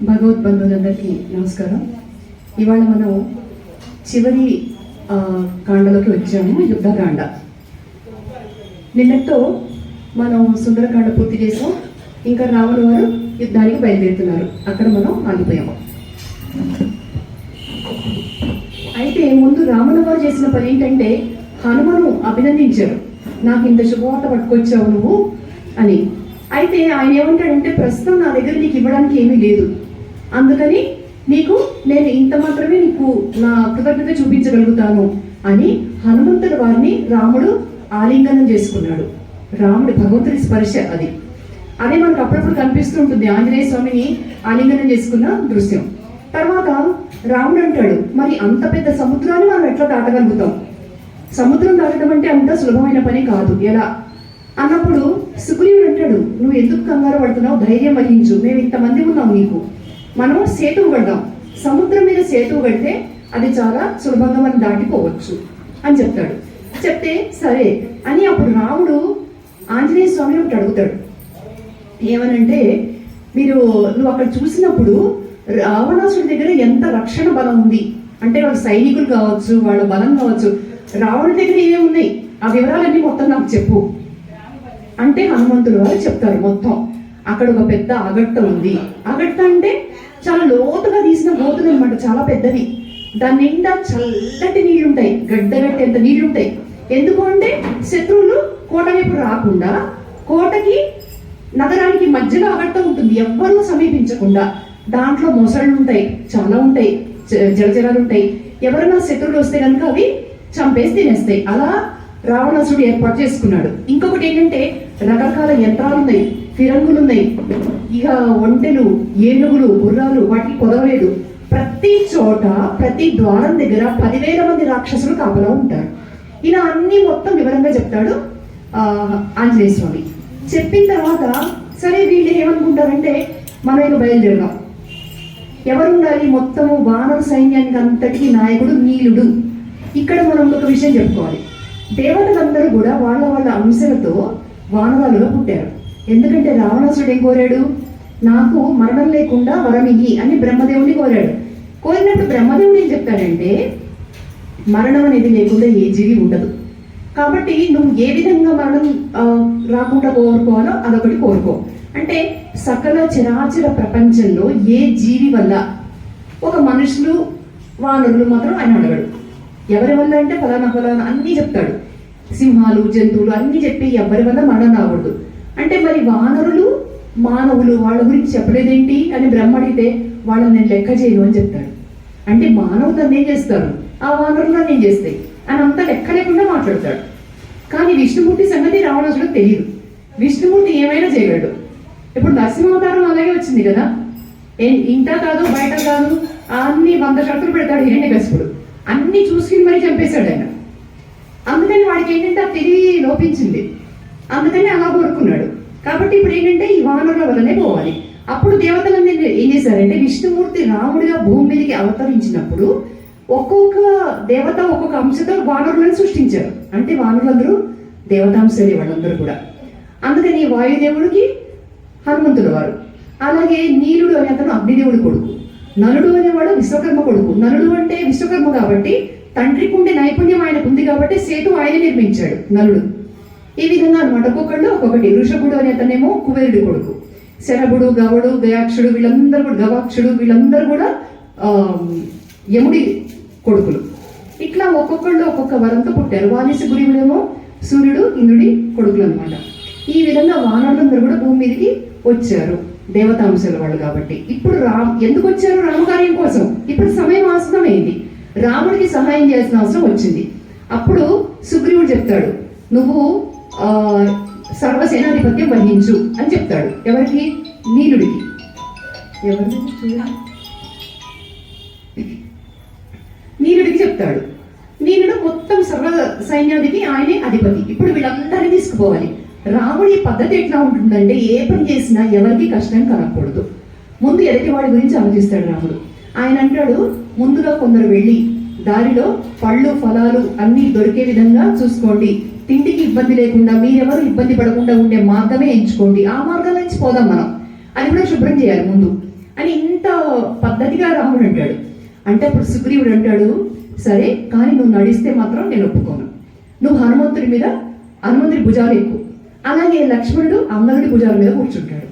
భగవద్బంధువులందరికీ నమస్కారం. ఇవాళ మనం చివరి కాండలోకి వచ్చాము, యుద్ధకాండ. నిన్నతో మనం సుందరకాండ పూర్తి చేసాం. ఇంకా రాముడు వారు యుద్ధానికి బయలుదేరుతున్నారు. అక్కడ మనం ఆగిపోయాము. అయితే ముందు రాముల వారు చేసిన పని ఏంటంటే హనుమను అభినందించారు. నాకు ఇంత శుభవార్త పట్టుకొచ్చావు నువ్వు అని. అయితే ఆయన ఏమంటాడంటే, ప్రస్తుతం నా దగ్గర నీకు ఇవ్వడానికి ఏమీ లేదు, అందుకని నేను ఇంత మాత్రమే నీకు నా కృతజ్ఞత చూపించగలుగుతాను అని హనుమంతుడి వారిని రాముడు ఆలింగనం చేసుకున్నాడు. రాముడు భగవంతుడి స్పర్శ అది. అదే మనకు అప్పుడప్పుడు కనిపిస్తుంటుంది, ఆంజనేయ స్వామిని ఆలింగనం చేసుకున్న దృశ్యం. తర్వాత రాముడు అంటాడు, మరి అంత పెద్ద సముద్రాన్ని మనం ఎట్లా దాటగలుగుతాం? సముద్రం దాటడం అంటే అంత సులభమైన పని కాదు, ఎలా అన్నప్పుడు సుగ్రీవుడు అంటాడు, నువ్వు ఎందుకు కంగారు పడుతున్నావు? ధైర్యం వహించు, మేము ఇంతమంది ఉన్నాం, నీకు మనం సేతువు కడదాం. సముద్రం మీద సేతువు కడితే అది చాలా సులభంగా మనం దాటిపోవచ్చు అని చెప్తాడు. చెప్తే సరే అని అప్పుడు రాముడు ఆంజనేయ స్వామిని ఒకటి అడుగుతాడు. ఏమనంటే, నువ్వు అక్కడ చూసినప్పుడు రావణాసుడి దగ్గర ఎంత రక్షణ బలం ఉంది అంటే, వాళ్ళ సైనికులు కావచ్చు, వాళ్ళ బలం కావచ్చు, రావణుడి దగ్గర ఏమున్నాయి ఆ వివరాలన్నీ మొత్తం నాకు చెప్పు అంటే హనుమంతుడు వారు చెప్తారు. మొత్తం అక్కడ ఒక పెద్ద అగట్ట ఉంది. అగట్ట అంటే చాలా లోతుగా తీసిన గోతులు అనమాట, చాలా పెద్దవి. దాని నిండా చల్లటి నీళ్లుంటాయి, గడ్డగట్టేంత నీళ్లుంటాయి. ఎందుకు అంటే శత్రువులు కోట వైపు రాకుండా, కోటకి నగరానికి మధ్యలో అగట్ట ఉంటుంది, ఎవ్వరూ సమీపించకుండా. దాంట్లో మొసళ్ళు ఉంటాయి, చాలా ఉంటాయి, జలజలాలు ఉంటాయి. ఎవరైనా శత్రువులు వస్తే కనుక అవి చంపేసి తినేస్తాయి. అలా రావణాసుడు ఏర్పాటు చేసుకున్నాడు. ఇంకొకటి ఏంటంటే, రకరకాల యంత్రాలు ఉన్నాయి, ఫిరంగులు ఉన్నాయి, ఇక ఒంటెలు, ఏనుగులు, గుర్రాలు, వాటికి కొదవలేదు. ప్రతి చోట ప్రతి ద్వారం దగ్గర 10,000 మంది రాక్షసులు కాపలా ఉంటారు. ఇలా అన్ని మొత్తం వివరంగా చెప్తాడు ఆంజనేయ స్వామి. చెప్పిన తర్వాత సరే వీళ్ళు ఏమనుకుంటారంటే, మనం ఇక బయలుదేరదాం. ఎవరు ఉండాలి? మొత్తము వానర సైన్యానికి అంతటికి నాయకుడు నీలుడు. ఇక్కడ మనం ఒక విషయం చెప్పుకోవాలి. దేవతలందరూ కూడా వాళ్ళ వాళ్ళ అంశాలతో వానరాలుగా పుట్టారు. ఎందుకంటే రావణాసుడు ఏం కోరాడు? నాకు మరణం లేకుండా వరమియ్యి అని బ్రహ్మదేవుని కోరాడు. కోరినప్పుడు బ్రహ్మదేవుడు ఏం చెప్తాడంటే, మరణం అనేది లేకుండా ఏ జీవి ఉండదు, కాబట్టి నువ్వు ఏ విధంగా మరణం రాకుండా కోరుకోవాలో అదొకటి కోరుకో అంటే, సకల చరాచర ప్రపంచంలో ఏ జీవి వల్ల, ఒక మనుషులు వానరులు మాత్రం ఆయన అడగడు. ఎవరి వల్ల అంటే ఫలానా ఫలానా అన్నీ చెప్తాడు. సింహాలు, జంతువులు అన్నీ చెప్పి ఎవరి వల్ల మరణం రాకూడదు అంటే, మరి వానరులు మానవులు వాళ్ళ గురించి చెప్పలేదేంటి అని బ్రహ్మ అడిగితే, వాళ్ళని నేను లెక్క చేయను అని చెప్తాడు. అంటే మానవులు నన్ను ఏం చేస్తారు, ఆ వానరులు నన్ను ఏం చేస్తాయి అని అంత లెక్క లేకుండా మాట్లాడతాడు. కానీ విష్ణుమూర్తి సంగతి రావణాసుడికి తెలియదు. విష్ణుమూర్తి ఏమైనా చేయగలడు. ఇప్పుడు నరసింహావతారం అలాగే వచ్చింది కదా, ఇంట కాదు బయట కాదు అన్ని 100 షరతులు పెడతాడు హిరణ్యకశిపుడు. అన్ని చూసుకుని మరీ చంపేశాడు ఆయన. అందుకని వాడికి ఏంటంటే ఆ తెలివి లోపించింది, అందుకని అలా కోరుకున్నాడు. కాబట్టి ఇప్పుడు ఏంటంటే ఈ వానరుల వల్లనే పోవాలి. అప్పుడు దేవతలన్నీ ఏం చేశారంటే, విష్ణుమూర్తి రాముడిగా భూమి మీదకి అవతరించినప్పుడు ఒక్కొక్క దేవత ఒక్కొక్క అంశతో వానరులను సృష్టించారు. అంటే వానరులందరూ దేవతాంశలే వాళ్ళందరూ కూడా. అందుకని వాయుదేవుడికి హనుమంతుడు వారు, అలాగే నీలుడు అనే అతను అగ్నిదేవుడి కొడుకు, నలుడు అనేవాడు విశ్వకర్మ కొడుకు. నలుడు అంటే విశ్వకర్మ కాబట్టి తండ్రికి ఉండే నైపుణ్యం ఆయనకు ఉంది కాబట్టి సేతు ఆయన నిర్మించాడు నలుడు. ఈ విధంగా అనమాట, ఒక్కొక్కళ్ళు ఒక్కొక్కటి. వృషభుడు అనే అతనేమో కుబేరుడి కొడుకు, శరభుడు, గవడు, గయాక్షుడు వీళ్ళందరూ కూడా, గవాక్షుడు వీళ్ళందరూ కూడా యముడి కొడుకులు. ఇట్లా ఒక్కొక్కళ్ళు ఒక్కొక్క వరంతో పుట్టారు. వాలి సుగ్రీవుడేమో సూర్యుడు ఇంద్రుడి కొడుకులు అనమాట. ఈ విధంగా వానరులందరూ కూడా భూమి మీదకి వచ్చారు, దేవతాంశాల వాళ్ళు కాబట్టి. ఇప్పుడు ఎందుకు వచ్చారు? రామకార్యం కోసం. ఇప్పుడు సమయం ఆసన్నమైంది, రాముడికి సహాయం చేయాల్సిన అవసరం వచ్చింది. అప్పుడు సుగ్రీవుడు చెప్తాడు, నువ్వు సర్వసేనాధిపత్యం వహించు అని చెప్తాడు. ఎవరికి? నీలుడికి. నీలుడికి చెప్తాడు. నీలుడు మొత్తం సర్వ సైన్యానికి ఆయనే అధిపతి. ఇప్పుడు వీళ్ళందరినీ తీసుకుపోవాలి. రాముడి పద్ధతి ఎట్లా ఉంటుందంటే, ఏ పని చేసినా ఎవరికి కష్టం కలగకూడదు. ముందు ఎదుటివాడి గురించి ఆలోచిస్తాడు రాముడు. ఆయన అంటాడు, ముందుగా కొందరు వెళ్ళి దారిలో పళ్ళు ఫలాలు అన్నీ దొరికే విధంగా చూసుకోండి, తిండికి ఇబ్బంది లేకుండా మీరెవరు ఇబ్బంది పడకుండా ఉండే మార్గమే ఎంచుకోండి, ఆ మార్గం నుంచి పోదాం మనం, అది కూడా శుభ్రం చేయాలి ముందు అని ఇంత పద్ధతిగా రాముడు అంటాడు. అంటే అప్పుడు సుగ్రీవుడు అంటాడు, సరే కానీ నువ్వు నడిస్తే మాత్రం నేను ఒప్పుకోను, నువ్వు హనుమంతుడి భుజాలు ఎక్కువ, అలాగే లక్ష్మణుడు అంగదుడి భుజాల మీద కూర్చుంటాడు,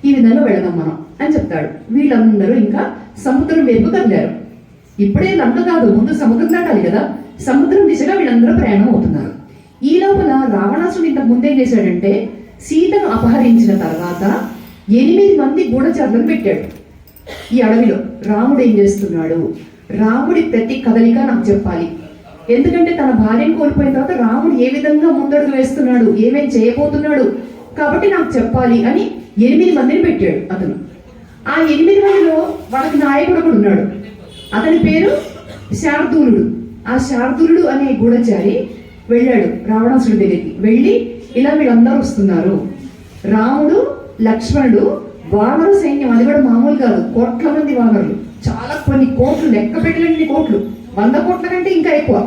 ఈ విధంగా వెళదాం మనం అని చెప్తాడు. వీళ్ళందరూ ఇంకా సముద్రం వైపు కదిలారు. ఇప్పుడే లంక కాదు, ముందు సముద్రం దాటాలి కదా. సముద్రం దిశగా వీళ్ళందరూ ప్రయాణం అవుతున్నారు. ఈ లోపల రావణాసుడు ఇంత ముందేం చేశాడంటే, సీతను అపహరించిన తర్వాత 8 మంది గూఢచారులను పెట్టాడు ఈ అడవిలో. రాముడు ఏం చేస్తున్నాడు, రాముడి ప్రతి కదలిక నాకు చెప్పాలి, ఎందుకంటే తన భార్యను కోల్పోయిన తర్వాత రాముడు ఏ విధంగా ముందడుగు వేస్తున్నాడు, ఏమేం చేయబోతున్నాడు, కాబట్టి నాకు చెప్పాలి అని 8 మందిని పెట్టాడు అతను. ఆ 8 మందిలో వాళ్ళకి నాయకుడు ఒకడు ఉన్నాడు, అతని పేరు శార్దూలుడు. ఆ శార్దూలుడు అనే గూఢచారి వెళ్ళాడు రావణాసుడి దగ్గరికి. వెళ్ళి ఇలా వీళ్ళందరూ వస్తున్నారు, రాముడు లక్ష్మణుడు వానరు సైన్యం, అది కూడా మామూలు కాదు, కోట్ల మంది వానరులు, చాలా కొన్ని కోట్లు, లెక్క పెట్టలేని కోట్లు, 100 కోట్ల కంటే ఇంకా ఎక్కువ.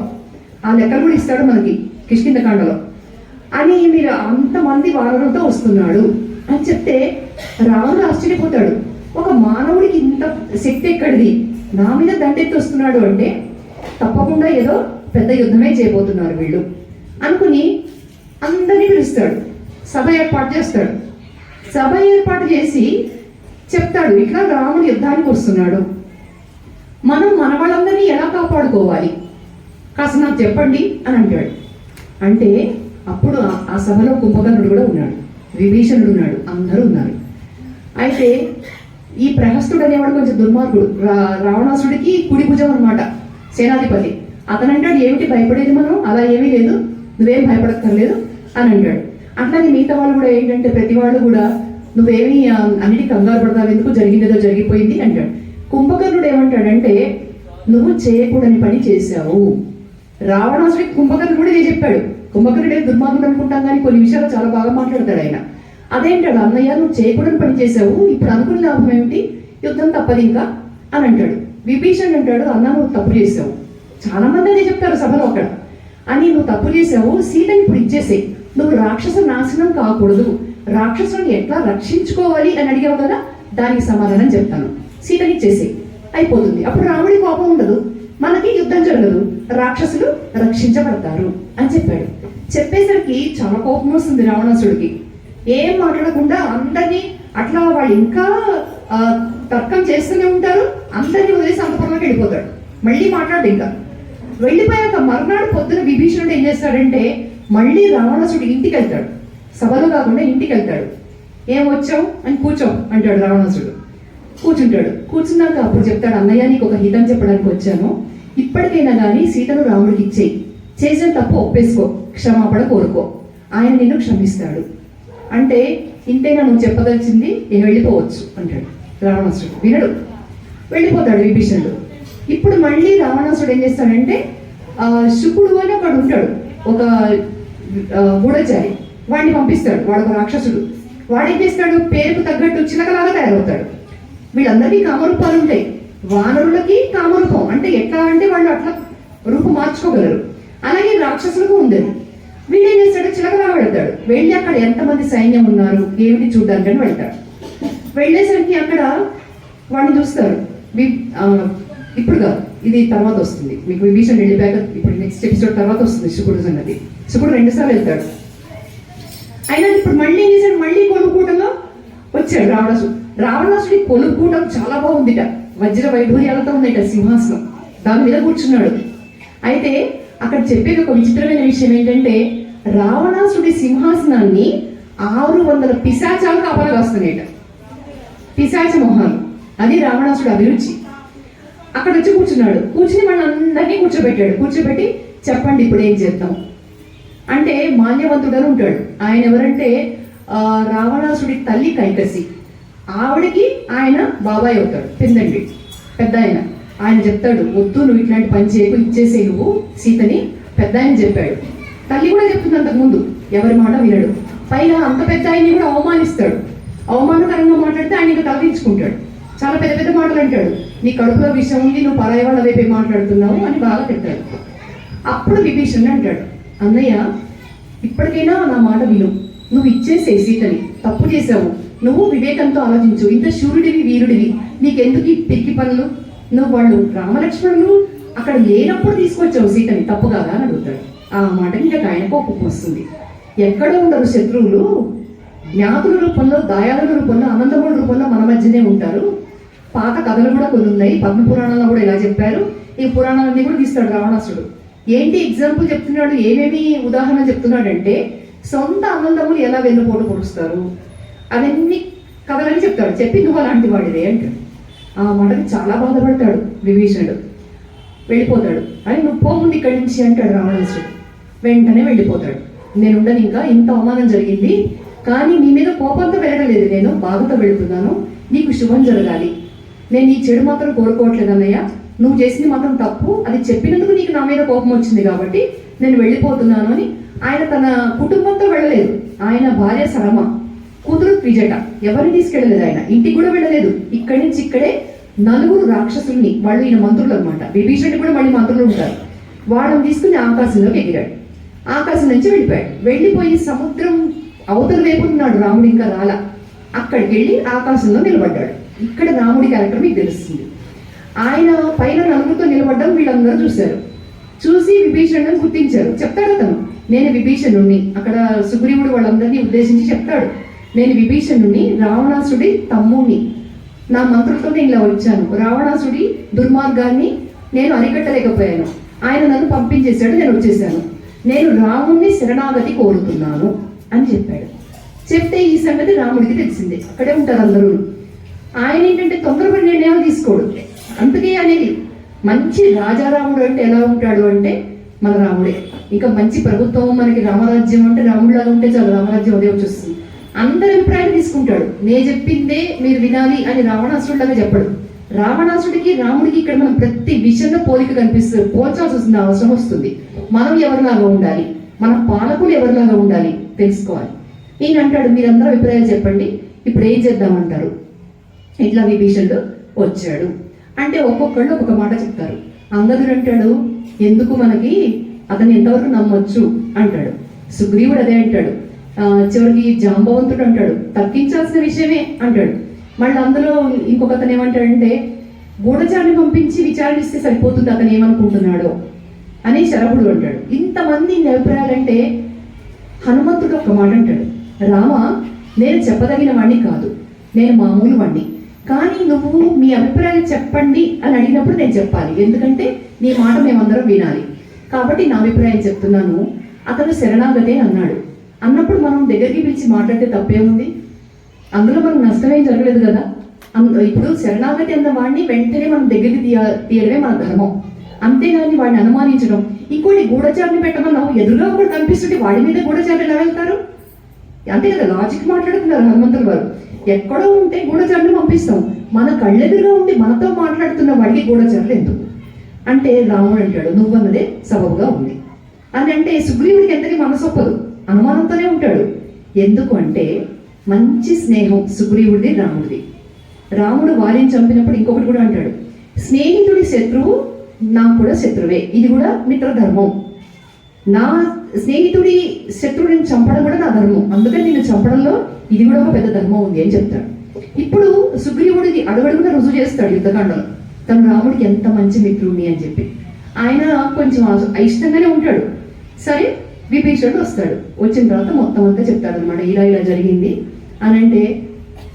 ఆ లెక్కలు కూడా ఇస్తాడు మనకి కిష్కింధకాండలో. అని మీరు అంతమంది వానరులతో వస్తున్నాడు అని చెప్తే రాముడు ఆశ్చర్యపోతాడు. ఒక మానవుడికి ఇంత శక్తి ఎక్కడిది, నా మీద దండెత్తి వస్తున్నాడు అంటే తప్పకుండా ఏదో పెద్ద యుద్ధమే చేయబోతున్నారు వీళ్ళు అనుకుని అందరినీ పిలుస్తాడు, సభ ఏర్పాటు చేస్తాడు. సభ ఏర్పాటు చేసి చెప్తాడు, ఇట్లా రాముడు యుద్ధానికి వస్తున్నాడు, మనం మన వాళ్ళందరినీ ఎలా కాపాడుకోవాలి కాస్త నాకు చెప్పండి అని అంటాడు. అంటే అప్పుడు ఆ సభలో కుంభకర్ణుడు కూడా ఉన్నాడు, విభీషణుడు ఉన్నాడు, అందరూ ఉన్నారు. అయితే ఈ ప్రహస్తుడు అనేవాడు కొంచెం దుర్మార్గుడు, రావణాసుడికి కుడి భుజం అనమాట, సేనాధిపతి. అతను అంటాడు, ఏమిటి భయపడేది, మనం అలా ఏమీ లేదు, నువ్వేం భయపడక్కర్లేదు అని అంటాడు. అట్లాగే మిగతా వాళ్ళు కూడా ఏంటంటే, ప్రతి వాళ్ళు కూడా నువ్వేమీ అన్నిటికీ కంగారు పడతావు, ఎందుకు జరిగిందేదో జరిగిపోయింది అంటాడు. కుంభకర్ణుడు ఏమంటాడంటే, నువ్వు చేయకూడని పని చేశావు. రావణాసుడికి కుంభకర్ణుడు కూడా ఇదే చెప్పాడు. కుంభకర్ణుడు దుర్మార్గుడు అనుకుంటాం కానీ కొన్ని విషయాలు చాలా బాగా మాట్లాడతాడు ఆయన. అదేంటాడు, అన్నయ్య నువ్వు చేయకూడని పని చేసావు, ఇప్పుడు అనుకున్న లాభం ఏమిటి, యుద్ధం తప్పదు ఇంకా అని అంటాడు. విభీషణుడు అంటాడు, అన్న నువ్వు తప్పు చేసావు, చాలా మంది అదే చెప్తారు సభలో అక్కడ, అని నువ్వు తప్పు చేసావు, సీతని ఇప్పుడు ఇచ్చేసే, నువ్వు రాక్షస నాశనం కాకూడదు, రాక్షసుని ఎట్లా రక్షించుకోవాలి అని అడిగావు కదా, దానికి సమాధానం చెప్తాను, సీతని ఇచ్చేసే అయిపోతుంది, అప్పుడు రాముడి కోపం ఉండదు, మనకి యుద్ధం జరగదు, రాక్షసులు రక్షించబడతారు అని చెప్పాడు. చెప్పేసరికి చాలా కోపం వస్తుంది రావణాసుడికి. ఏం మాట్లాడకుండా అందరినీ అట్లా వాళ్ళు ఇంకా తర్కం చేస్తూనే ఉంటారు, అందరినీ వదిలేసి అంతపురంలోకి వెళ్ళిపోతాడు. మళ్ళీ మాట్లాడు. ఇంకా వెళ్ళిపోయాక మర్నాడు పొద్దున విభీషణుడు ఏం చేస్తాడంటే, మళ్ళీ రావణాసుడు ఇంటికి వెళ్తాడు, సభలో కాకుండా ఇంటికి వెళ్తాడు. ఏం వచ్చావు అని కూర్చో అంటాడు రావణాసుడు. కూర్చుంటాడు. కూర్చున్నాక అప్పుడు చెప్తాడు, అన్నయ్య నీకు ఒక హితం చెప్పడానికి వచ్చాను, ఇప్పటికైనా కానీ సీతను రాముడికి ఇచ్చేయి, చేసిన తప్పు ఒప్పేసుకో, క్షమాపణ కోరుకో, ఆయన నిన్ను క్షమిస్తాడు. అంటే ఇంతేనా నువ్వు చెప్పదలిచింది, వెళ్ళిపోవచ్చు అంటాడు రావణాసుడు. వినడు, వెళ్ళిపోతాడు విభీషణుడు. ఇప్పుడు మళ్ళీ రావణాసుడు ఏం చేస్తాడంటే, శుకుడు అని ఒకడు ఉంటాడు, ఒక గూఢచారి, వాడిని పంపిస్తాడు. వాడు ఒక రాక్షసుడు. వాడేం చేస్తాడు, పేరుకు తగ్గట్టు చిలకలాగా తయారవుతాడు. వీళ్ళందరికీ కామరూపాలు ఉంటాయి, వానరులకి కామరూపం అంటే ఎట్లా అంటే వాళ్ళు అట్లా రూపం మార్చుకోగలరు, అలాగే రాక్షసులకు ఉండదు. వీడేం చేస్తాడు, చిలకలా వెళ్తాడు. వెళ్ళి అక్కడ ఎంతమంది సైన్యం ఉన్నారు ఏమిటి చూడ్డానికి వెళ్తాడు. వెళ్ళేసరికి అక్కడ వాడిని చూస్తారు. ఇప్పుడు కాదు, ఇది తర్వాత వస్తుంది మీకు, విభీషణుడు వెళ్ళిపోయాక ఇప్పుడు నెక్స్ట్ ఎపిసోడ్ తర్వాత వస్తుంది శుకుడు సంగతి. శుకుడు 2 సార్లు వెళ్తాడు. అయినా ఇప్పుడు మళ్ళీ ఏం చేశాడు, మళ్ళీ కొలుకూటంలో వచ్చాడు రావణాసుడు. రావణాసుడి కొలుకూటం చాలా బాగుందిట, వజ్ర వైఢూర్యాలతో ఉందిట, సింహాసనం, దాని మీద కూర్చున్నాడు. అయితే అక్కడ చెప్పేది ఒక విచిత్రమైన విషయం ఏంటంటే రావణాసుడి సింహాసనాన్ని 600 పిశాచాలు కాపలా కాస్తున్నాయట. పిశాచ మొహాలు, అది రావణాసుడి అభిరుచి. అక్కడ వచ్చి కూర్చున్నాడు. కూర్చుని వాళ్ళందరినీ కూర్చోబెట్టి చెప్పండి ఇప్పుడు ఏం చేద్దాం అంటే మాల్యవంతుడని ఉంటాడు. ఆయన ఎవరంటే రావణాసుడి తల్లి కైకసి, ఆవిడకి ఆయన బాబాయ్ అవుతాడు, పెద్ద ఆయన చెప్తాడు, వద్దు నువ్వు ఇట్లాంటి పని చేయకు, ఇచ్చేసే నువ్వు సీతని, పెద్ద ఆయన చెప్పాడు. తల్లి కూడా చెప్తుంది అంతకుముందు, ఎవరి మాట వినడు. పైగా అంత పెద్ద ఆయన్ని కూడా అవమానిస్తాడు. అవమానకరంగా మాట్లాడితే ఆయన ఇంకా తలదించుకుంటాడు. చాలా పెద్ద పెద్ద మాటలు అంటాడు, నీ కడుపులో విషయం ఉంది, నువ్వు పరాయి వాళ్ళ వైపే మాట్లాడుతున్నావు అని బాగా తిట్టాడు. అప్పుడు విభీషణుడు అంటాడు, అన్నయ్య ఇప్పటికైనా నా మాట విను, నువ్వు ఇచ్చేసే సీతని, తప్పు చేసావు, నువ్వు వివేకంతో ఆలోచించు, ఇంత శూరుడివి వీరుడివి, నీకెందుకు ఈ పిరికి పనులు, నువ్వు వాళ్ళు రామలక్ష్మణులు అక్కడ లేనప్పుడు తీసుకొచ్చావు సీతని, తప్పు కాదా అని అడుగుతాడు. ఆ మాటకి ఇంకా ఆయన కోపం వస్తుంది. ఎక్కడ ఉండరు శత్రువులు, జ్ఞాతుల రూపంలో, దాయాదుల రూపంలో, అనంతముల రూపంలో మన మధ్యనే ఉంటారు. పాత కథలు కూడా కొన్ని ఉన్నాయి, పద్మ పురాణంలో కూడా ఇలా చెప్పారు. ఈ పురాణాలన్నీ కూడా తీస్తాడు రావణాసుడు. ఏంటి ఎగ్జాంపుల్ చెప్తున్నాడు, ఏమేమి ఉదాహరణ చెప్తున్నాడంటే సొంత అనంతములు ఎలా వెన్నుపోటు పొడుస్తారు అవన్నీ కథలని చెప్తాడు. చెప్పి నువ్వు అలాంటి వాడివే అంటాడు. ఆ మాటకి చాలా బాధపడతాడు విభీషణుడు. వెళ్ళిపోతాడు. అని నువ్వు పోముంది ఇక్కడి నుంచి అంటాడు రావణాసుడు. వెంటనే వెళ్ళిపోతాడు. నేను ఉండను, ఇంకా ఇంత అవమానం జరిగింది, కానీ నీ మీద కోపంతో వెళ్ళడం లేదు, నేను బాధతో వెళుతున్నాను, నీకు శుభం జరగాలి, నేను ఈ చెడు మాత్రం కోరుకోవట్లేదు అన్నయ్య, నువ్వు చేసింది మాత్రం తప్పు, అది చెప్పినందుకు నీకు నా మీద కోపం వచ్చింది కాబట్టి నేను వెళ్ళిపోతున్నాను అని. ఆయన తన కుటుంబంతో వెళ్ళలేదు, ఆయన భార్య సరమ, కూతురు త్రిజట, ఎవరిని తీసుకెళ్ళలేదు, ఆయన ఇంటికి కూడా వెళ్ళలేదు. ఇక్కడి నుంచి ఇక్కడే 4 రాక్షసుల్ని, వాళ్ళు ఈయన మంత్రులు అనమాట, విభీషణుడు కూడా మళ్ళీ మంత్రులు ఉంటారు, వాళ్ళని తీసుకుని ఆకాశంలోకి ఎగిరాడు. ఆకాశం నుంచి వెళ్ళిపోయి సముద్రం అవతల వైపు ఉన్నాడు రాముడు, ఇంకా రాలా. అక్కడికి వెళ్ళి ఆకాశంలో నిలబడ్డాడు. ఇక్కడ రాముడి క్యారెక్టర్ మీకు తెలుస్తుంది. ఆయన పైన 4తో నిలబడ్డం వీళ్ళందరూ చూశారు. చూసి విభీషణుని గుర్తించారు. చెప్తాడు అతను, నేను విభీషణుణ్ణి, అక్కడ సుగ్రీవుడు వాళ్ళందరినీ ఉద్దేశించి చెప్తాడు, నేను విభీషణుణ్ణి, రావణాసుడి తమ్ముణ్ణి, నా మంత్రులతో నేను ఇలా వచ్చాను, రావణాసుడి దుర్మార్గాన్ని నేను అరికట్టలేకపోయాను, ఆయన నన్ను పంపించేశాడు, నేను వచ్చేసాను, నేను రాముణ్ణి శరణాగతి కోరుతున్నాను అని చెప్పాడు. చెప్తే ఈ సంగతి రాముడికి తెలిసిందే, అక్కడే ఉంటారు అందరూ. ఆయన ఏంటంటే తొందరపడి నిర్ణయాలు తీసుకోడు. అందుకే అనేది మంచి రాజారాముడు అంటే ఎలా ఉంటాడు అంటే మన రాముడే. ఇంకా మంచి ప్రభుత్వం, మనకి రామరాజ్యం అంటే రాముడిలాగా ఉంటే చాలు, రామరాజ్యం అదే వచ్చేస్తుంది. అందరి అభిప్రాయం తీసుకుంటాడు, నే చెప్పిందే మీరు వినాలి అని రావణాసుడిలాగా చెప్పడు. రావణాసుడికి రాముడికి ఇక్కడ మనం ప్రతి విషయంలో పోలిక కనిపిస్తుంది, పోల్చాల్సి వస్తుంది, అవసరం వస్తుంది. మనం ఎవరిలాగా ఉండాలి, మన పాలకులు ఎవరిలాగా ఉండాలి తెలుసుకోవాలి. ఈయన అంటాడు, మీరందరూ అభిప్రాయాలు చెప్పండి, ఇప్పుడు ఏం చేద్దామంటారు. ఇట్లా విభీషణుడు వచ్చాడు అంటే ఒక్కొక్కళ్ళు ఒక్కొక్క మాట చెప్తారు. అంగదుడు అంటాడు, ఎందుకు మనకి, అతను ఎంతవరకు నమ్మొచ్చు అంటాడు. సుగ్రీవుడు అదే అంటాడు. చివరికి జాంబవంతుడు అంటాడు, తగ్గించాల్సిన విషయమే అంటాడు. మళ్ళీ అందులో ఇంకొక అతను ఏమంటాడంటే, గూఢచారిని పంపించి విచారణిస్తే సరిపోతుంది, అతను ఏమనుకుంటున్నాడో అని శరభుడు అంటాడు. ఇంతమంది అభిప్రాయాలంటే హనుమంతుడు ఒక మాట అంటాడు, రామ, నేను చెప్పదగిన వాడిని కాదు, నేను మామూలు వాడిని, కానీ నువ్వు మీ అభిప్రాయాలు చెప్పండి అని అడిగినప్పుడు నేను చెప్పాలి, ఎందుకంటే నీ మాట మేమందరం వినాలి, కాబట్టి నా అభిప్రాయం చెప్తున్నాను. అతను శరణాగతే అన్నాడు. అన్నప్పుడు మనం దగ్గరికి పిలిచి మాట్లాడితే తప్పేముంది, అందులో మనకు నష్టమేం జరగలేదు కదా. ఇప్పుడు శరణాగతి అన్న వాడిని వెంటనే మనం దగ్గరికి తీయడమే మన ధర్మం, అంతేగాని వాడిని అనుమానించడం. ఇంకోటి గూఢచారిని పెట్టమన్నావు, ఎదురుగా ఒకటి కనిపిస్తుంటే వాడి మీద గూఢచారులు ఎలా వెళ్తారు, అంతే కదా, లాజిక్ మాట్లాడుతున్నారు హనుమంతుల వారు. ఎక్కడో ఉంటే గూఢచారులు పంపిస్తాం, మన కళ్ళెదురుగా ఉండి మనతో మాట్లాడుతున్న వాడికి గూఢచారులు ఎందుకు అంటే రాముడు అంటాడు, నువ్వన్నదే సబబుగా ఉంది అని. అంటే సుగ్రీవుడికి ఎంతకి మనసొప్పదు, అనుమానంతోనే ఉంటాడు. ఎందుకు అంటే మంచి స్నేహం సుగ్రీవుడిది రాముడిది. రాముడు వారిని చంపినప్పుడు ఇంకొకటి కూడా అంటాడు, స్నేహితుడి శత్రువు నాకు కూడా శత్రువే, ఇది కూడా మిత్రధర్మం, నా స్నేహితుడి శత్రువుని చంపడం కూడా నా ధర్మం, అందుకని నేను చంపడంలో ఇది కూడా ఒక పెద్ద ధర్మం ఉంది అని చెప్తాడు. ఇప్పుడు సుగ్రీవుడికి అడుగడుగున రుజువు చేస్తాడు యుద్ధకాండలో, తను రాముడికి ఎంత మంచి మిత్రుడిని అని చెప్పి. ఆయన కొంచెం అయిష్టంగానే ఉంటాడు. సరే విభీషణుడు వస్తాడు, వచ్చిన తర్వాత మొత్తం అంతా చెప్తాడు అనమాట, ఇలా ఇలా జరిగింది అని. అంటే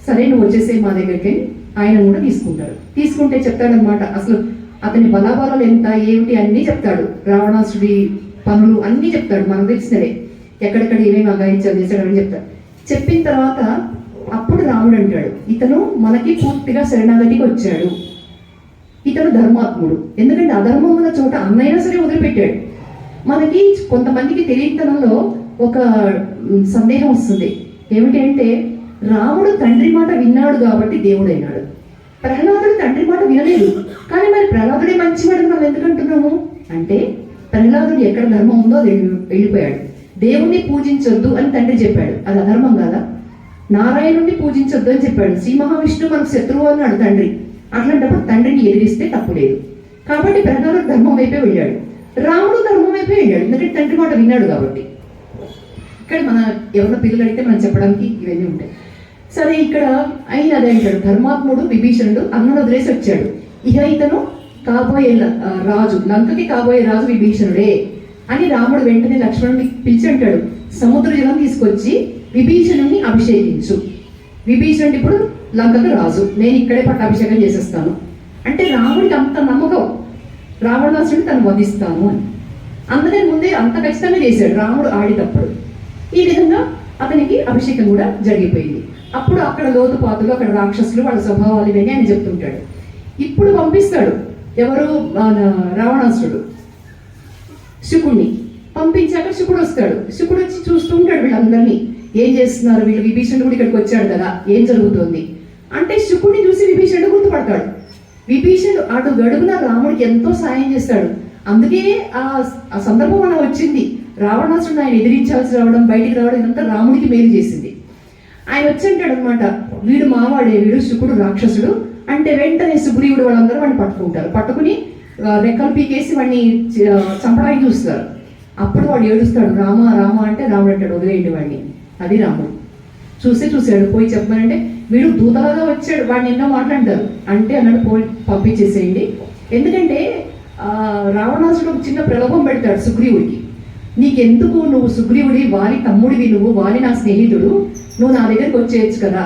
సరే నువ్వు వచ్చేసే మా దగ్గరికి, ఆయన కూడా తీసుకుంటారు. తీసుకుంటే చెప్తాడనమాట, అసలు అతని బలాబలాలు ఎంత ఏమిటి అన్నీ చెప్తాడు. రావణాసుడి పనులు అన్నీ చెప్తాడు, మనకు తెలిసినవే, ఎక్కడెక్కడ ఏమేమి అగాయించాడు చేశాడని చెప్తాడు. చెప్పిన తర్వాత అప్పుడు రాముడు అంటాడు, ఇతను మనకి పూర్తిగా శరణాగతికి వచ్చాడు, ఇతను ధర్మాత్ముడు. ఎందుకంటే అధర్మం ఉన్న చోట అన్నైనా సరే వదిలిపెట్టాడు. మనకి కొంతమందికి తెలియతనంలో ఒక సందేహం వస్తుంది. ఏమిటి అంటే, రాముడు తండ్రి మాట విన్నాడు కాబట్టి దేవుడైనాడు, ప్రహ్లాదుడు తండ్రి మాట వినలేదు. కానీ మరి ప్రహ్లాదుడే మంచివాడని మనం ఎందుకు అంటున్నాము అంటే, ప్రహ్లాదుడు ఎక్కడ ధర్మం ఉందో అది వెళ్ళిపోయాడు. దేవుణ్ణి పూజించొద్దు అని తండ్రి చెప్పాడు, అది అధర్మం కాదా? నారాయణుడిని పూజించొద్దు అని చెప్పాడు, శ్రీ మహావిష్ణువు మనకు శత్రువు అన్నాడు తండ్రి. అట్లాంటప్పుడు తండ్రిని ఎదిరిస్తే తప్పు లేదు. కాబట్టి ప్రహ్లాదుడు ధర్మం వైపే వెళ్ళాడు, రాముడు ధర్మం వైపే వెళ్ళాడు, ఎందుకంటే తండ్రి మాట విన్నాడు కాబట్టి. ఇక్కడ మన ఎవరిన పిల్లలు అడిగితే మనం చెప్పడానికి ఇవన్నీ ఉంటాయి. సరే, ఇక్కడ అయిన అదే అంటాడు, ధర్మాత్ముడు విభీషణుడు అన్నను వదిలేసి వచ్చాడు. ఇక ఇతను కాబోయే రాజు, లంకకి కాబోయే రాజు విభీషణుడే అని రాముడు వెంటనే లక్ష్మణుడిని పిలిచి అంటాడు, సముద్ర జలం తీసుకొచ్చి విభీషణుడిని అభిషేకించు, విభీషణుడు ఇప్పుడు లంకకు రాజు, నేను ఇక్కడే పట్టాభిషేకం చేసేస్తాను అంటే రాముడికి అంత నమ్మకం, రావణాసుడిని తను వధిస్తాను అని. అందుకని ముందే అంత ఖచ్చితంగా చేశాడు రాముడు ఆడినప్పుడు. ఈ విధంగా అతనికి అభిషేకం కూడా జరిగిపోయింది. అప్పుడు అక్కడ లోతుపాతులు, అక్కడ రాక్షసులు, వాళ్ళ స్వభావాలు ఇవన్నీ అని చెప్తుంటాడు. ఇప్పుడు పంపిస్తాడు ఎవరు, రావణాసుడు శుకుడిని పంపించాక శుకుడు వస్తాడు. శుకుడు వచ్చి చూస్తూ ఉంటాడు వీళ్ళందరినీ, ఏం చేస్తున్నారు వీళ్ళు, విభీషణుడు కూడా ఇక్కడికి వచ్చాడు కదా, ఏం జరుగుతుంది అంటే శుకుడిని చూసి విభీషణుడు గుర్తుపడతాడు. విభీషణుడు అటు గడుగున రాముడికి ఎంతో సాయం చేస్తాడు. అందుకే ఆ సందర్భం మనం వచ్చింది, రావణాసుడు ఆయన ఎదిరించాల్సి రావడం, బయటికి రావడం, ఇదంతా రాముడికి మేలు చేసింది. ఆయన వచ్చి అంటాడు అనమాట, వీడు మావాడే, వీడు శుకుడు రాక్షసుడు అంటే వెంటనే సుగ్రీవుడు వాళ్ళందరూ వాడిని పట్టుకుంటారు. పట్టుకుని రెక్కలు పీకేసి వాడిని చంపడానికి చూస్తారు. అప్పుడు వాడు ఏడుస్తాడు, రామ రామ అంటే రాముడు అంటాడు, వదిలేయండి వాడిని. అది రాముడు చూసాడు, పోయి చెప్పానంటే వీడు దూతలాగా వచ్చాడు, వాడిని ఎన్నో మాట్లాడతారు అంటే అన్నాడు, పోయి పంపించేసేయండి. ఎందుకంటే రావణాసుడు ఒక చిన్న ప్రలోభం పెడతాడు సుగ్రీవుడికి, నీకెందుకు, నువ్వు సుగ్రీవుడి వాలి తమ్ముడివి, నువ్వు వాలి నా స్నేహితుడు, నువ్వు నా దగ్గరికి వచ్చేయచ్చు కదా,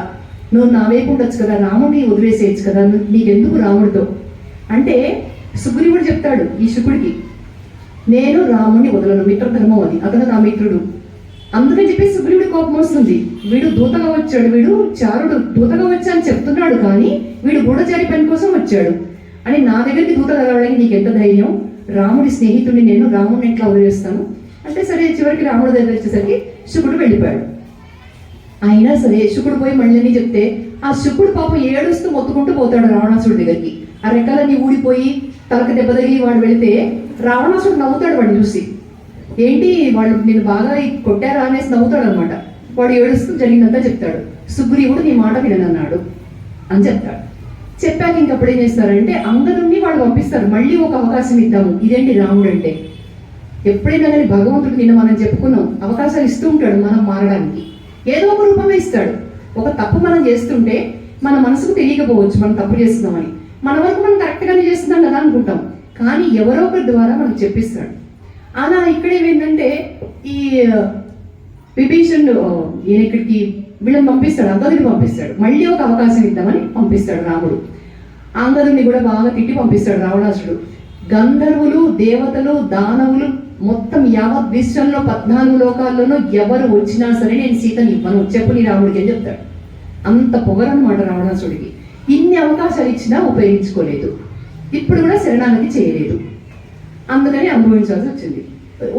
నువ్వు నా వైపు ఉండొచ్చు కదా, రాముడిని వదిలేసేయచ్చు కదా, నీకెందుకు రాముడితో అంటే సుగ్రీవుడు చెప్తాడు ఈ శుకుడికి, నేను రాముడిని వదలను, మిత్రధర్మం అది, అతను నా మిత్రుడు. అందుకని చెప్పి సుగ్రీవుడి కోపం వస్తుంది, వీడు దూతగా వచ్చాడు, వీడు చారుడు దూతగా వచ్చా అని చెప్తున్నాడు, కానీ వీడు గూఢచారి పని కోసం వచ్చాడు అని నా దగ్గరికి దూతగా రావడానికి నీకు ఎంత ధైర్యం, రాముడి స్నేహితుడిని నేను, రాముడిని ఎట్లా వదిలేస్తాను అంటే. సరే, చివరికి రాముడి దగ్గర వచ్చేసరికి శుకుడు వెళ్ళిపోయాడు. అయినా సరే శుకుడు పోయి మళ్ళీ చెప్తే ఆ శుకుడు పాపం ఏడుస్తూ మొత్తుకుంటూ పోతాడు రావణాసుడి దగ్గరికి. ఆ రెక్కలన్నీ ఊడిపోయి తలకు దెబ్బ తగిలి వాడు వెళితే రావణాసుడు నవ్వుతాడు వాడిని చూసి, ఏంటి వాళ్ళు నేను బాగా కొట్టారా అనేసి నవ్వుతాడు అనమాట. వాడు ఏడుస్తూ జరిగిందంతా చెప్తాడు, సుగ్రీవుడు నీ మాట విననన్నాడు అని చెప్తాడు. చెప్పాక ఇంకప్పుడు ఏం చేస్తారంటే అందరినీ వాళ్ళు పంపిస్తారు, మళ్ళీ ఒక అవకాశం ఇద్దాము. ఇదేంటి రాముడు అంటే, ఎప్పుడైనా కానీ భగవంతుడు నిన్న మనం చెప్పుకున్నాం, అవకాశాలు ఇస్తూ ఉంటాడు మనం మారడానికి, ఏదో ఒక రూపమే ఇస్తాడు. ఒక తప్పు మనం చేస్తుంటే మన మనసుకు తెలియకపోవచ్చు మనం తప్పు చేస్తున్నామని, మన వరకు మనం కరెక్ట్గానే చేస్తున్నాం కదా అనుకుంటాం, కానీ ఎవరో ఒకరి ద్వారా మనకు చెప్పిస్తాడు. అలా ఇక్కడ ఏమైందంటే ఈ విభీషణుడు ఈయన ఇక్కడికి వీళ్ళని పంపిస్తాడు, అంగదుని పంపిస్తాడు, మళ్ళీ ఒక అవకాశం ఇద్దామని పంపిస్తాడు రాముడు. అంగదుని కూడా బాగా తిట్టి పంపిస్తాడు రావణాసుడు. గంధర్వులు, దేవతలు, దానవులు మొత్తం యావత్ విశ్వంలో 14 లోకాల్లోనూ ఎవరు వచ్చినా సరే నేను సీతని ఇవ్వను, చెప్పు నీ రాముడికి అని చెప్తాడు. అంత పొగరన్నమాట రావణాసుడికి. ఇన్ని అవకాశాలు ఇచ్చినా ఉపయోగించుకోలేదు, ఇప్పుడు కూడా శరణాగతి చేయలేదు, అందుకని అనుభవించాల్సి వచ్చింది.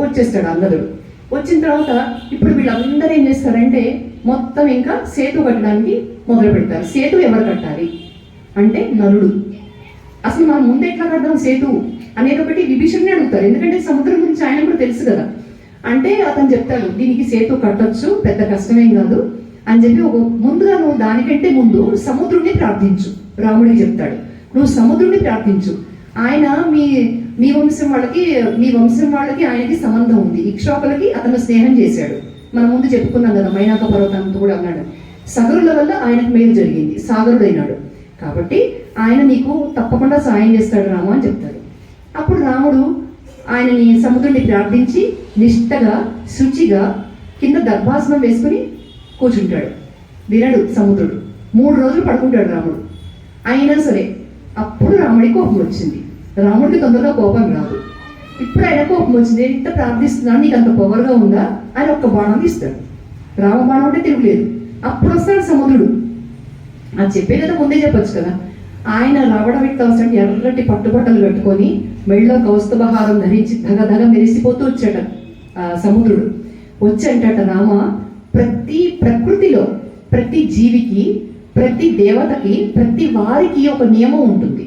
వచ్చేస్తాడు అంగదుడు. వచ్చిన తర్వాత ఇప్పుడు వీళ్ళందరూ ఏం చేస్తారంటే మొత్తం ఇంకా సేతు కట్టడానికి మొదలు పెడతారు. సేతు ఎవరు కట్టాలి అంటే నలుడు. అసలు మనం ముందు ఎట్లా కడదాం సేతు అనేది ఒకటి విభీషణుని అడుగుతారు, ఎందుకంటే సముద్రం గురించి ఆయన కూడా తెలుసు కదా. అంటే అతను చెప్తాడు, దీనికి సేతు కట్టొచ్చు, పెద్ద కష్టమేం కాదు అని చెప్పి ముందుగా నువ్వు దానికంటే ముందు సముద్రుడిని ప్రార్థించు, రాముడికి చెప్తాడు. నువ్వు సముద్రుడిని ప్రార్థించు, ఆయన మీ వంశం వాళ్ళకి ఆయనకి సంబంధం ఉంది, ఇక్ష్వాకులకి అతను స్నేహం చేశాడు, మనం ముందు చెప్పుకున్నాం కదా, మైనాక పర్వతంతో కూడా అన్నాడు. సగరుల వల్ల ఆయనకు మేలు జరిగింది, సాగరుడైనాడు, కాబట్టి ఆయన నీకు తప్పకుండా సాయం చేస్తాడు రాము అని చెప్తాడు. అప్పుడు రాముడు ఆయనని సముద్రుడిని ప్రార్థించి నిష్టగా శుచిగా కింద దర్భాసనం వేసుకుని కూర్చుంటాడు. వినడు సముద్రుడు, 3 రోజులు పడుకుంటాడు రాముడు. అయినా సరే అప్పుడు రాముడికి కోపం వచ్చింది. రాముడికి తొందరగా కోపం రాదు. ఇప్పుడు ఆయన కోపం వచ్చింది, ఎంత ప్రార్థిస్తున్నాను, నీకు అంత పొగరుగా ఉందా ఆయన ఒక్క బాణం తీస్తాడు. రామబాణం అంటే తిరుగులేదు. అప్పుడు వస్తాడు సముద్రుడు. అది చెప్పే కదా, ముందే చెప్పొచ్చు కదా. ఆయన రావడం ఎట్లా వస్తాడు, ఎర్రటి పట్టుబట్టలు కట్టుకొని మెళ్ళో కౌస్తుభహారం ధరించి ధగ ధగ మెరిసిపోతూ వచ్చాట సముద్రుడు. వచ్చి అంటాట, రామ, ప్రతి ప్రకృతిలో ప్రతి జీవికి, ప్రతి దేవతకి, ప్రతి వారికి ఒక నియమం ఉంటుంది.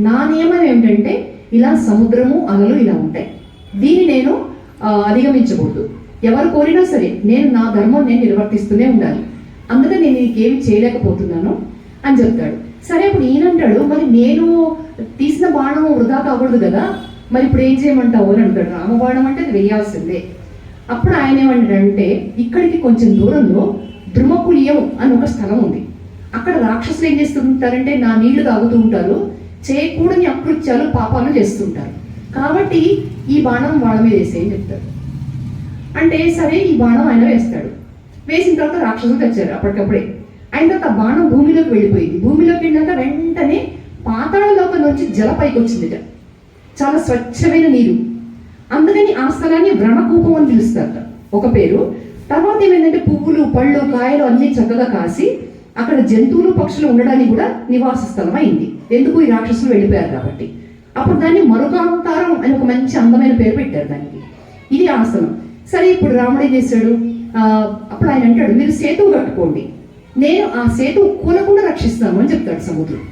నా నియమం ఏమిటంటే ఇలా సముద్రము అలలు ఇలా ఉంటాయి, దీన్ని నేను అధిగమించకూడదు. ఎవరు కోరినా సరే నేను నా ధర్మం నేను నిర్వర్తిస్తూనే ఉండాలి, అందుకని నేను నీకేమి చేయలేకపోతున్నాను అని చెప్తాడు. సరే, ఇప్పుడు ఈయనంటాడు, మరి నేను తీసిన బాణం వృధా కాకూడదు కదా, మరి ఇప్పుడు ఏం చేయమంటావు అని అంటాడు. రామబాణం అంటే అది వేయాల్సిందే. అప్పుడు ఆయన ఏమంటాడంటే, ఇక్కడికి కొంచెం దూరంలో ద్రుమకులియం అని ఒక స్థలం ఉంది. అక్కడ రాక్షసులు ఏం చేస్తుంటారంటే నా నీళ్లు తాగుతూ ఉంటారు, చేయకూడని అకృత్యాలు పాపాలు చేస్తుంటారు, కాబట్టి ఈ బాణం వాళ్ళ మీద వేసేయని చెప్తాడు. అంటే సరే, ఈ బాణం ఆయన వేస్తాడు. వేసిన తర్వాత రాక్షసులు తెచ్చారు అప్పటికప్పుడే. అయిన తర్వాత ఆ బాణం భూమిలోకి వెళ్ళిపోయింది. భూమిలోకి వెళ్ళాక వెంటనే పాతాళలోకి నుంచి జల పైకి వచ్చిందిట, చాలా స్వచ్ఛమైన నీరు. అందుకని ఆ స్థలాన్ని వ్రణకూపం అని పిలుస్తారు, ఒక పేరు. తర్వాత ఏమైందంటే పువ్వులు, పళ్ళు, కాయలు అన్ని చక్కగా కాసి అక్కడ జంతువులు, పక్షులు ఉండడానికి కూడా నివాస స్థలం అయింది. ఎందుకు, ఈ రాక్షసులు వెళ్ళిపోయారు కాబట్టి. అప్పుడు దాన్ని మరుకాంతారం అని ఒక మంచి అందమైన పేరు పెట్టారు దానికి. ఇది ఆసనం. సరే, ఇప్పుడు రాముడు ఏం చేశాడు, అప్పుడు ఆయన అంటాడు, మీరు సేతువు కట్టుకోండి, నేను ఆ సేతువు కూలకుండా రక్షిస్తాను అని చెప్తాడు సముద్రుడు.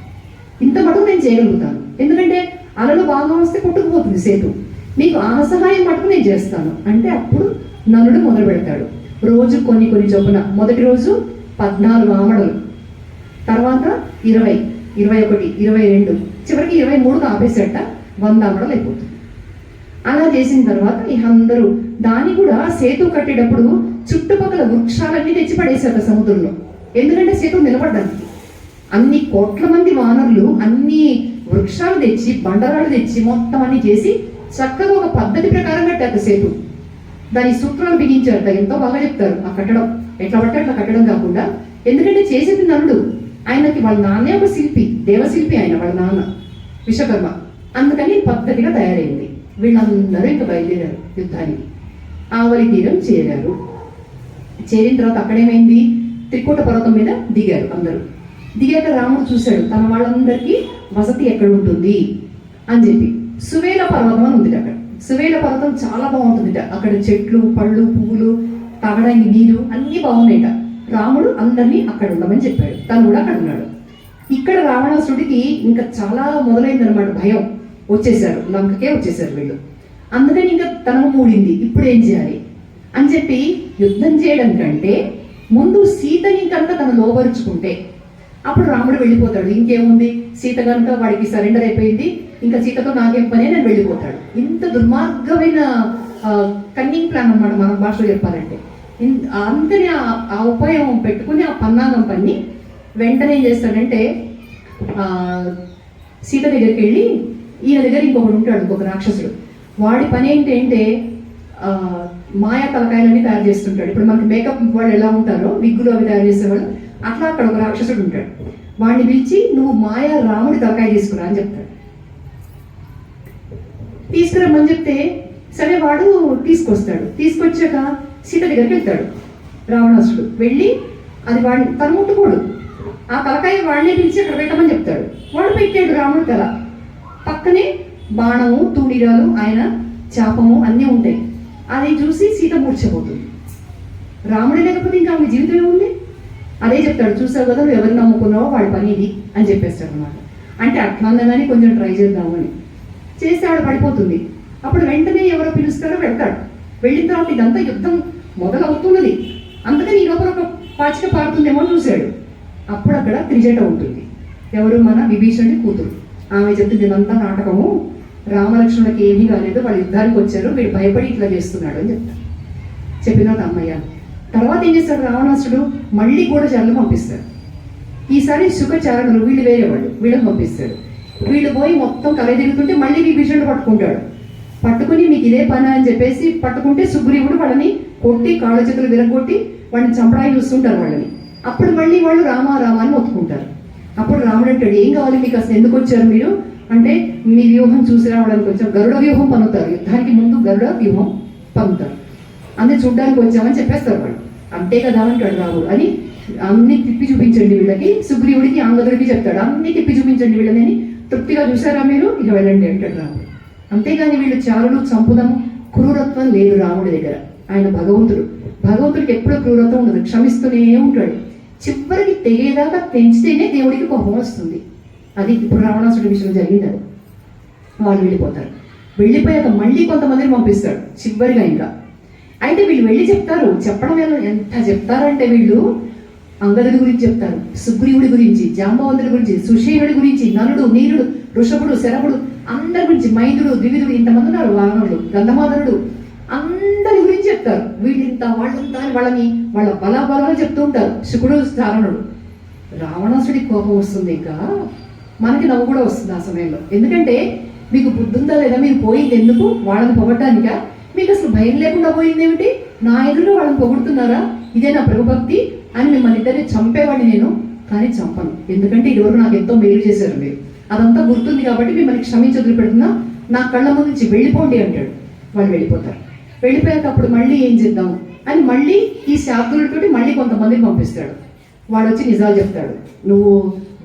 ఇంత మటుకు నేను చేయగలుగుతాను, ఎందుకంటే అలలు బాగా వస్తే కొట్టుకుపోతుంది సేతువు, మీకు ఆ సహాయం మటుకు నేను చేస్తాను అంటే అప్పుడు నలుడు మొదలు పెడతాడు. రోజు కొన్ని కొన్ని చొప్పున. మొదటి రోజు 14 ఆమడలు, తర్వాత 20, 21, 22, చివరికి 23 ఆపేసేట 100 ఆమడలు అయిపోతుంది. అలా చేసిన తర్వాత అందరూ దాన్ని కూడా సేతు కట్టేటప్పుడు చుట్టుపక్కల వృక్షాలన్నీ తెచ్చి పడేశారు సముద్రంలో. ఎందుకంటే సేతు నిలబడడానికి అన్ని కోట్ల మంది వానరులు అన్ని వృక్షాలు తెచ్చి, బండరాలు తెచ్చి, మొత్తం అన్ని చేసి చక్కగా ఒక పద్ధతి ప్రకారం కట్టారు సేతు. దాని సూత్రాలు బిగించారు, ఎంతో బాగా చెప్తారు. ఆ కట్టడం ఎట్లా పట్టే అట్లా కట్టడం కాకుండా, ఎందుకంటే చేసేది నలుడు, ఆయనకి వాళ్ళ నాన్నే ఒక శిల్పి, దేవశిల్పి ఆయన, వాళ్ళ నాన్న విశ్వకర్మ. అందుకని పద్ధతిగా తయారైంది. వీళ్ళందరూ ఇంకా బయలుదేరారు యుద్ధానికి. ఆవలి తీరం చేరారు. చేరిన తర్వాత అక్కడేమైంది, త్రికూట పర్వతం మీద దిగారు అందరూ. దిగాక రాముడు చూశాడు తన వాళ్ళందరికీ వసతి ఎక్కడ ఉంటుంది అని చెప్పి. సువేల పర్వతం అని ఉంది అక్కడ. సువేల పర్వతం చాలా బాగుంటుందిట, అక్కడ చెట్లు, పళ్ళు, పువ్వులు, తాగడానికి నీరు అన్నీ బాగున్నాయిట. రాముడు అందరినీ అక్కడ ఉండమని చెప్పాడు, తను కూడా అక్కడ ఉన్నాడు. ఇక్కడ రావణాసుడికి ఇంకా చాలా మొదలైందనమాట, భయం. వచ్చేసారు, లంకకే వచ్చేసారు వీళ్ళు. అందుకని ఇంకా తనము మూడింది, ఇప్పుడు ఏం చేయాలి అని చెప్పి యుద్ధం చేయడం కంటే ముందు సీతని కనుక తను లోబరుచుకుంటే అప్పుడు రాముడు వెళ్ళిపోతాడు. ఇంకేముంది, సీత కనుక వాడికి సరెండర్ అయిపోయింది, ఇంకా సీతతో నాకేం పని అని వెళ్ళిపోతాడు. ఇంత దుర్మార్గమైన కన్నింగ్ ప్లాన్ అన్నమాట మన భాషలో చెప్పాలంటే. అందుకని ఆ ఉపాయం పెట్టుకుని ఆ పన్నాగం పన్ని వెంటనే ఏం చేస్తాడంటే సీత దగ్గరికి వెళ్ళి, ఈయన దగ్గర ఇంకొకడు ఉంటాడు, ఇంకొక రాక్షసుడు. వాడి పని ఏంటంటే మాయా తలకాయలన్నీ తయారు చేస్తుంటాడు. ఇప్పుడు మనకి మేకప్ వాళ్ళు ఎలా ఉంటారో, విగ్గులు అవి తయారు చేసేవాళ్ళు, అట్లా అక్కడ ఒక రాక్షసుడు ఉంటాడు. వాడిని పిలిచి నువ్వు మాయా రాముడి తలకాయ తీసుకురా అని చెప్తాడు. తీసుకురమ్మని చెప్తే సరే వాడు తీసుకొస్తాడు. తీసుకొచ్చాక సీత దగ్గరికి వెళ్తాడు రావణాసుడు. వెళ్ళి అది వాడిని తను ముట్టుకోడు, ఆ తలకాయ వాడినే పిలిచి అక్కడ పెట్టమని చెప్తాడు. వాడు పెట్టాడు రాముడు తల. పక్కనే బాణము, తూణీరాలు, ఆయన చాపము అన్నీ ఉంటాయి. అది చూసి సీత మూర్చపోతుంది. రాముడే లేకపోతే ఇంకా ఆమె జీవితం ఏముంది? అదే చెప్తాడు, చూసావు కదా నువ్వు ఎవరిని నమ్ముకున్నావో వాడి పని ఇది అని చెప్పేస్తాడు అనమాట. అంటే అట్లా కానీ కొంచెం ట్రై చేద్దాము అని చేస్తే ఆవిడ పడిపోతుంది. అప్పుడు వెంటనే ఎవరో పిలుస్తారో వెళ్తాడు. వెళ్ళిన తర్వాత ఇదంతా యుద్ధం మొదలవుతున్నది, అందుకని ఈ లోపల ఒక పాచిక పారుతుందేమో చూశాడు. అప్పుడు అక్కడ త్రిజట ఉంటుంది, ఎవరు, మన విభీషణుడి కూతురు. ఆమె చెప్తుంది ఇదంతా నాటకము, రామలక్ష్మణుడికి ఏమీ కాలేదు, వాళ్ళు యుద్ధానికి వచ్చారు, వీడు భయపడి ఇట్లా చేస్తున్నాడు అని చెప్తారు. చెప్పిన అమ్మయ్య. తర్వాత ఏం చేస్తాడు రావణాసుడు, మళ్ళీ గూఢచారులు పంపిస్తాడు. ఈసారి శుకచారణులు, వీళ్ళు వేరే వాళ్ళు, వీళ్ళని పంపిస్తాడు. వీళ్ళు పోయి మొత్తం కల తిరుగుతుంటే మళ్ళీ విభీషణుడు పట్టుకుంటాడు. పట్టుకుని మీకు ఇదే పని అని చెప్పేసి పట్టుకుంటే సుగ్రీవుడు వాళ్ళని కొట్టి కాళ్ళ చేతులు విరగొట్టి వాడిని చంపడానికి చూస్తుంటారు వాళ్ళని. అప్పుడు మళ్ళీ వాళ్ళు రామా రామా అని మొత్తుకుంటారు. అప్పుడు రాముడు అంటాడు, ఏం కావాలి మీకు, అసలు ఎందుకు వచ్చారు మీరు అంటే మీ వ్యూహం చూసి రావడానికి వచ్చాం, గరుడ వ్యూహం పన్నుతారు, యుద్ధానికి ముందు గరుడ వ్యూహం పన్నుతారు, అన్నీ చూడ్డానికి వచ్చామని చెప్పేస్తారు వాళ్ళు. అంతే కదా అంటాడు రాముడు. అని అన్ని తిప్పి చూపించండి వీళ్ళకి, సుగ్రీవుడికి అంగదుడికి చెప్తాడు, అన్ని తిప్పి చూపించండి వీళ్ళని అని. తృప్తిగా చూసారా మీరు, ఇక వెళ్ళండి అంటాడు రాముడు. అంతేగాని వీళ్ళు చారులు చంపుదము క్రూరత్వం లేదు రాముడి దగ్గర. ఆయన భగవంతుడు, భగవంతుడికి ఎప్పుడూ క్రూరత్వం ఉండదు, క్షమిస్తూనే ఉంటాడు. చివరికి తెగేదాకా పెంచితేనే దేవుడికి కోపం వస్తుంది. అది ఇప్పుడు రావణాసుడి విషయం జరిగింది. అది వాళ్ళు వెళ్ళిపోతారు. వెళ్ళిపోయాక మళ్ళీ కొంతమందిని పంపిస్తాడు చివరిగా. ఇంకా అయితే వీళ్ళు వెళ్ళి చెప్తారు, చెప్పడం ఎంత చెప్తారంటే వీళ్ళు అంగదుడి గురించి చెప్తారు, సుగ్రీవుడి గురించి, జాంబవంతుడి గురించి, సుషేనుడి గురించి, నలుడు, నీరుడు, వృషభుడు, శరభుడు, అందరి గురించి, మైదుడు, ద్వివిధుడు, ఇంతమంది ఉన్నారు, వానరుడు, గంధమాదనుడు, అందరి గురించి చెప్తారు. వీళ్ళింత వాళ్ళంతా వాళ్ళని వాళ్ళ బలాబలాలు చెప్తూ ఉంటారు. శుకుడు, చారణుడు. రావణాసుడి కోపం వస్తుంది, ఇంకా మనకి నవ్వు కూడా వస్తుంది ఆ సమయంలో. ఎందుకంటే మీకు బుద్ధి ఉందా లేదా, మీరు పోయింది ఎందుకు, వాళ్ళని పొగడ్డానికా? మీకు అసలు భయం లేకుండా పోయింది ఏమిటి? నా ఎదురు వాళ్ళని పొగుడుతున్నారా? ఇదే నా ప్రభుభక్తి అని మిమ్మల్ని ఇద్దరిని చంపేవాడిని నేను, కానీ చంపను. ఎందుకంటే ఇదివరకు నాకు ఎంతో మేలు చేశారు మీరు, అదంతా గుర్తుంది కాబట్టి మిమ్మల్ని క్షమించి వదిలిపెడుతున్నా, నా కళ్ళ ముందు నుంచి వెళ్ళిపోండి అంటాడు. వాళ్ళు వెళ్ళిపోతారు. వెళ్ళిపోయాక అప్పుడు మళ్ళీ ఏం చేద్దాం అని మళ్ళీ ఈ శాస్త్రులతోటి మళ్ళీ కొంతమందిని పంపిస్తాడు. వాడు వచ్చి నిజాలు చెప్తాడు, నువ్వు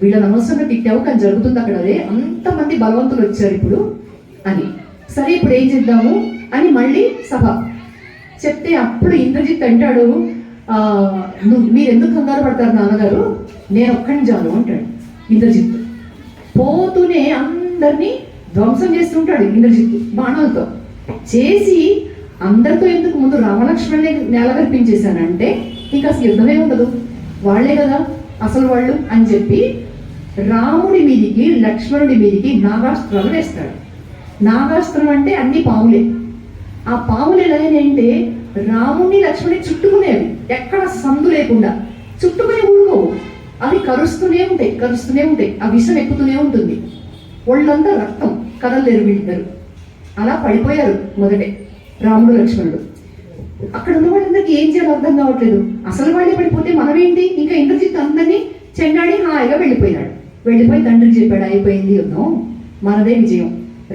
వీళ్ళని అనవసరంగా తిట్టావు, కానీ జరుగుతుంది అక్కడ అదే, అంతమంది బలవంతులు వచ్చారు ఇప్పుడు అని. సరే ఇప్పుడు ఏం చేద్దాము అని మళ్ళీ సభ చెప్తే అప్పుడు ఇంద్రజిత్ అంటాడు, మీరు ఎందుకు కంగారు పడతారు నాన్నగారు, నేను ఒక్కడిని చాలు అంటాడు ఇంద్రజిత్. పోతూనే అందరినీ ధ్వంసం చేస్తుంటాడు ఇంద్రజిత్ బాణాలతో. చేసి అందరితో ఎందుకు ముందు రామలక్ష్మణ్ని నేలగర్పించేశానంటే ఇంకా అసలు యుద్ధమే ఉండదు, వాళ్లే కదా అసలు వాళ్ళు అని చెప్పి రాముడి మీదికి లక్ష్మణుడి మీదికి నాగాస్త్రాలు వేస్తాడు. నాగాస్త్రం అంటే అన్ని పాములే. ఆ పాములు ఎలాగైనా రాముడిని లక్ష్మణుని చుట్టుకునేవి, ఎక్కడ సందు లేకుండా చుట్టుకునే ఊరుకోవు. అవి కరుస్తూనే ఉంటాయి, ఆ విషం ఎక్కుతూనే ఉంటుంది. ఒళ్ళంతా రక్తం, కదలలేరు వీళ్ళిద్దరు. అలా పడిపోయారు మొదటే రాముడు లక్ష్మణుడు. అక్కడ ఉన్న వాళ్ళందరికీ ఏం చేయాలో అర్థం కావట్లేదు. అసలు వాళ్ళే పడిపోతే మనమేంటి, ఇంకా ఇంద్రజిత్ అందరినీ చెండాడి హాయిగా వెళ్ళిపోయినాడు. వెళ్ళిపోయి తండ్రికి చెప్పాడు, అయిపోయింది యుద్ధం, మనదే విజయం,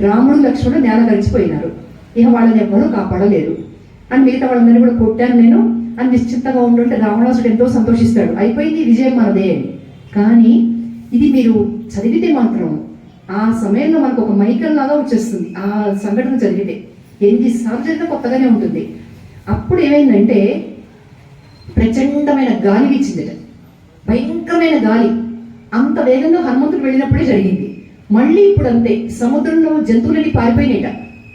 రాముడు లక్ష్మణుడు నేల గడిచిపోయినారు, ఇక వాళ్ళని ఎవ్వరూ కాపాడలేరు అని. మిగతా వాళ్ళందరినీ కూడా కొట్టాను నేను అని నిశ్చితంగా ఉంటుంటే రావణాసుడు ఎంతో సంతోషిస్తాడు, అయిపోయింది విజయం మనదే అని. కానీ ఇది మీరు చదివితే మాత్రం ఆ సమయంలో మనకు ఒక మైకల్ లాగా వచ్చేస్తుంది. ఆ సంఘటన చదివితే ఎన్నిసార్లు చదివినా కొత్తగానే ఉంటుంది. అప్పుడు ఏమైందంటే ప్రచండమైన గాలి వీచిందట, భయంకరమైన గాలి. అంత వేగంగా హనుమంతుడు వెళ్ళినప్పుడే జరిగింది. మళ్ళీ ఇప్పుడు అంతే, సముద్రంలో జంతువులన్నీ పారిపోయినాయట.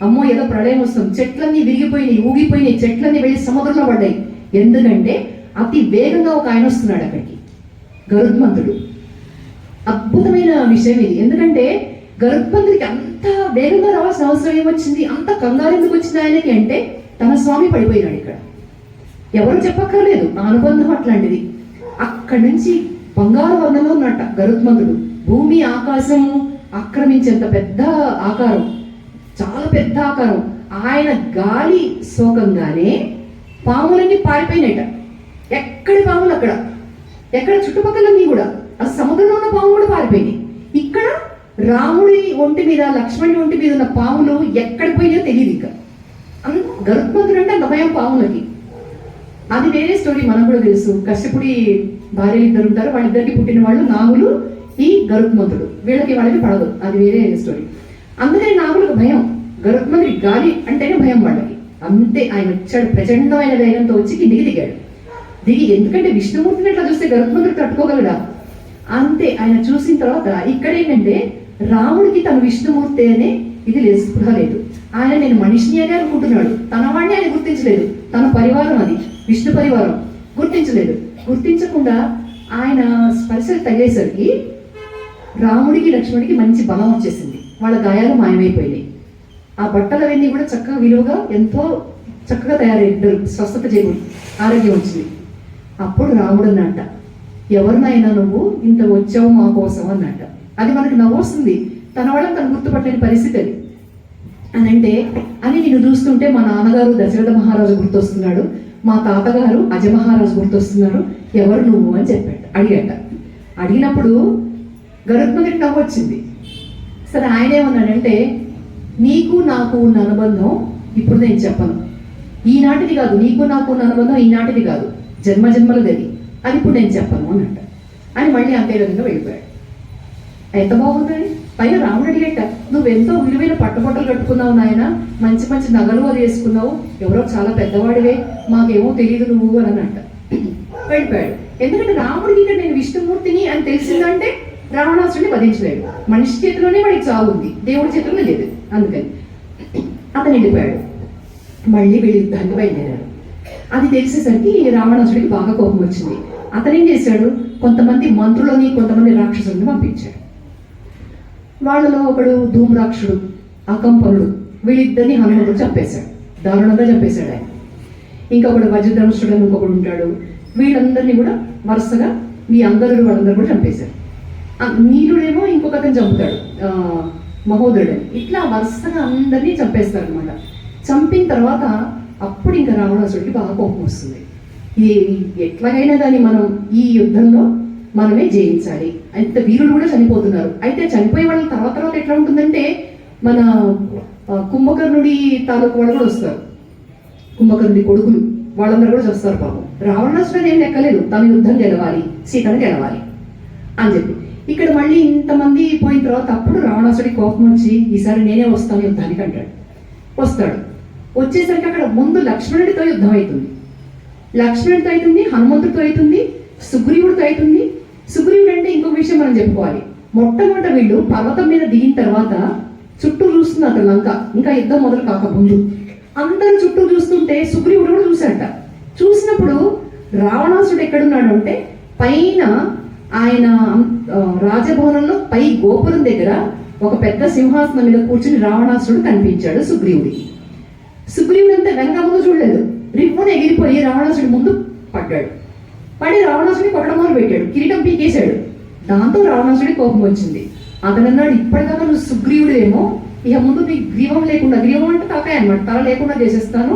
అమ్మో ఏదో ప్రళయం వస్తుంది, చెట్లన్నీ విరిగిపోయినాయి, ఊగిపోయినాయి, చెట్లన్నీ వెళ్ళి సముద్రంలో పడ్డాయి. ఎందుకంటే అతి వేగంగా ఒక ఆయన వస్తున్నాడు అక్కడికి, గరుత్మంతుడు. అద్భుతమైన విషయం ఇది. ఎందుకంటే గరుత్మంతుడికి అంత వేగంగా రావాల్సిన అవసరం ఏమొచ్చింది, అంత కంగారు ఎందుకు వచ్చింది ఆయనకి అంటే తన స్వామి పడిపోయినాడు ఇక్కడ. ఎవరు చెప్పక్కర్లేదు, ఆ అనుబంధం అట్లాంటిది. అక్కడి నుంచి బంగారు వర్ణంలో ఉన్నట్ట గరుత్మంతుడు. భూమి ఆకాశము ఆక్రమించేంత పెద్ద ఆకారం, చాలా పెద్ద ఆకారం. ఆయన గాలి సోకంగానే పాములన్నీ పారిపోయినాయట. ఎక్కడి పాములు అక్కడ, ఎక్కడ చుట్టుపక్కలన్నీ కూడా, ఆ సముద్రంలో ఉన్న పాములు కూడా పారిపోయినాయి. ఇక్కడ రాముడి ఒంటి మీద లక్ష్మణుడి ఒంటి మీద ఉన్న పాములు ఎక్కడికి పోయినాయో తెలియదు. ఇక గరుత్మంతుడు అంటే అంత భయం పాములకి. అది వేరే స్టోరీ, మనకు కూడా తెలుసు. కశ్యపుడి భార్యలు ఇద్దరు ఉంటారు, వాళ్ళిద్దరికి పుట్టిన వాళ్ళు నాగులు, ఈ గరుత్మంతుడు. వీళ్ళకి వాళ్ళకి పడదు, అది వేరే స్టోరీ. అందుకని నాగులకు భయం, గరుత్మంతుడి గాలి అంటేనే భయం వాళ్ళకి. అంతే ఆయన వచ్చాడు, ప్రచండమైన వేగంతో వచ్చి కిందికి దిగాడు. దిగి, ఎందుకంటే విష్ణుమూర్తిని అట్లా చూస్తే గరుత్మంతుడు తట్టుకోగలడా? అంతే. ఆయన చూసిన తర్వాత ఇక్కడ ఏంటంటే రాముడికి తను విష్ణుమూర్తి అనే ఇది లేదు, స్పృహ లేదు. ఆయన నేను మనిషిని అని అనుకుంటున్నాడు, తన వాడిని ఆయన గుర్తించలేదు. తన పరివారం అది విష్ణు పరివారం, గుర్తించలేదు. గుర్తించకుండా ఆయన స్పర్శలు తగిలేసరికి రాముడికి లక్ష్మణుడికి మంచి బలం వచ్చేసింది. వాళ్ళ గాయాలు మాయమైపోయినాయి. ఆ బట్టలవన్నీ కూడా చక్కగా విలువగా ఎంతో చక్కగా తయారయ్యారు, స్వస్థత చేకూరి ఆరోగ్యం వచ్చింది. అప్పుడు రాముడు అన్నట్ట, ఎవరినైనా నువ్వు ఇంత వచ్చావు మా కోసం అన్నట్ట. అది మనకు నవ్వొస్తుంది, తన వాళ్ళని తను గుర్తుపట్టలేని పరిస్థితి అది. అని అంటే అని నేను చూస్తుంటే మా నాన్నగారు దశరథ మహారాజు గుర్తొస్తున్నాడు, మా తాతగారు అజమహారాజు గుర్తొస్తున్నారు, ఎవరు నువ్వు అని చెప్పాడు, అడిగాట. అడిగినప్పుడు గరుత్మంతుడికి నవ్వు వచ్చింది. సరే ఆయన ఏమన్నాడంటే, నీకు నాకు ఉన్న అనుబంధం ఇప్పుడు నేను చెప్పను, ఈనాటిది కాదు, నీకు నాకు ఉన్న అనుబంధం ఈనాటిది కాదు, జన్మ జన్మలది అది ఇప్పుడు నేను చెప్పను అన్నట్టు. అని మళ్ళీ అంతే విధంగా వెళ్ళిపోయాడు. ఎంత బాగుందని. పైన రాముడు అడిగేట, నువ్వెంతో విలువైన పట్టుబట్టలు కట్టుకున్నావు నాయన, మంచి మంచి నగలు అది వేసుకున్నావు, ఎవరో చాలా పెద్దవాడివే, మాకేమో తెలియదు నువ్వు అని అన్నట్ట. వెళ్ళిపోయాడు. ఎందుకంటే రాముడికి ఇక్కడ నేను విష్ణుమూర్తిని అని తెలిసిందంటే రావణాసుడిని వధించలేడు. మనిషి చేతిలోనే వాడికి చావు ఉంది, దేవుడి చేతిలో లేదు. అందుకని అతను వెళ్ళిపోయాడు. మళ్ళీ వీళ్ళు యుద్ధానికి బయలుదేరాడు. అది తెలిసేసరికి రావణాసుడికి బాగా కోపం వచ్చింది. అతనేం చేశాడు, కొంతమంది మంత్రులని కొంతమంది రాక్షసులను పంపించాడు. వాళ్ళలో ఒకడు ధూమ్రాక్షుడు, అకంపనుడు, వీళ్ళిద్దరిని హనుమంతుడు చంపేశాడు, దారుణంగా చంపేశాడు ఆయన. ఇంకొకడు వజ్రధనుష్ఠుడు అని ఇంకొకడు ఉంటాడు. వీళ్ళందరినీ కూడా వరుసగా మీ అందరు వాళ్ళందరూ కూడా చంపేశారు. నీలుడేమో ఇంకొక అతను చంపుతాడు, మహోదరుడని. ఇట్లా వరుసగా అందరినీ చంపేస్తారు అనమాట. చంపిన తర్వాత అప్పుడు ఇంకా రావణాసుడికి బాగా కోపం వస్తుంది. ఎట్లాగైనా కానీ మనం ఈ యుద్ధంలో మనమే జయించాలి. అంత వీరులు కూడా చనిపోతున్నారు. అయితే చనిపోయే వాళ్ళ తర్వాత ఎట్లా ఉంటుందంటే, మన కుంభకర్ణుడి తాలూకు వాళ్ళు కూడా వస్తారు, కుంభకర్ణుడి కొడుకులు వాళ్ళందరూ కూడా వస్తారు. పాపం రావణాసుడు ఏం లెక్కలేదు, తన యుద్ధం గెలవాలి, సీతను గెలవాలి అని చెప్పి. ఇక్కడ మళ్ళీ ఇంతమంది పోయిన తర్వాత అప్పుడు రావణాసుడికి కోపం వచ్చి, ఈసారి నేనే వస్తాను యుద్ధానికి అంటాడు. వస్తాడు. వచ్చేసరికి అక్కడ ముందు లక్ష్మణుడితో యుద్ధం అవుతుంది. లక్ష్మణుడితో అవుతుంది, హనుమంతుడితో అవుతుంది, సుగ్రీవుడితో అవుతుంది. సుగ్రీవుడు అంటే ఇంకొక విషయం మనం చెప్పుకోవాలి. మొట్టమొదట వీళ్ళు పర్వతం మీద దిగిన తర్వాత చుట్టూ చూస్తున్నారు లంక, ఇంకా యుద్ధం మొదలు కాకముందు. అందరూ చుట్టూ చూస్తుంటే సుగ్రీవుడు కూడా చూశాట. చూసినప్పుడు రావణాసుడు ఎక్కడున్నాడు అంటే, పైన ఆయన రాజభవనంలో పై గోపురం దగ్గర ఒక పెద్ద సింహాసనం మీద కూర్చుని రావణాసుడు కనిపించాడు సుగ్రీవుడికి. సుగ్రీవుడు అంతా వెనక ముందు చూడలేదు, రివ్వును ఎగిరిపోయి రావణాసుడి ముందు పడ్డాడు. పడి రావణాసుడిని కొట్టడం మొదలు పెట్టాడు, కిరీటం పీకేశాడు. దాంతో రావణాసుడి కోపం వచ్చింది. అతను అన్నాడు, ఇప్పటిదాకా నువ్వు సుగ్రీవుడేమో, ఇక ముందు నీకు గ్రీవం లేకుండా, గ్రీవం అంటే తలకాయ అనమాట, తల లేకుండా చేసేస్తాను,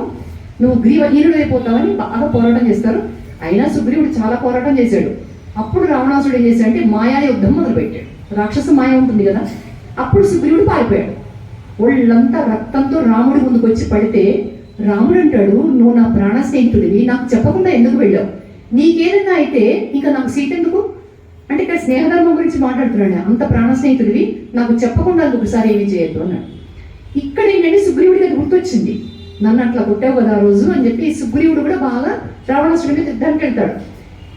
నువ్వు గ్రీవహీనుడు అయిపోతావని బాగా పోరాటం చేస్తారు. అయినా సుగ్రీవుడు చాలా పోరాటం చేశాడు. అప్పుడు రావణాసుడు ఏం చేశాడంటే మాయా యుద్ధం మొదలుపెట్టాడు. రాక్షస మాయ ఉంటుంది కదా, అప్పుడు సుగ్రీవుడు పారిపోయాడు. ఒళ్ళంతా రక్తంతో రాముడి ముందుకు వచ్చి పడితే రాముడు అంటాడు, నువ్వు నా ప్రాణ స్నేహితుడివి, నాకు చెప్పకుండా ఎందుకు వెళ్ళావు? నీకేదన్నా అయితే ఇంకా నాకు సీట్ ఎందుకు అంటే, ఇక్కడ స్నేహధర్మం గురించి మాట్లాడుతున్నాడు. అంత ప్రాణ స్నేహితుడివి, నాకు చెప్పకుండా ఒకసారి ఏమీ చేయొద్దు అన్నాడు. ఇక్కడ ఏంటంటే సుగ్రీవుడికి అది గుర్తొచ్చింది, నన్ను అట్లా కొట్టావు కదా ఆ రోజు అని చెప్పి సుగ్రీవుడు కూడా బాగా రావణాసుడి మీద యుద్ధానికి వెళ్తాడు.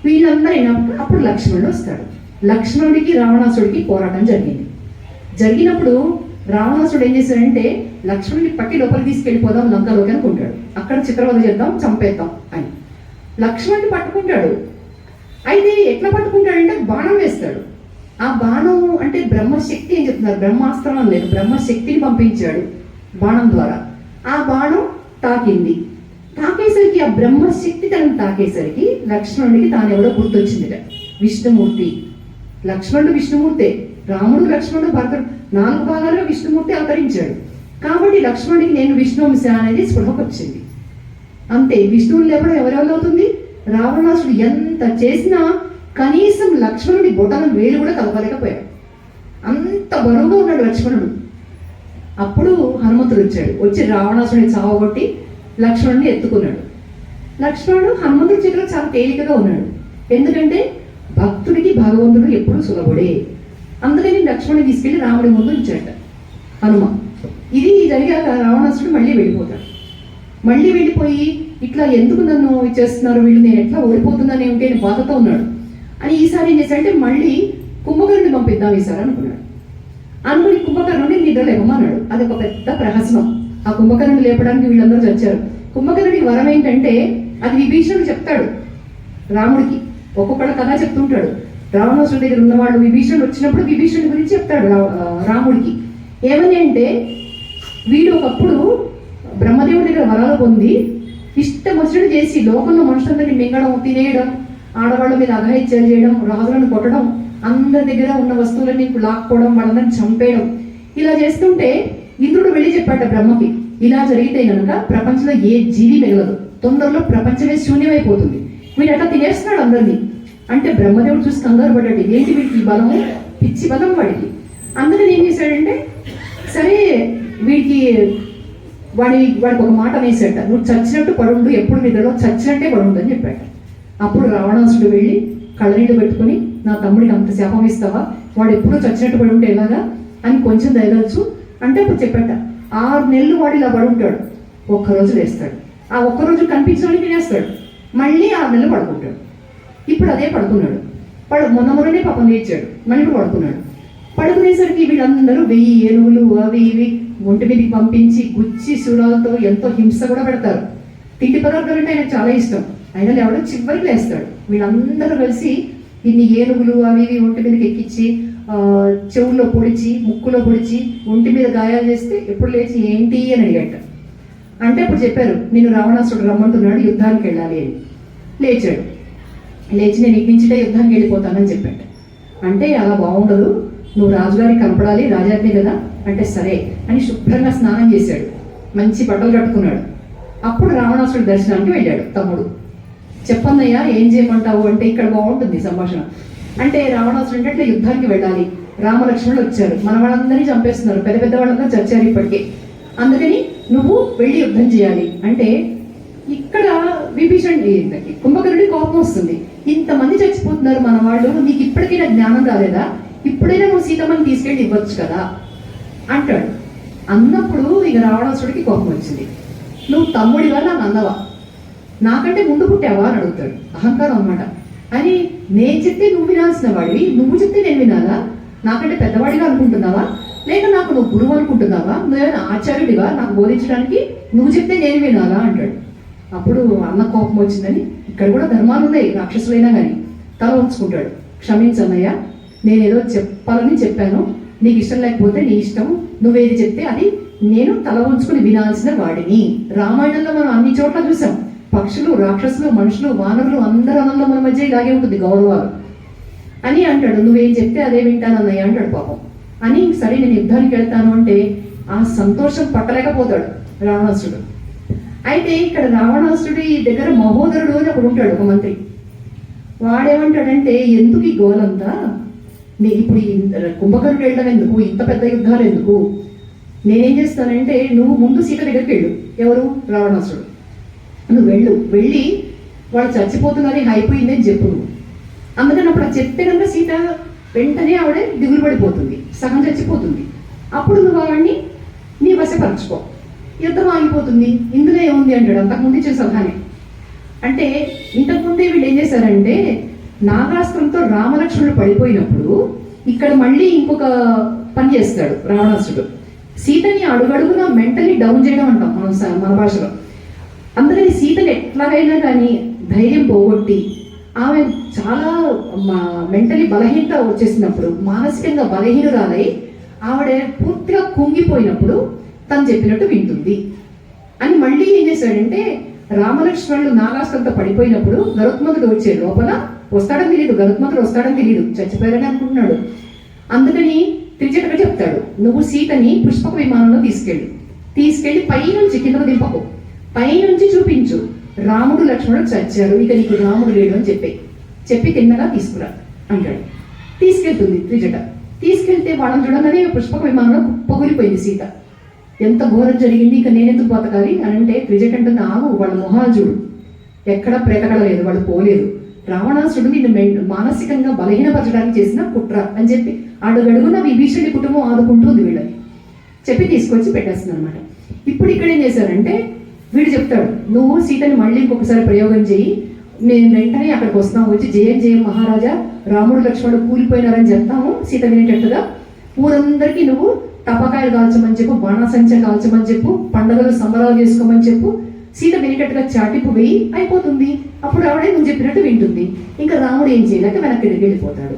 వీళ్ళందరూ అయినప్పుడు అప్పుడు లక్ష్మణుడు వస్తాడు. లక్ష్మణుడికి రావణాసుడికి పోరాటం జరిగినప్పుడు రావణాసుడు ఏం చేశాడంటే, లక్ష్మణుడిని పట్టి లోపలికి తీసుకెళ్ళిపోదాం లంకలోకి అనుకుంటాడు. అక్కడ చిత్రవద చేద్దాం, చంపేద్దాం అని లక్ష్మణుడిని పట్టుకుంటాడు. అయితే ఎట్లా పట్టుకుంటాడంటే బాణం వేస్తాడు. ఆ బాణం అంటే బ్రహ్మశక్తి అని చెప్తున్నారు, బ్రహ్మాస్త్రం అని లేదు, బ్రహ్మశక్తిని పంపించాడు బాణం ద్వారా. ఆ బాణం తాకేసరికి ఆ బ్రహ్మశక్తి తనను తాకేసరికి లక్ష్మణుడికి తానెవరో గుర్తొచ్చిందిట, విష్ణుమూర్తి. లక్ష్మణుడు విష్ణుమూర్తే, రాముడు లక్ష్మణుడు భరతుడు 4 భాగాలుగా విష్ణుమూర్తి అవతరించాడు. కాబట్టి లక్ష్మణుడికి నేను విష్ణువంశ అనేది స్పృహకు వచ్చింది. అంతే, విష్ణువుని లేపడం ఎవరెవరు అవుతుంది? రావణాసుడు ఎంత చేసినా కనీసం లక్ష్మణుడి బొటన వేలు కూడా కలపలేకపోయాడు. అంత బరువుగా ఉన్నాడు లక్ష్మణుడు. అప్పుడు హనుమంతుడు వచ్చి రావణాసుడిని చావగొట్టి లక్ష్మణుడిని ఎత్తుకున్నాడు. లక్ష్మణుడు హనుమంతుడి చేతిలో చాలా తేలికగా ఉన్నాడు. ఎందుకంటే భక్తుడికి భగవంతుడు ఎప్పుడు సులభుడే. అందుకని లక్ష్మణుని తీసుకెళ్లి రాముడి ముందు ఉంచాడు హనుమ. ఇది జరిగాక రావణాసుడు మళ్ళీ వెళ్ళిపోతాడు. మళ్ళీ వెళ్ళిపోయి ఇట్లా ఎందుకు నన్ను చేస్తున్నారు వీళ్ళు, నేను ఎట్లా ఓడిపోతున్నాను ఏమిటి అని బాధతో ఉన్నాడు. అని ఈసారి ఏం చేశాడంటే మళ్ళీ కుంభకర్ణుని పంపిద్దాం ఈసారి అనుకున్నాడు. అనుకుని కుంభకర్ణుని నిద్ర లేపమన్నాడు. అది ఒక పెద్ద ప్రహసనం. ఆ కుంభకర్ణుని లేపడానికి వీళ్ళందరూ చచ్చారు. కుంభకర్ణుడికి వరం ఏంటంటే, అది విభీషణుడు చెప్తాడు రాముడికి, ఒక్కొక్కళ్ళ కథ చెప్తుంటాడు. రావణాసుడి దగ్గర ఉన్నవాళ్ళు విభీషణుడు వచ్చినప్పుడు విభీషణుడి గురించి చెప్తాడు రాముడికి. ఏమని అంటే, వీడు ఒకప్పుడు బ్రహ్మదేవుడి దగ్గర వరాలు పొంది ఇష్టం వచ్చినట్టు చేసి లోకంలో మనుషులందరినీ మింగడం, తినేయడం, ఆడవాళ్ళ మీద అఘాయిత్యాలు చేయడం, రాజులను కొట్టడం, అందరి దగ్గర ఉన్న వస్తువులన్నీ లాక్కోవడం, వాళ్ళందరినీ చంపేయడం, ఇలా చేస్తుంటే ఇంద్రుడు వెళ్ళి చెప్పాట బ్రహ్మకి, ఇలా జరిగితే కనుక ప్రపంచంలో ఏ జీవి మిగలదు, తొందరలో ప్రపంచమే శూన్యమైపోతుంది, వీడు అట్లా తినేస్తున్నాడు అందరినీ అంటే బ్రహ్మదేవుడు చూసి కంగారు పడ్డాడు. ఏంటి వీడికి ఈ బలము, పిచ్చి బలం వాడికి. అందుకని ఏం చేశాడంటే సరే వీడికి వాడికి ఒక మాట వేసాట, నువ్వు చచ్చినట్టు పడుండు, ఎప్పుడు నిద్రలో చచ్చినట్టే పడుండు అని చెప్పాడు. అప్పుడు రావణాసుడు వెళ్ళి కళ్ళనీళ్ళు పెట్టుకుని, నా తమ్ముడికి అంత శాపం ఇస్తావా, వాడు ఎప్పుడూ చచ్చినట్టు పడి ఉంటే ఎలాగా అని కొంచెం దయగలచ్చు అంటే అప్పుడు చెప్పాట 6 నెలలు వాడు ఇలా పడి ఉంటాడు, ఒక్కరోజు లేస్తాడు, ఆ ఒక్కరోజు కనిపించడానికి తినేస్తాడు, మళ్ళీ 6 నెలలు పడుకుంటాడు. ఇప్పుడు అదే పడుకున్నాడు. మొన్ననే పాపం లేచాడు, మళ్ళీ ఇప్పుడు పడుకున్నాడు. పడుకునేసరికి వీళ్ళందరూ 1000 ఏనుగులు అవి ఇవి ఒంటి మీదకి పంపించి గుచ్చి శూలాలతో ఎంతో హింస కూడా పెడతారు. తిండి పదార్థాలు అంటే ఆయనకు చాలా ఇష్టం, ఆయన లేవడం చివరికి లేస్తాడు. వీళ్ళందరూ కలిసి ఇన్ని ఏనుగులు అవి ఇవి ఒంటి మీదకి ఎక్కించి చెవుల్లో పొడిచి ముక్కులో పొడిచి ఒంటి మీద గాయాలు చేస్తే ఎప్పుడు లేచి ఏంటి అని అడిగట. అంటే అప్పుడు చెప్పారు, నేను రావణాసుడు రమ్మంటున్నాడు, యుద్ధానికి వెళ్ళాలి అని. లేచాడు. లేచి నేను ఇటు నుంచిటే యుద్ధానికి వెళ్ళిపోతానని చెప్పాడు. అంటే అలా బాగుండదు, నువ్వు రాజుగారికి కనపడాలి, రాజాజ్ఞే కదా అంటే సరే అని శుభ్రంగా స్నానం చేశాడు, మంచి బట్టలు కట్టుకున్నాడు. అప్పుడు రావణాసుడి దర్శనానికి వెళ్ళాడు తమ్ముడు. చెప్పన్నయ్యా ఏం చేయమంటావు అంటే ఇక్కడ బాగుంటుంది సంభాషణ. అంటే రావణాసుడు అంటే అట్లా యుద్ధానికి వెళ్ళాలి, రామలక్ష్మణులు వచ్చారు, మన వాళ్ళందరినీ చంపేస్తున్నారు, పెద్ద పెద్ద వాళ్ళందరూ చచ్చారు ఇప్పటికే, అందుకని నువ్వు వెళ్ళి యుద్ధం చేయాలి అంటే ఇక్కడ విభీషణ్ కుంభకర్ణుడి కోపం వస్తుంది. ఇంతమంది చచ్చిపోతున్నారు మన వాళ్ళు, నీకు ఇప్పటికైనా జ్ఞానం రాలేదా, ఇప్పుడైనా నువ్వు సీతమ్మని తీసుకెళ్ళి ఇవ్వచ్చు కదా అంటాడు. అన్నప్పుడు ఇక రావణాసుడికి కోపం వచ్చింది. నువ్వు తమ్ముడివా నాకు అన్నవా, నాకంటే ముందు పుట్టావా అని అడుగుతాడు. అహంకారం అన్నమాట. అని నేను చెప్తే నువ్వు వినాల్సిన వాడివి, నువ్వు చెప్తే నేను వినాలా, నాకంటే పెద్దవాడిగా అనుకుంటున్నావా, లేక నాకు నువ్వు గురువు అనుకుంటున్నావా, నువ్వేమైనా ఆచార్యుడివా నాకు బోధించడానికి, నువ్వు చెప్తే నేను వినాలా అంటాడు. అప్పుడు అన్న కోపం వచ్చిందని, ఇక్కడ కూడా ధర్మాలు ఉన్నాయి రాక్షసులైనా కానీ, తల ఉంచుకుంటాడు. క్షమించన్నయ్య, నేనేదో చెప్పాలని చెప్పాను, నీకు ఇష్టం లేకపోతే నీ ఇష్టం, నువ్వేది చెప్తే అది నేను తల ఉంచుకుని వినాల్సిన వాడిని. రామాయణంలో మనం అన్ని చోట్ల చూసాం, పక్షులు రాక్షసులు మనుషులు వానరులు అందరూ అనంలో మన మధ్య ఇలాగే ఉంటుంది గౌరవాలు అని అంటాడు. నువ్వేం చెప్తే అదే వింటానన్నయ్య అంటాడు పాపం. అని సరే నేను యుద్ధానికి వెళ్తాను అంటే ఆ సంతోషం పట్టలేకపోతాడు రావణాసుడు. అయితే ఇక్కడ రావణాసుడి దగ్గర మహోదరుడు అని ఒకడు ఉంటాడు, ఒక మంత్రి. వాడేమంటాడంటే ఎందుకు ఈ గోలంతా, ఇప్పుడు కుంభకర్ణుడు వెళ్ళడం ఎందుకు, ఇంత పెద్ద యుద్ధాలు ఎందుకు, నేనేం చేస్తానంటే నువ్వు ముందు సీత దగ్గరికి వెళ్ళు. ఎవరు? రావణాసుడు. నువ్వు వెళ్ళి వాడు చచ్చిపోతుందని అయిపోయిందని చెప్పు నువ్వు. అందుకని అప్పుడు చెప్తే కనుక సీత వెంటనే ఆవిడ దిగులు పడిపోతుంది, సగం చచ్చిపోతుంది. అప్పుడు నువ్వు వాడిని నీ వశపరచుకో, యుద్ధం ఆగిపోతుంది. ఇందులో ఏముంది అంటాడు. అంతకుముందు ఇచ్చిన సలహానే. అంటే ఇంతకుముందే వీళ్ళు ఏం చేశారంటే నాగాస్త్రంతో రామలక్ష్మణుడు పడిపోయినప్పుడు ఇక్కడ మళ్ళీ ఇంకొక పని చేస్తాడు రావణాసుడు. సీతని అడుగడుగున మెంటలీ డౌన్ చేయడం అంటాం మన భాషలో. అందుకని సీతని ఎట్లాగైనా కానీ ధైర్యం పోగొట్టి ఆమె చాలా మెంటలీ బలహీనత వచ్చేసినప్పుడు, మానసికంగా బలహీనురాలై ఆవిడ పూర్తిగా కుంగిపోయినప్పుడు తను చెప్పినట్టు వింటుంది అని మళ్ళీ ఏం చేశాడంటే రామలక్ష్మణులు నాగాస్త్రంతో పడిపోయినప్పుడు గరుత్మంతుడు వచ్చే లోపల వస్తాడని తెలియదు, గరుత్మంతుడు వస్తాడని తెలియదు, చచ్చిపోయారని అనుకుంటున్నాడు. అందుకని త్రిజటగా చెప్తాడు, నువ్వు సీతని పుష్పక విమానంలో తీసుకెళ్ళి పైనుంచి కిందకు దింపకు, పైనుంచి చూపించు, రాముడు లక్ష్మణుడు చచ్చారు, ఇక నీకు రాముడు లేడు అని చెప్పి తిన్నగా తీసుకురా అంటాడు. తీసుకెళ్తుంది త్రిజట. తీసుకెళ్తే వాళ్ళని చూడగానే పుష్పక విమానంలో పొగిలిపోయింది సీత. ఎంత ఘోరం జరిగింది, ఇక నేనెందుకు బతకాలి అని అంటే త్రిజట అంటుంది, ఆగు, వాళ్ళ మొహాలు చూడు, ఎక్కడా ప్రేతకడలేదు, వాళ్ళు పోలేదు, రావణాసుడు నిన్ను మానసికంగా బలహీనపరచడానికి చేసిన కుట్ర అని చెప్పి అడుగడుగున విభీషణుడి కుటుంబం ఆదుకుంటుంది వీళ్ళని చెప్పి తీసుకొచ్చి పెట్టేస్తుంది అనమాట. ఇప్పుడు ఇక్కడ ఏం చేశారంటే వీడు చెప్తాడు, నువ్వు సీతని మళ్ళీ ఇంకొకసారి ప్రయోగం చేయి, నేను వెంటనే అక్కడికి వస్తాము, వచ్చి జయం మహారాజా, రాముడు లక్ష్మణుడు కూలిపోయినారని చెప్తాము, సీత వినేటట్టుగా ఊరందరికీ నువ్వు టపాకాయలు కాల్చమని చెప్పు, బాణాసంచ కాల్చమని చెప్పు, పండుగలు సంబరాలు చేసుకోమని చెప్పు, సీత వినేటట్టుగా చాటింపు వేయి, అయిపోతుంది. అప్పుడు ఆవిడే నువ్వు చెప్పినట్టు వింటుంది. ఇంకా రాముడు ఏం చేయలేక వెనక్కి వెళ్ళిపోతాడు.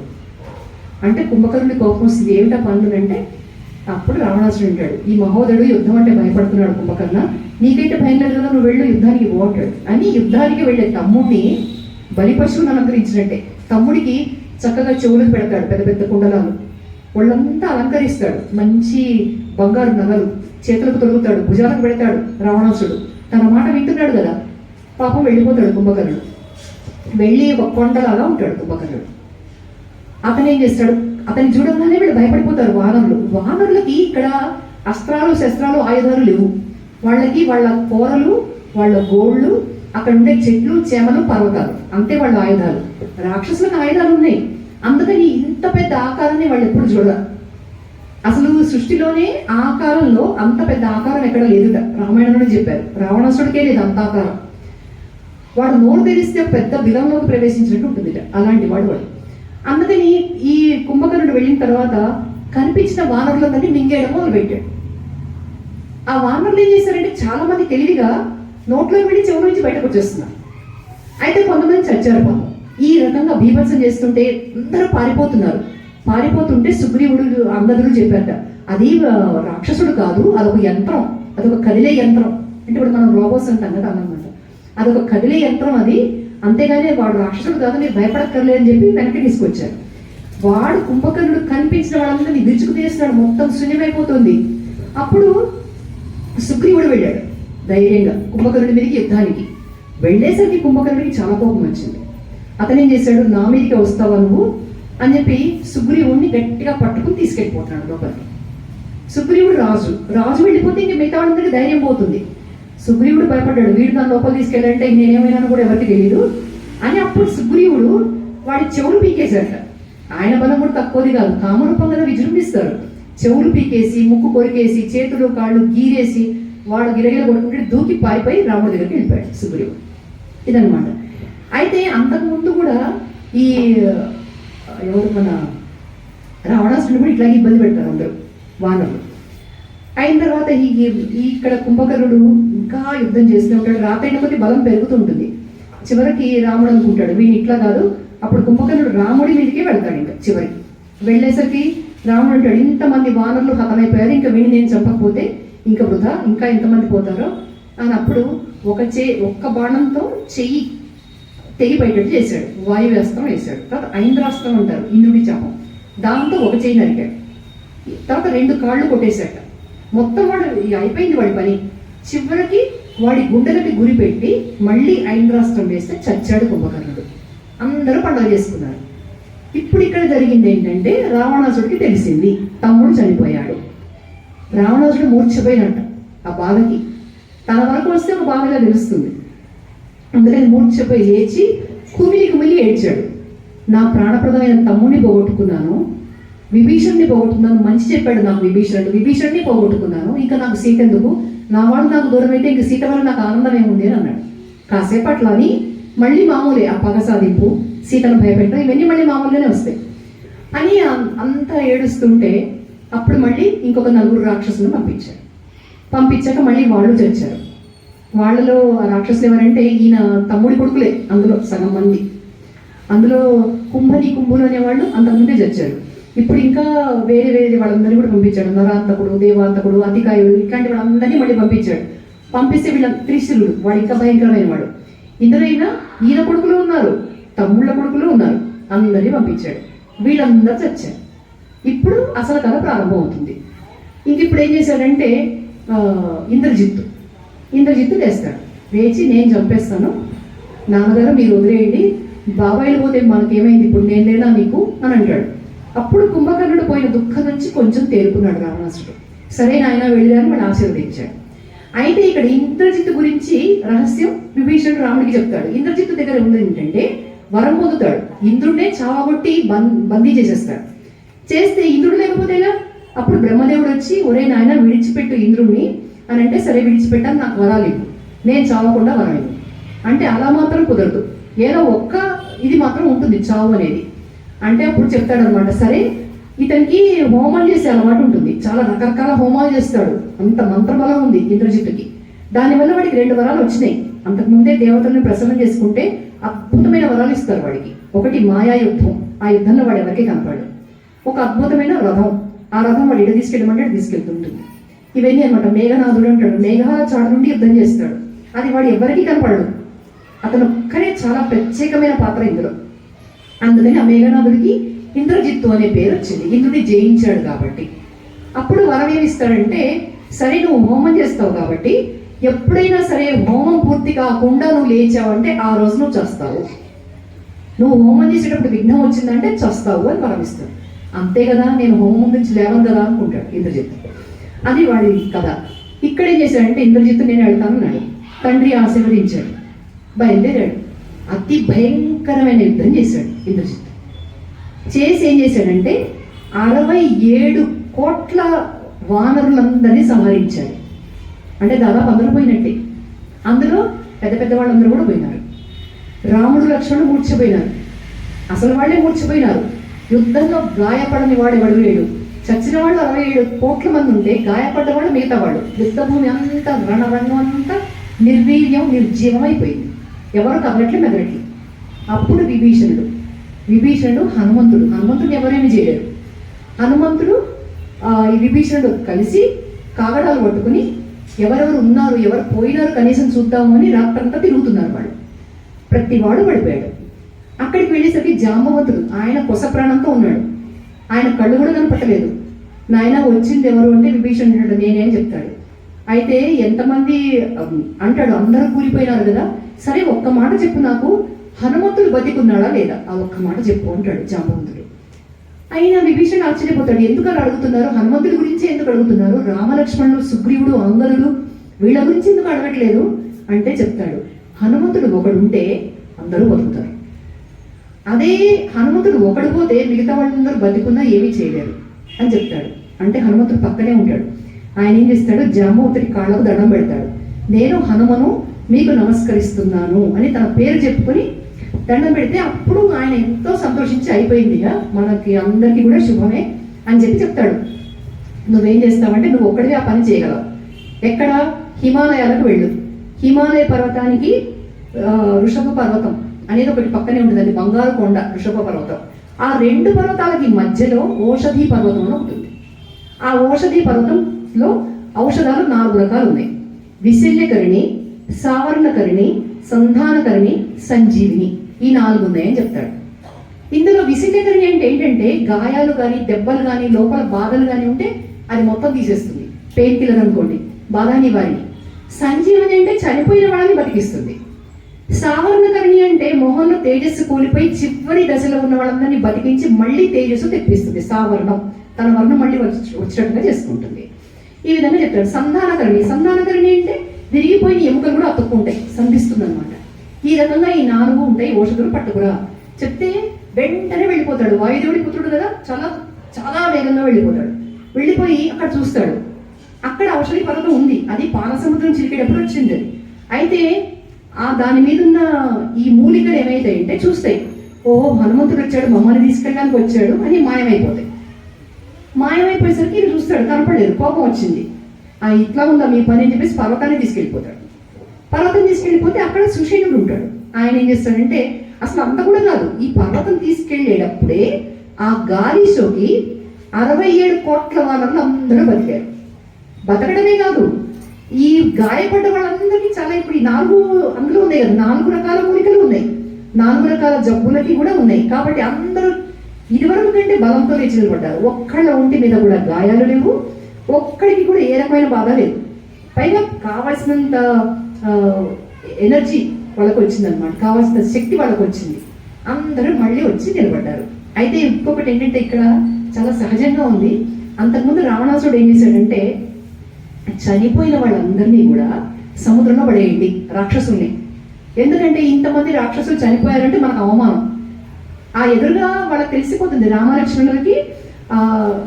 అంటే కుంభకర్ణుడి కోపం వస్తుంది, ఏమిటా పనులు అంటే అప్పుడు రావణాసుడు అంటాడు, ఈ మహోదరుడు యుద్ధం అంటే భయపడుతున్నాడు కుంభకర్ణ, నీకైతే భయం లేదు కదా, నువ్వు వెళ్ళు యుద్ధానికి పోతాడు అని యుద్ధానికి వెళ్ళే తమ్ముడిని బలి పశువుని అలంకరించినట్టే తమ్ముడికి చక్కగా చెవులకు పెడతాడు, పెద్ద పెద్ద కుండలాలు, వాళ్ళంతా అలంకరిస్తాడు, మంచి బంగారు నగలు చేతులకు తొలుగుతాడు, భుజాలకు పెడతాడు. రావణాసుడు తన మాట వింటున్నాడు కదా, పాపం వెళ్ళిపోతాడు కుంభకర్ణుడు. వెళ్ళి ఒక కొండలాగా ఉంటాడు కుంభకర్ణుడు. అతను ఏం చేస్తాడు, అతన్ని చూడంగానే వీళ్ళు భయపడిపోతారు వానరులకి ఇక్కడ అస్త్రాలు శస్త్రాలు ఆయుధాలు లేవు. వాళ్ళకి వాళ్ళ కూరలు, వాళ్ళ గోళ్ళు, అక్కడ ఉండే చెట్లు చేమలు పర్వతాలు, అంతే వాళ్ళ ఆయుధాలు. రాక్షసులకు ఆయుధాలు ఉన్నాయి, అందుకని ఇంత పెద్ద ఆకారాన్ని వాళ్ళు ఎప్పుడు చూడరు. అసలు సృష్టిలోనే ఆకారంలో అంత పెద్ద ఆకారం ఎక్కడ లేదుట. రామాయణంలో చెప్పారు, రావణాసుడికే లేదు అంత ఆకారం. వాడు నోరు తెరిస్తే పెద్ద బిలంలోకి ప్రవేశించినట్టు ఉంటుంది అలాంటి వాడు. అందుకని ఈ కుంభకర్ణుడు వెళ్ళిన తర్వాత కనిపించిన వానరులందరినీ మింగేయడం మొదలుపెట్టాడు. ఆ వానరులు ఏం చేశారంటే చాలా మంది తెలివిగా నోట్లో వెళ్ళి చెవుల నుంచి బయటకు వచ్చేస్తున్నారు. అయితే కొంతమంది చచ్చారు పాపం. ఈ రకంగా బీభత్సం చేస్తుంటే అందరూ పారిపోతుంటే సుగ్రీవుడు అంగదుడు చెప్పారట, అది రాక్షసుడు కాదు, అదొక యంత్రం, అదొక కదిలే యంత్రం. అంటే ఇప్పుడు మనం రోబోస్ అంటాం కదా అన్నమాట, అదొక కదిలే యంత్రం అది, అంతేగాని వాడు రాక్షసుడు కాదు, మీరు భయపడక్కర్లేదు అని చెప్పి వెనక్కి తీసుకొచ్చారు. వాడు కుంభకర్ణుడు కనిపించిన వాళ్ళందరినీ విరుచుకు తీస్తున్నాడు, మొత్తం శూన్యమైపోతుంది. అప్పుడు సుగ్రీవుడు వెళ్ళాడు ధైర్యంగా కుంభకర్ణుడి మీదకి యుద్ధానికి. వెళ్ళేసరికి కుంభకర్ణుడికి చాలా కోపం వచ్చింది. అతను ఏం చేశాడు, నా మీదకి వస్తావా నువ్వు అని చెప్పి సుగ్రీవుడిని గట్టిగా పట్టుకుని తీసుకెళ్ళిపోతున్నాడు లోపలికి. సుగ్రీవుడు రాజు వెళ్ళిపోతే ఇంక మిగతా వాళ్ళందరికీ ధైర్యం పోతుంది. సుగ్రీవుడు భయపడ్డాడు, వీడు నా లోపల తీసుకెళ్ళాలంటే నేనేమైనా కూడా ఎవరికి తెలియదు అని. అప్పుడు సుగ్రీవుడు వాడి చెవులు పీకేశాడట. ఆయన బలం కూడా తక్కువది కాదు, కామరూపం కదా విజృంభిస్తారు. చెవులు పీకేసి, ముక్కు కొరికేసి, చేతులు కాళ్ళు గీరేసి వాడు గిరగిర కొడుకుంటే దూకి పారిపోయి రాముడి దగ్గరికి వెళ్ళిపోయాడు సుగ్రీవుడు. ఇదనమాట. అయితే అంతకుముందు కూడా ఈ ఎవరు మన రావణాసురుడు కూడా ఇట్లాగే ఇబ్బంది పెడతారు అందరూ వానరులు. అయిన తర్వాత ఇక్కడ కుంభకర్ణుడు ఇంకా యుద్ధం చేస్తూ ఉంటాడు. రాత్రైన కొద్ది బలం పెరుగుతుంటుంది. చివరికి రాముడు అనుకుంటాడు వీడిని ఇట్లా కాదు. అప్పుడు కుంభకర్ణుడు రాముడి మీదకే వెళ్తాడు. ఇంకా చివరికి వెళ్ళేసరికి రాముడు అంటాడు, ఇంతమంది వానరులు హతమైపోయారు, ఇంకా వీడిని నేను చంపకపోతే ఇంకా వృధా, ఇంకా ఎంతమంది పోతారో అని. అప్పుడు ఒక్క బాణంతో చెయ్యి తెగిపోయేటట్టు చేశాడు, వాయువ్యాస్త్రం వేశాడు. తర్వాత ఐంద్రాస్త్రం అంటారు, ఇంద్రుడి చాపం, దాంతో ఒక చెయ్యి నరికాడు. తర్వాత 2 కాళ్ళు కొట్టేశాట. మొత్తం వాడు అయిపోయింది వాడి పని. చివరికి వాడి గుండెలకి గురి పెట్టి మళ్ళీ ఐంద్రాస్త్రం వేస్తే చచ్చాడు కుంభకర్ణుడు. అందరూ పండుగ చేసుకున్నారు. ఇప్పుడు ఇక్కడ జరిగింది ఏంటంటే, రావణాసుడికి తెలిసింది తమ్ముడు చనిపోయాడు. రావణాసుడు మూర్ఛపోయినట్ట ఆ బాధకి. తన వరకు వస్తే ఒక బాధగా తెలుస్తుంది. అందుకని మూర్ఛపోయి లేచి కుమిలి ఏడ్చాడు. నా ప్రాణప్రదమైన తమ్ముడిని పోగొట్టుకున్నాను, విభీషణుని పోగొట్టుకున్నాను, మంచి చెప్పాడు నాకు విభీషణుని పోగొట్టుకున్నాను, ఇంకా నాకు సీత ఎందుకు, నా వాడు నాకు దూరం అయితే ఇంక సీత వల్ల నాకు ఆనందం ఏముంది అని అన్నాడు. కాసేపట్లా అని మళ్ళీ మామూలే ఆ పగ సాధింపు, సీతను భయపెట్టడం, ఇవన్నీ మళ్ళీ మామూలుగానే వస్తాయి అని అంతా ఏడుస్తుంటే అప్పుడు మళ్ళీ ఇంకొక 4 రాక్షసులను పంపించాక మళ్ళీ వాళ్ళు చచ్చారు. వాళ్ళలో రాక్షసులు ఎవరంటే ఈయన తమ్ముడి కొడుకులే, అందులో సగం మంది. అందులో కుంభులు అనేవాళ్ళు అంతకుముందే చచ్చారు. ఇప్పుడు ఇంకా వేరే వాళ్ళందరినీ కూడా పంపించాడు. నరాంతకుడు, దేవాంతకుడు, అతికాయుడు, ఇట్లాంటి వాళ్ళందరినీ మళ్ళీ పంపిస్తే వీళ్ళ త్రిశూలుడు వాడు ఇంకా భయంకరమైన వాడు. ఇందులోనైనా ఈయన కొడుకులు ఉన్నారు, తమ్ముళ్ళ కొడుకులు ఉన్నారు, అందరినీ పంపించాడు. వీళ్ళందరూ చచ్చారు. ఇప్పుడు అసలు కథ ప్రారంభం అవుతుంది. ఇంక ఇప్పుడు ఏం చేశాడంటే ఇంద్రజిత్తు లేస్తాడు. లేచి నేను చంపేస్తాను, నాన్నగారు మీరు వదిలేయండి, బాబాయిలు పోతే మనకేమైంది, ఇప్పుడు నేను లేదా మీకు అని అంటాడు. అప్పుడు కుంభకర్ణుడు పోయిన దుఃఖం నుంచి కొంచెం తేరుకున్నాడు రావణాసుడు. సరే నాయన వెళ్ళాలని వాడు ఆశీర్వదించాడు. అయితే ఇక్కడ ఇంద్రజిత్తు గురించి రహస్యం విభీషణుడు రాముడికి చెప్తాడు. ఇంద్రజిత్తు దగ్గర ఉన్నది ఏంటంటే వరం పొందుతాడు, ఇంద్రుడినే చావగొట్టి బందీ చేస్తే ఇంద్రుడు లేకపోతేగా. అప్పుడు బ్రహ్మదేవుడు వచ్చి ఒరే నాయన విడిచిపెట్టు ఇంద్రుడిని అని అంటే, సరే విడిచిపెట్టాను, నాకు వరాలు ఇవ్వు, నేను చావకుండా వరం ఇవ్వు అంటే అలా మాత్రం కుదరదు, ఏదో ఒక్క ఇది మాత్రం ఉంటుంది చావు అనేది అంటే. అప్పుడు చెప్తాడనమాట, సరే ఇతనికి హోమం చేసే అలవాటు ఉంటుంది, చాలా రకరకాల హోమాలు చేస్తాడు, అంత మంత్రబలం ఉంది ఇంద్రజిత్తుకి. దానివల్ల వాడికి 2 వరాలు వచ్చినాయి. అంతకుముందే దేవతలను ప్రసన్నం చేసుకుంటే అద్భుతమైన వరాలు ఇస్తారు వాడికి. ఒకటి మాయా యుద్ధం, ఆ యుద్ధంలో వాడు ఎవరికి కనపడు. ఒక అద్భుతమైన రథం, ఆ రథం వాడు ఎడ తీసుకెళ్ళమంటే తీసుకెళ్తుంటుంది. ఇవన్నీ అనమాట. మేఘనాథుడు అంటాడు, మేఘాల చాటు నుండి యుద్ధం చేస్తాడు, అది వాడు ఎవరికి కనపడడు, అతను ఒక్కనే చాలా ప్రత్యేకమైన పాత్ర ఇందులో. అందుకని ఆ మేఘనాథుడికి ఇంద్రజిత్తు అనే పేరు వచ్చింది, ఇంద్రుడిని జయించాడు కాబట్టి. అప్పుడు వరం ఏమిస్తాడంటే, సరే నువ్వు హోమం చేస్తావు కాబట్టి ఎప్పుడైనా సరే హోమం పూర్తి కాకుండా నువ్వు లేచావంటే ఆ రోజు నువ్వు చస్తావు, నువ్వు హోమం చేసేటప్పుడు విఘ్నం వచ్చిందంటే చస్తావు అని వరం ఇస్తాడు. అంతే కదా, నేను హోమం నుంచి లేవను కదా అనుకుంటాడు ఇంద్రజిత్. అది వాడి కథ. ఇక్కడ ఏం చేశాడంటే ఇంద్రజిత్ నేను వెళ్తానన్నాడు. తండ్రి ఆశీర్వదించాడు, బయలుదేరాడు. అతి భయంకరమైన యుద్ధం చేశాడు ఇంద్రజిత్. చేసి ఏం చేశాడంటే 67 కోట్ల వానరులందరినీ సంహరించాడు. అంటే దాదాపు అందరూ పోయినట్టే. అందులో పెద్ద పెద్ద వాళ్ళందరూ కూడా పోయినారు. రాముడు లక్ష్మణుడు మూర్చిపోయినారు, అసలు వాళ్ళే మూర్చిపోయినారు. యుద్ధంలో గాయపడని వాడు ఎవడు లేడు. చచ్చిన వాళ్ళు 67 కోట్ల మంది ఉంటే గాయపడ్డ వాళ్ళు మిగతా వాళ్ళు. యుద్ధభూమి అంతా రణరంగం అంతా నిర్వీర్యం నిర్జీవం అయిపోయింది. ఎవరు కదలట్లే మెదలట్లే. అప్పుడు విభీషణుడు హనుమంతుడు ఎవరేమి చేయలేరు. హనుమంతుడు ఈ విభీషణుడు కలిసి కాగడాలు పట్టుకుని ఎవరెవరు ఉన్నారు ఎవరు పోయినారు కనీసం చూద్దాము అని రాత్రంతా తిరుగుతున్నారు. వాళ్ళు ప్రతి వాడు పడిపోయాడు. అక్కడికి వెళ్ళేసరికి జాంబవంతుడు ఆయన కొస ప్రాణంతో ఉన్నాడు. ఆయన కళ్ళు కూడా కనపట్టలేదు. నాయన వచ్చింది ఎవరు అంటే విభీషణుడు నేనేం చెప్తాడు. అయితే ఎంతమంది అంటాడు, అందరూ కూలిపోయినారు కదా, సరే ఒక్క మాట చెప్పు నాకు, హనుమంతుడు బతికున్నాడా లేదా, ఆ ఒక్క మాట చెప్పు అంటాడు జాంబవంతుడు. అయినా విభీషణుడు ఆశ్చర్యపోతాడు, ఎందుకు అలా అడుగుతున్నారు, హనుమంతుడి గురించి ఎందుకు అడుగుతున్నారు, రామలక్ష్మణుడు సుగ్రీవుడు అంగదుడు వీళ్ళ గురించి ఎందుకు అడగట్లేదు అంటే చెప్తాడు, హనుమంతుడు ఒకడుంటే అందరూ బతుకుతారు. అదే హనుమంతుడు ఒకడు పోతే మిగతా వాళ్ళందరూ బతికున్నా ఏమీ చేయలేరు అని చెప్తాడు. అంటే హనుమంతుడు పక్కనే ఉంటాడు. ఆయన ఏం చేస్తాడు, జాంబవంతుడి కాళ్ళకు దండం పెడతాడు. నేను హనుమను మీకు నమస్కరిస్తున్నాను అని తన పేరు చెప్పుకొని దండం పెడితే అప్పుడు ఆయన ఎంతో సంతోషించి అయిపోయిందిగా మనకి అందరికీ కూడా శుభమే అని చెప్తాడు. నువ్వేం చేస్తావంటే నువ్వు ఒక్కడిగా ఆ పని చేయగలవు. ఎక్కడ, హిమాలయాలకు వెళ్ళు. హిమాలయ పర్వతానికి ఋషభ పర్వతం అనేది ఒకటి పక్కనే ఉంటుంది, అది బంగారు కొండ ఋషభ పర్వతం. ఆ 2 పర్వతాలకి మధ్యలో ఓషధి పర్వతం అని ఉంటుంది. ఆ ఓషధి పర్వతంలో ఔషధాలు 4 రకాలు ఉన్నాయి. విశల్యకరిణి, సావర్ణకరిణి, సంధానకరిణి, సంజీవిని, ఈ 4 ఉన్నాయని చెప్తాడు. ఇందులో విశల్యకరిణి అంటే ఏంటంటే గాయాలు కానీ దెబ్బలు కానీ లోపల బాధలు కానీ ఉంటే అది మొత్తం తీసేస్తుంది, పెయిన్ కిల్లర్ అనుకోండి, బాధ నివారిణి. సంజీవని అంటే చనిపోయిన వాళ్ళని బతికిస్తుంది. సావర్ణకరిణి అంటే మొహంలో తేజస్సు కూలిపోయి చివరి దశలో ఉన్న వాళ్ళందరినీ బతికించి మళ్ళీ తేజస్సు తెప్పిస్తుంది. సావర్ణం తన వర్ణం మళ్ళీ వచ్చినట్టుగా చేసుకుంటుంది. ఈ విధంగా చెప్తాడు. సంధానకరిణి అంటే విరిగిపోయిన ఎముకలు కూడా అతుక్కుంటాయి, సంధిస్తుంది అనమాట. ఈ రకంగా ఈ 4 ఉంటాయి. ఔషధులు పట్టుకురా చెప్తే వెంటనే వెళ్ళిపోతాడు. వాయుదేవుడి పుత్రుడు కదా, చాలా చాలా వేగంగా వెళ్ళిపోతాడు. వెళ్ళిపోయి అక్కడ చూస్తాడు, అక్కడ ఔషధి పర్వతం ఉంది. అది పాలసముద్రం చిరికేటప్పుడు వచ్చింది అది. అయితే దాని మీద ఉన్న ఈ మూలికలు ఏమైతాయంటే చూస్తాయి, ఓహో హనుమంతుడు వచ్చాడు మమ్మల్ని తీసుకెళ్ళడానికి వచ్చాడు అని మాయమైపోతాయి. మాయమైపోయేసరికి ఇది చూస్తాడు, కనపడలేదు, కోపం వచ్చింది. ఇట్లా ఉందా మీ పని అని చెప్పేసి పర్వతాన్ని తీసుకెళ్ళిపోతాడు. పర్వతం తీసుకెళ్ళిపోతే అక్కడ సుషేణుడు ఉంటాడు. ఆయన ఏం చేస్తాడంటే అసలు అంత కూడా కాదు, ఈ పర్వతం తీసుకెళ్ళేటప్పుడే ఆ గాలి సోకి 67 కోట్ల వాళ్ళందరూ అందరూ బతికారు. బతకడమే కాదు, ఈ గాయపడ్డ వాళ్ళందరికీ చాలా ఇప్పుడు ఈ 4 అందులో ఉన్నాయి కదా, 4 రకాల మూలికలు ఉన్నాయి, 4 రకాల జబ్బులకి కూడా ఉన్నాయి. కాబట్టి అందరూ ఇదివరకు కంటే బలంతో లేచి నిలబడ్డారు. ఒక్కళ్ళ ఒంటి మీద కూడా గాయాలు లేవు, ఒక్కడికి కూడా ఏ రకమైన బాధ లేదు. పైగా కావాల్సినంత ఎనర్జీ వాళ్ళకు వచ్చిందనమాట, కావాల్సిన శక్తి వాళ్ళకు వచ్చింది. అందరూ మళ్ళీ వచ్చి నిలబడ్డారు. అయితే ఇంకొకటి ఏంటంటే ఇక్కడ చాలా సహజంగా ఉంది. అంతకుముందు రావణాసుడు ఏం చేశాడంటే చనిపోయిన వాళ్ళందరినీ కూడా సముద్రంలో పడేయండి రాక్షసుల్ని. ఎందుకంటే ఇంతమంది రాక్షసులు చనిపోయారంటే మనకు అవమానం. ఆ ఎదురుగా వాళ్ళకి తెలిసిపోతుంది, రామలక్ష్మణులకి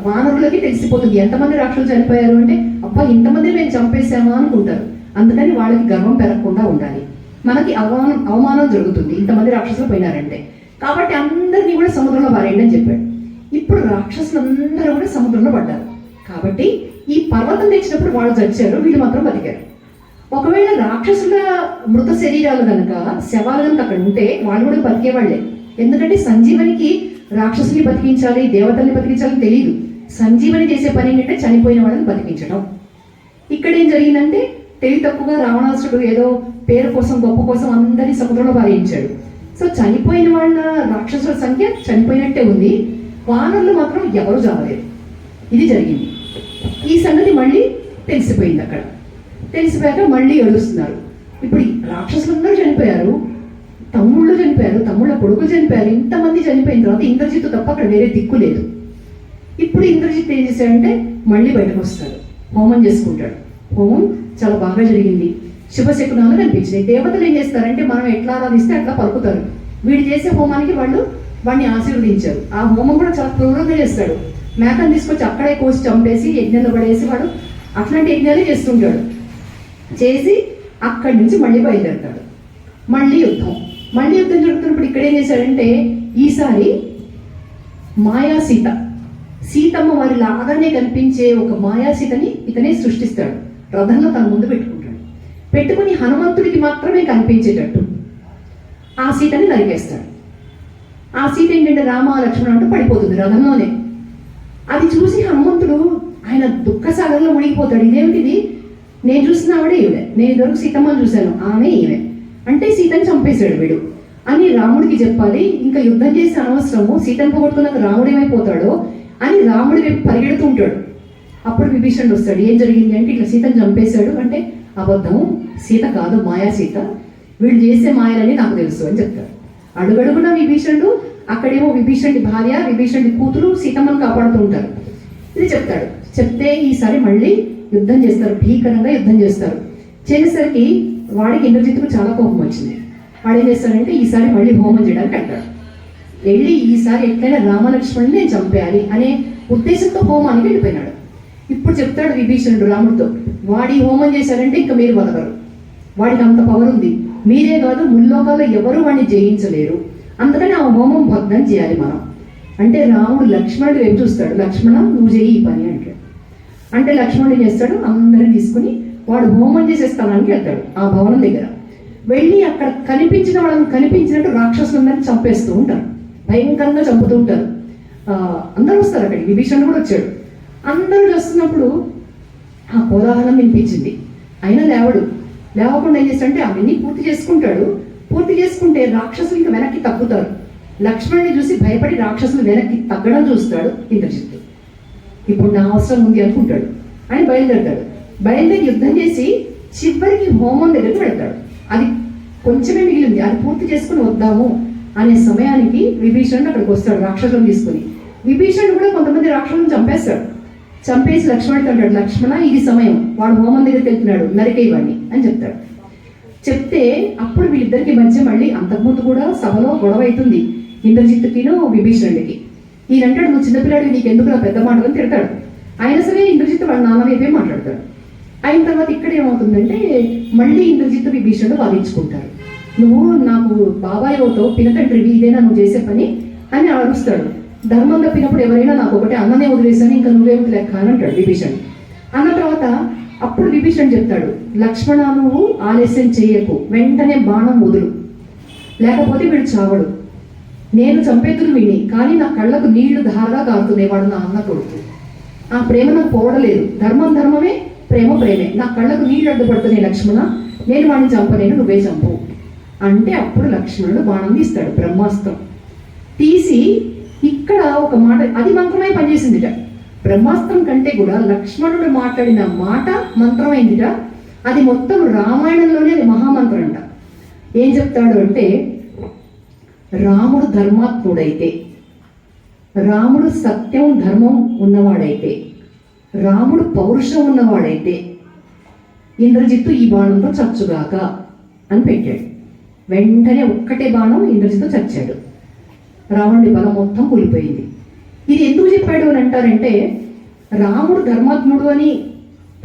వానరులకి తెలిసిపోతుంది ఎంతమంది రాక్షసులు చనిపోయారు అంటే, అబ్బా ఇంతమంది మేము చంపేశామా అనుకుంటారు. అందుకని వాళ్ళకి గర్వం పెరగకుండా ఉండాలి. మనకి అవమానం జరుగుతుంది ఇంతమంది రాక్షసులు పోయినారంటే. కాబట్టి అందరినీ కూడా సముద్రంలో పారేయండి అని చెప్పాడు. ఇప్పుడు రాక్షసులందరూ కూడా సముద్రంలో పడ్డారు. కాబట్టి ఈ పర్వతం తెచ్చినప్పుడు వాళ్ళు చచ్చారు, వీళ్ళు మాత్రం బతికారు. ఒకవేళ రాక్షసుల మృత శరీరాలు కనుక శవాలు కనుక అక్కడ ఉంటే వాళ్ళు కూడా బతికేవాళ్లే. ఎందుకంటే సంజీవనికి రాక్షసుని బతికించాలి, దేవతల్ని బతికించాలని తెలియదు. సంజీవని చేసే పని ఏంటంటే చనిపోయిన వాళ్ళని బతికించడం. ఇక్కడ ఏం జరిగిందంటే తెలివి తక్కువగా రావణాసుడు ఏదో పేరు కోసం గొప్ప కోసం అందరినీ సముద్రంలో పారించాడు. సో చనిపోయిన వాళ్ళ రాక్షసుల సంఖ్య చనిపోయినట్టే ఉంది, వానరులు మాత్రం ఎవరు చావలేదు. ఇది జరిగింది. ఈ సంగతి మళ్ళీ తెలిసిపోయింది. అక్కడ తెలిసిపోయాక మళ్ళీ ఏడుస్తున్నారు. ఇప్పుడు రాక్షసులందరూ చనిపోయారు, తమ్ముళ్ళు చనిపోయారు, తమ్ముళ్ళ కొడుకులు చనిపోయారు. ఇంతమంది చనిపోయిన తర్వాత ఇంద్రజిత్తు తప్ప అక్కడ వేరే దిక్కు లేదు. ఇప్పుడు ఇంద్రజిత్ ఏం చేశాడంటే మళ్ళీ బయటకు వస్తాడు, హోమం చేసుకుంటాడు. హోమం చాలా బాగా జరిగింది, శుభశకునాలు కనిపించినాయి. దేవతలు ఏం చేస్తారంటే మనం ఎట్లా ఆరాధిస్తే అట్లా పలుకుతారు. వీడు చేసే హోమానికి వాడిని ఆశీర్వదించారు. ఆ హోమం కూడా చాలా క్రూరంగా చేస్తాడు. మేకను తీసుకొచ్చి అక్కడే కోసి చంపేసి యజ్ఞంలో పడేసి వాడు అట్లాంటి యజ్ఞాలే చేస్తుంటాడు. చేసి అక్కడి నుంచి మళ్ళీ బయలుదేరుతాడు. మళ్ళీ యుద్ధం జరుగుతున్నప్పుడు ఇక్కడ ఏం చేశాడంటే ఈసారి మాయా సీతమ్మ వారి లాగానే కనిపించే ఒక మాయా సీతని ఇతనే సృష్టిస్తాడు. రథంలో తన ముందు పెట్టుకుని హనుమంతుడికి మాత్రమే కనిపించేటట్టు ఆ సీతని నరికేస్తాడు. ఆ సీత ఏంటంటే రామ లక్ష్మణ అంటూ పడిపోతుంది రథంలోనే. అది చూసి హనుమంతుడు ఆయన దుఃఖసాగర్లో మునిగిపోతాడు. ఇదేమిటిది, నేను చూసిన ఆవిడే ఈవిడే, నేను ఇదివరకు సీతమ్మని చూశాను, ఆమె ఈమె అంటే సీతని చంపేశాడు వీడు అని రాముడికి చెప్పాలి. ఇంకా యుద్ధం చేసి అనవసరము, సీతను పోగొట్టుకున్నాక రాముడు ఏమైపోతాడో అని రాముడి వైపు పరిగెడుతూ ఉంటాడు. అప్పుడు విభీషణుడు వస్తాడు. ఏం జరిగింది అంటే ఇట్లా సీతను చంపేశాడు అంటే అబద్ధం, సీత కాదు మాయా సీత, వీళ్ళు చేసే మాయలని నాకు తెలుసు అని చెప్తాడు. అడుగడుగున విభీషణుడు అక్కడేమో విభీషణుడి భార్య విభీషణుడి కూతురు సీతమ్మను కాపాడుతూ ఉంటారు. ఇది చెప్తాడు. చెప్తే ఈసారి మళ్ళీ యుద్ధం చేస్తారు, భీకరంగా యుద్ధం చేస్తారు. చేసేసరికి వాడికి ఇంద్రజిత్తుకు చాలా కోపం వచ్చింది. వాడు ఏం చేస్తాడంటే ఈసారి మళ్ళీ హోమం చేయడానికి అంటాడు. వెళ్ళి ఈసారి ఎట్లయినా రామలక్ష్మణుని నేను చంపేయాలి అనే ఉద్దేశంతో హోమానికి వెళ్ళిపోయినాడు. ఇప్పుడు చెప్తాడు విభీషణుడు రాముడితో, వాడి హోమం చేశారంటే ఇంకా మీరు బతకరు, వాడికి అంత పవర్ ఉంది, మీరే కాదు ముల్లోకాల్లో ఎవరు వాడిని జయించలేరు, అందుకని ఆ హోమం భగ్నం చేయాలి మనం అంటే రాముడు లక్ష్మణుడు వైపు చూస్తాడు. లక్ష్మణ నువ్వు చేయి ఈ పని అంటాడు. అంటే లక్ష్మణుడు చేస్తాడు, అందరిని తీసుకుని వాడు హోమం చేసే స్థలానికి వెళ్తాడు. ఆ భవనం దగ్గర వెళ్ళి అక్కడ కనిపించిన వాళ్ళని కనిపించినట్టు రాక్షసులందరినీ చంపేస్తూ ఉంటారు, భయంకరంగా చంపుతూ ఉంటారు. అందరూ వస్తారు అక్కడికి, విభీషణుడు కూడా వచ్చాడు. అందరూ చూస్తున్నప్పుడు ఆ కోలాహలం వినిపించింది. అయినా లేవకుండా ఏం చేస్తాడంటే అవన్నీ పూర్తి చేసుకుంటే రాక్షసులు ఇంకా వెనక్కి తగ్గుతారు. లక్ష్మణుని చూసి భయపడి రాక్షసులు వెనక్కి తగ్గడం చూస్తాడు ఇంద్రజిత్తు. ఇప్పుడు నా అవసరం ఉంది అనుకుంటాడు. ఆయన బయలుదేరి యుద్ధం చేసి చివరికి హోమం దగ్గరికి వెళ్తాడు. అది కొంచెమే మిగిలింది, అది పూర్తి చేసుకుని వద్దాము అనే సమయానికి విభీషణుడు అక్కడికి వస్తాడు రాక్షసులను తీసుకుని. విభీషణుడు కూడా కొంతమంది రాక్షసులను చంపేసి లక్ష్మణుడితో అంటాడు, లక్ష్మణ ఇది సమయం, వాడు హోమం దగ్గరికి వెళ్తున్నాడు, నరికేవాడిని అని చెప్తాడు. చెప్తే అప్పుడు వీళ్ళిద్దరికి మధ్య మళ్ళీ అంతకుముందు కూడా సభలో గొడవ అవుతుంది ఇంద్రజిత్తుకిను విభీషణుడికి. ఈయనంటాడు, నువ్వు చిన్నపిల్లాడివి, నీకెందుకు నా పెద్ద మాటలు అని తిడతాడు. అయినా సరే ఇంద్రజిత్తు వాడు నాన్న వైపే మాట్లాడతాడు. అయిన తర్వాత ఇక్కడ ఏమవుతుందంటే మళ్ళీ ఇంద్రజిత్తు విభీషణుడు వాదించుకుంటారు. నువ్వు నాకు బాబాయ్ అవుతావు, పినతండ్రివి, ఇదేనా నువ్వు చేసే పని అని అరుస్తాడు. ధర్మం తప్పినప్పుడు ఎవరైనా నాకు ఒకటే అన్ననే వదిలేసాను, ఇంకా నువ్వేమిటి లెక్క అని అంటాడు విభీషణ్. అన్న తర్వాత అప్పుడు విభీషణ్ చెప్తాడు, లక్ష్మణ నువ్వు ఆలస్యం చేయకు, వెంటనే బాణం వదులు, లేకపోతే వీడు చావడు. నేను చంపేతులు విని కానీ నా కళ్ళకు నీళ్లు ధారగా కారుతున్నాయి, వాడు నా అన్న కొడుకు, ఆ ప్రేమ నాకు పోవడలేదు, ధర్మమే ప్రేమే, నా కళ్ళకు నీళ్లు అడ్డుపడుతున్నాయి లక్ష్మణ, నేను వాడిని చంపలేను, నువ్వే చంపు అంటే అప్పుడు లక్ష్మణుడు బాణం తీస్తాడు, బ్రహ్మాస్త్రం తీసి. ఇక్కడ ఒక మాట, అది మంత్రమై పనిచేసిందిట. బ్రహ్మాస్త్రం కంటే కూడా లక్ష్మణుడు మాట్లాడిన మాట మంత్రమైందిట. అది మొత్తం రామాయణంలోనే అది మహామంత్రం అంట. ఏం చెప్తాడు అంటే, రాముడు ధర్మాత్ముడైతే, రాముడు సత్యం ధర్మం ఉన్నవాడైతే, రాముడు పౌరుషం ఉన్నవాడైతే ఇంద్రజిత్తు ఈ బాణంతో చచ్చుగాక అని పెట్టాడు. వెంటనే ఒక్కటే బాణం ఇంద్రజిత్తు చచ్చాడు. రావణుడి బలం మొత్తం కూలిపోయింది. ఇది ఎందుకు చెప్పాడు అని అంటారంటే, రాముడు ధర్మాత్ముడు అని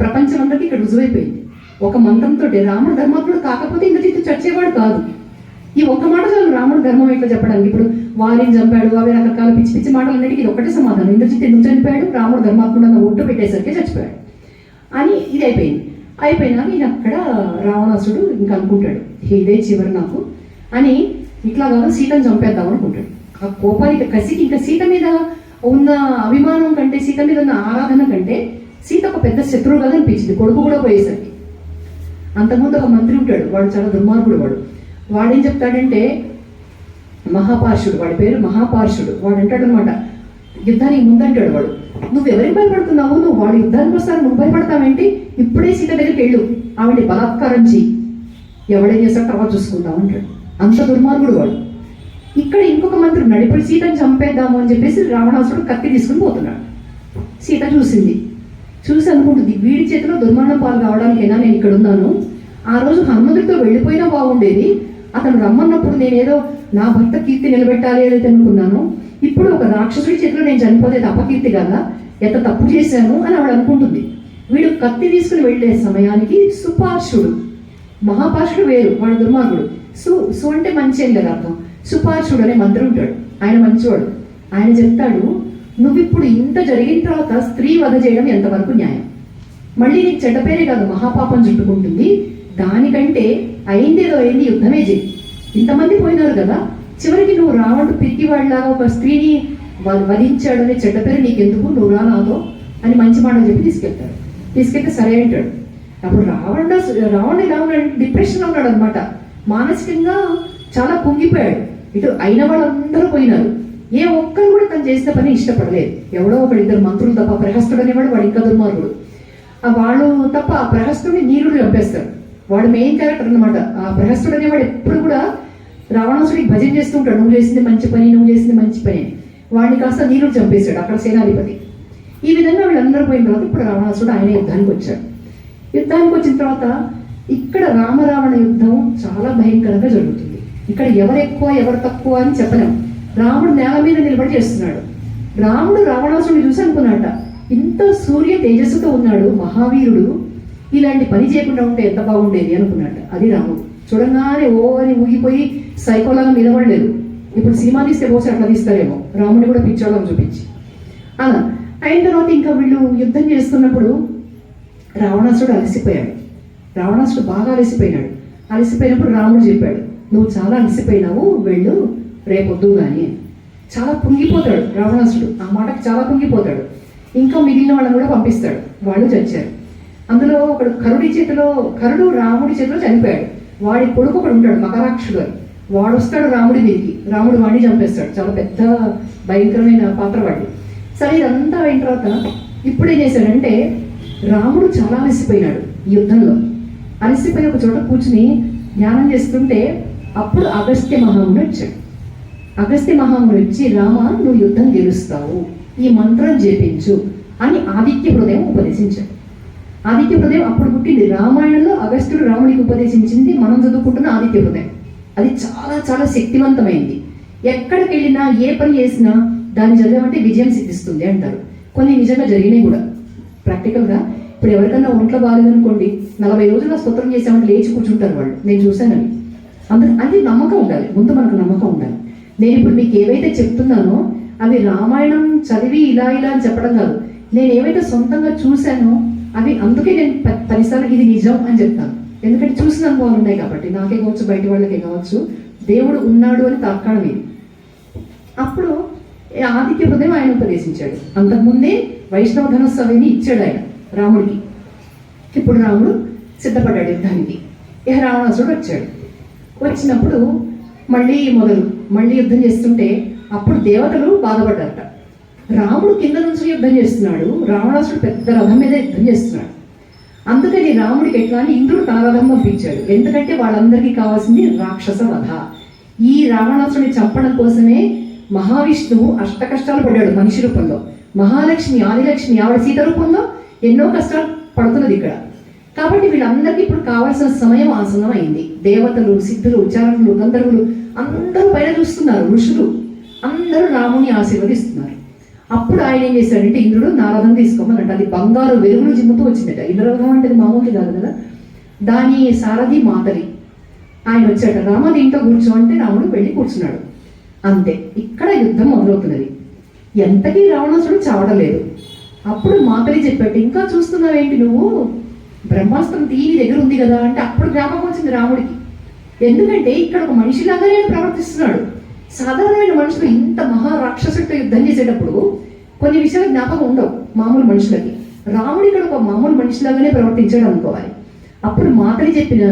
ప్రపంచం అందరికీ ఇక్కడ రుజువైపోయింది. ఒక మంత్రంతో రాముడు ధర్మాత్ముడు కాకపోతే ఇంద్రజిత్తు చచ్చేవాడు కాదు. ఈ ఒక్క మాట చాలు రాముడు ధర్మం ఎట్లా చెప్పడానికి. ఇప్పుడు వారిని చంపాడు, అవి రకరకాల పిచ్చి పిచ్చి మాటలన్నిటికీ ఇది ఒకటే సమాధానం. ఇంద్రజిత్తు ఎందుకు చనిపోయాడు, రాముడు ధర్మాత్ముడు అన్న ఒట్టు పెట్టేసరికి చచ్చిపోయాడు అని ఇది అయిపోయినాక ఈయన అక్కడ రావణాసుడు ఇంకా అనుకుంటాడు, ఇదే చివరి నాకు అని, ఇట్లా కాదు సీతను చంపేద్దాం అనుకుంటాడు. ఆ కోపానికి కసికి ఇంకా సీత మీద ఉన్న అభిమానం కంటే, సీత మీద ఉన్న ఆరాధన కంటే సీత ఒక పెద్ద శత్రువు కదా అనిపించింది కొడుకు కూడా పోయేసరికి. అంతకుముందు ఒక మంత్రి ఉంటాడు, వాడు చాలా దుర్మార్గుడు. వాడేం చెప్తాడంటే, మహాపార్షుడు, వాడి పేరు మహాపార్షుడు. వాడు అంటాడు అనమాట, యుద్ధానికి ముందంటాడు వాడు, నువ్వు ఎవరికి భయపడుతున్నావు, నువ్వు వాడు యుద్ధానికి వస్తారు నువ్వు భయపడతావేంటి, ఇప్పుడే సీత దగ్గరికి వెళ్ళు, ఆవిడ బలాత్కారం చెయ్యి, ఎవడేం చేస్తాడో తర్వాత చూసుకుందాం అంటాడు. అంత దుర్మార్గుడు వాడు. ఇక్కడ ఇంకొక మంత్రి ఉన్నాడు, ఇప్పుడు సీతను చంపేద్దాము అని చెప్పేసి రావణాసుడు కత్తి తీసుకుని పోతున్నాడు. సీత చూసింది. చూసి అనుకుంటుంది, వీడి చేతిలో దుర్మరణం పాలు కావడానికైనా నేను ఇక్కడ ఉన్నాను. ఆ రోజు హనుమంతుడితో వెళ్ళిపోయినా బాగుండేది. అతను రమ్మన్నప్పుడు నేనేదో నా భర్త కీర్తి నిలబెట్టాలి ఏదైతే అనుకున్నాను, ఇప్పుడు ఒక రాక్షసుడి చేతిలో నేను చనిపోతే అపకీర్తి కదా, ఎంత తప్పు చేశాను అని ఆవిడ అనుకుంటుంది. వీడు కత్తి తీసుకుని వెళ్ళే సమయానికి సుపార్షుడు, మహాపార్షుడు వేరు, వాడు దుర్మార్గుడు. సు అంటే మంచి ఏం లేదు అర్థం. సుపార్షుడు అనే మంత్రి ఉంటాడు, ఆయన మంచివాడు. ఆయన చెప్తాడు, నువ్వు ఇప్పుడు ఇంత జరిగిన తర్వాత స్త్రీ వధ చేయడం ఎంతవరకు న్యాయం? మళ్ళీ నీకు చెడ్డ పేరే కాదు, మహాపాపం చుట్టుకుంటుంది. దానికంటే అయిందేదో అయింది, యుద్ధమే చేయి. ఇంతమంది పోయినారు కదా, చివరికి నువ్వు రావణుడు పిరికివాడిలాగా ఒక స్త్రీని వధించాడు అనే చెడ్డ పేరు నీకెందుకు, నువ్వు రా నాతో అని మంచి మాటలు చెప్పి తీసుకెళ్తాడు. తీసుకెళ్తే సరే అంటాడు. అప్పుడు రావణుడు ఎలా ఉన్నాడు, డిప్రెషన్లో ఉన్నాడు అనమాట. మానసికంగా చాలా కుంగిపోయాడు. ఇటు అయిన వాళ్ళందరూ పోయినారు, ఏ ఒక్కరు కూడా తను చేసిన పని ఇష్టపడలేదు. ఎవడో ఒకడు, ఇద్దరు మంత్రులు తప్ప, ప్రహస్తుడు అనేవాడు వాడు ఇంకా దుర్మార్గుడు. వాళ్ళు తప్ప ఆ ప్రహస్తుడిని నీరుడు చంపేస్తాడు. వాడు మెయిన్ క్యారెక్టర్ అనమాట. ఆ ప్రహస్తుడు అనేవాడు ఎప్పుడు కూడా రావణాసుడికి భజన చేస్తూ ఉంటాడు, నువ్వు చేసింది మంచి పని, నువ్వు చేసింది మంచి పని. వాడిని కాస్త నీరుడు చంపేశాడు అక్కడ సేనాధిపతి. ఈ విధంగా వీళ్ళందరూ పోయిన తర్వాత ఇప్పుడు రావణాసుడు ఆయన యుద్ధానికి వచ్చాడు. యుద్ధానికి వచ్చిన తర్వాత ఇక్కడ రామరావణ యుద్ధం చాలా భయంకరంగా జరుగుతుంది. ఇక్కడ ఎవరు ఎక్కువ ఎవరు తక్కువ అని చెప్పలేం. రాముడు నేల మీద నిలబడి చేస్తున్నాడు. రాముడు రావణాసుడిని చూసి అనుకున్నాట, ఇంత సూర్య తేజస్సుతో ఉన్నాడు మహావీరుడు, ఇలాంటి పని చేయకుండా ఉంటే ఎంత బాగుండేది అనుకున్నాడు. అది రాముడు. చూడంగానే ఓ అని ఊగిపోయి సైకోలాగా నిలబడలేదు. ఇప్పుడు సినిమా తీస్తే పోసి అట్లా తీస్తారేమో, రాముడిని కూడా పిచ్చోళ్ళం చూపించి. అలా అయిన తర్వాత ఇంకా వీళ్ళు యుద్ధం చేస్తున్నప్పుడు రావణాసుడు అలసిపోయాడు. రావణాసుడు బాగా అలసిపోయినాడు. అలసిపోయినప్పుడు రాముడు చెప్పాడు, నువ్వు చాలా అలసిపోయినావు, వెళ్ళు, రేపొద్దు కానీ. చాలా కుంగిపోతాడు రావణాసుడు, ఆ మాటకి చాలా కుంగిపోతాడు. ఇంకా మిగిలిన వాళ్ళని కూడా పంపిస్తాడు, వాళ్ళు చచ్చారు. అందులో ఒకడు కరుడు రాముడి చేతిలో చనిపోయాడు. వాడి కొడుకు ఒకడు ఉంటాడు మకరాక్షుడు అని, వాడు వస్తాడు రాముడి మీదకి. రాముడు వాడిని చంపేస్తాడు. చాలా పెద్ద భయంకరమైన పాత్ర వాడి. సరే ఇదంతా అయిన తర్వాత ఇప్పుడు ఏం చేశాడంటే, రాముడు చాలా అలసిపోయినాడు ఈ యుద్ధంలో. అలసిపోయి ఒక చోట కూర్చుని ధ్యానం చేస్తుంటే అప్పుడు అగస్త్య మహాముని వచ్చాడు. అగస్త్య మహాముని వచ్చి, రామ నువ్వు యుద్ధం గెలుస్తావు, ఈ మంత్రం జపించు అని ఆదిత్య హృదయం ఉపదేశించాడు. ఆదిత్య హృదయం అప్పుడు పుట్టింది. రామాయణంలో అగస్త్యుడు రాముడికి ఉపదేశించింది మనం చదువుకుంటున్న ఆదిత్య హృదయం. అది చాలా చాలా శక్తివంతమైంది. ఎక్కడికి వెళ్ళినా ఏ పని చేసినా దాన్ని చదివామంటే విజయం సిద్ధిస్తుంది అంటారు. కొన్ని నిజంగా జరిగినాయి కూడా ప్రాక్టికల్గా. ఇప్పుడు ఎవరికైనా ఒంట్లో బాగాలేదనుకోండి, 40 రోజుల స్తోత్రం చేసామంటే లేచి కూర్చుంటారు వాళ్ళు, నేను చూశాను. అవి అది నమ్మకం ఉండాలి, ముందు మనకు నమ్మకం ఉండాలి. నేను ఇప్పుడు మీకు ఏవైతే చెప్తున్నానో అవి రామాయణం చదివి ఇలా ఇలా అని చెప్పడం కాదు, నేను ఏవైతే సొంతంగా చూశానో అవి, అందుకే నేను 10 సార్లు ఇది నిజం అని చెప్తాను. ఎందుకంటే చూసిన అనుభవాలు ఉన్నాయి కాబట్టి, నాకే కావచ్చు బయట వాళ్ళకే కావచ్చు, దేవుడు ఉన్నాడు అని తార్కాణం ఇది. అప్పుడు ఆదిత్య హృదయం ఆయన ఉపదేశించాడు. అంతకుముందే వైష్ణవ ధనుస్సు అవన్నీ ఇచ్చాడు ఆయన రాముడికి. ఇప్పుడు రాముడు సిద్ధపడ్డాడు యుద్ధానికి. ఇక రావణాసుడు వచ్చాడు. వచ్చినప్పుడు మళ్ళీ యుద్ధం చేస్తుంటే అప్పుడు దేవతలు బాధపడ్డారట. రాముడు కింద నుంచి యుద్ధం చేస్తున్నాడు, రావణాసుడు పెద్ద రథం మీద యుద్ధం చేస్తున్నాడు. అందుకని రాముడికి ఎట్లా అని ఇంద్రుడు తన రథం పంపించాడు. ఎందుకంటే వాళ్ళందరికీ కావాల్సింది రాక్షస వధ. ఈ రావణాసుడిని చంపడం కోసమే మహావిష్ణువు అష్ట కష్టాలు పడ్డాడు మనిషి రూపంలో. మహాలక్ష్మి ఆదిలక్ష్మి ఆవిడ సీత రూపంలో ఎన్నో కష్టాలు పడుతున్నది ఇక్కడ. కాబట్టి వీళ్ళందరికీ ఇప్పుడు కావాల్సిన సమయం ఆసనం అయింది. దేవతలు, సిద్ధులు, చారణులు, గంధర్వులు అందరూ పైన చూస్తున్నారు. ఋషులు అందరూ రాముని ఆశీర్వదిస్తున్నారు. అప్పుడు ఆయన ఏం చేశాడంటే, ఇంద్రుడు నా రథం తీసుకోమన్నట్టు. అది బంగారు వెలుగులు జిమ్ముతూ వచ్చిందట. ఇంద్రరథం అంటే మామూలు కాదు కదా, దాని సారథి మాతలి. ఆయన వచ్చాట, రామ దీంట్లో కూర్చో అంటే రాముడు వెళ్ళి కూర్చున్నాడు. అంతే, ఇక్కడ యుద్ధం మొదలవుతున్నది. ఎంతకీ రావణాసుడు చావడలేదు. అప్పుడు మాతలి చెప్పాడు, ఇంకా చూస్తున్నావేంటి నువ్వు, బ్రహ్మాస్త్రం తీని దగ్గర ఉంది కదా అంటే అప్పుడు జ్ఞాపకం వచ్చింది రాముడికి. ఎందుకంటే ఇక్కడ ఒక మనిషిలాగానే ప్రవర్తిస్తున్నాడు. సాధారణమైన మనుషులు ఇంత మహారాక్షసుడితో యుద్ధం చేసేటప్పుడు కొన్ని విషయాలు జ్ఞాపకం ఉండవు మామూలు మనుషులకి. రాముడు ఇక్కడ ఒక మామూలు మనిషిలాగానే ప్రవర్తించాడు అనుకోవాలి. అప్పుడు మాతలి చెప్పిన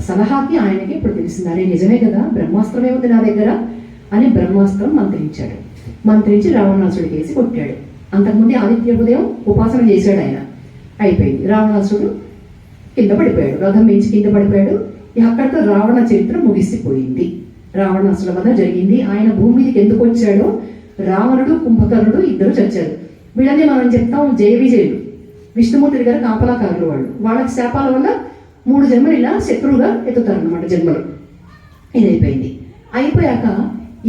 సలహాకి ఆయనకి ఇప్పుడు తెలిసింది, అరే నిజమే కదా, బ్రహ్మాస్త్రమే ఉంది నా దగ్గర అని బ్రహ్మాస్త్రం మంత్రించాడు. మంత్రించి రావణాసుడికి వేసి కొట్టాడు. అంతకుముందే ఆదిత్య హృదయం ఉపాసన చేశాడు ఆయన. అయిపోయింది, రావణాసుడు కింద పడిపోయాడు, రథం మించి కింద పడిపోయాడు. అక్కడితో రావణ చరిత్ర ముగిసిపోయింది. రావణాసుల వధ జరిగింది. ఆయన భూమి మీదకి ఎందుకు వచ్చాడో, రావణుడు కుంభకర్ణుడు ఇద్దరు చచ్చారు. వీళ్ళని మనం చెప్తాం జయ విజయులు, విష్ణుమూర్తి గారు కాపలాకారులు. వాళ్ళకి శాపాల వల్ల 3 జన్మలు ఇలా శత్రువుగా ఎత్తుతారన్నమాట జన్మలు. ఇదైపోయింది. అయిపోయాక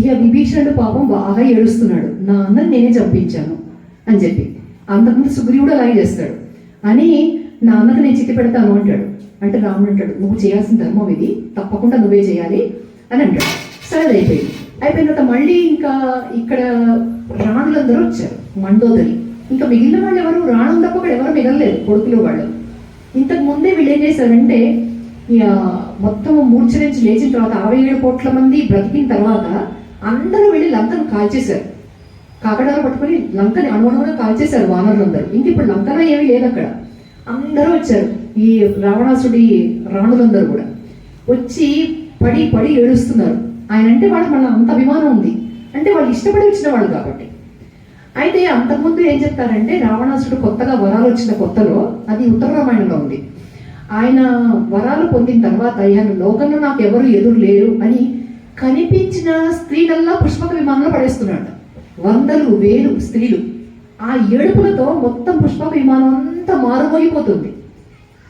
ఇక విభీషణుడు పాపం బాగా ఏడుస్తున్నాడు, నా అన్నని నేనే చంపించాను అని చెప్పి. అంతకుముందు సుగ్రీవుడు అలాగే చేస్తాడు అని, నా అన్నకు నేను చిత్తి పెడతాను అంటాడు. అంటే రాముడు అంటాడు, నువ్వు చేయాల్సిన ధర్మం ఇది, తప్పకుండా నువ్వే చేయాలి అని అంటాడు. సరే అయిపోయింది. అయిపోయిన తర్వాత మళ్ళీ ఇంకా ఇక్కడ రాణులందరూ వచ్చారు మండోదరి. ఇంకా మిగిలిన వాళ్ళు ఎవరు, రాణులు తప్ప అక్కడ ఎవరు మిగలలేదు కొడుకులు వాళ్ళు. ఇంతకు ముందే వీళ్ళు ఏం చేశారంటే, ఇక మొత్తం మూర్ఛ నుంచి లేచిన తర్వాత 67 కోట్ల మంది బ్రతికిన తర్వాత అందరూ వెళ్ళి లంకను కాల్చేశారు. కాకడాలు పట్టుకుని లంకని అణువణువుగా కాల్చేశారు వానరులందరూ. ఇంక ఇప్పుడు లంకన ఏమీ లేదు అక్కడ. అందరూ వచ్చారు, ఈ రావణాసుడి రాణులందరూ కూడా వచ్చి పడి పడి ఏడుస్తున్నారు. ఆయన అంటే వాళ్ళకి మన అంత అభిమానం ఉంది, అంటే వాళ్ళు ఇష్టపడి వచ్చిన వాళ్ళు కాబట్టి. అయితే అంతకుముందు ఏం చెప్తారంటే, రావణాసుడు కొత్తగా వరాలు వచ్చిన కొత్తలో, అది ఉత్తర రామాయణంలో ఉంది, ఆయన వరాలు పొందిన తర్వాత ఆయన లోకంలో నాకు ఎవరు ఎదురు లేరు అని కనిపించిన స్త్రీలల్లా పుష్పక విమానంలో పడేస్తున్నాడు. 100,000 స్త్రీలు. ఆ ఏడుపులతో మొత్తం పుష్పక విమానం అంతా మారుమోగిపోతుంది.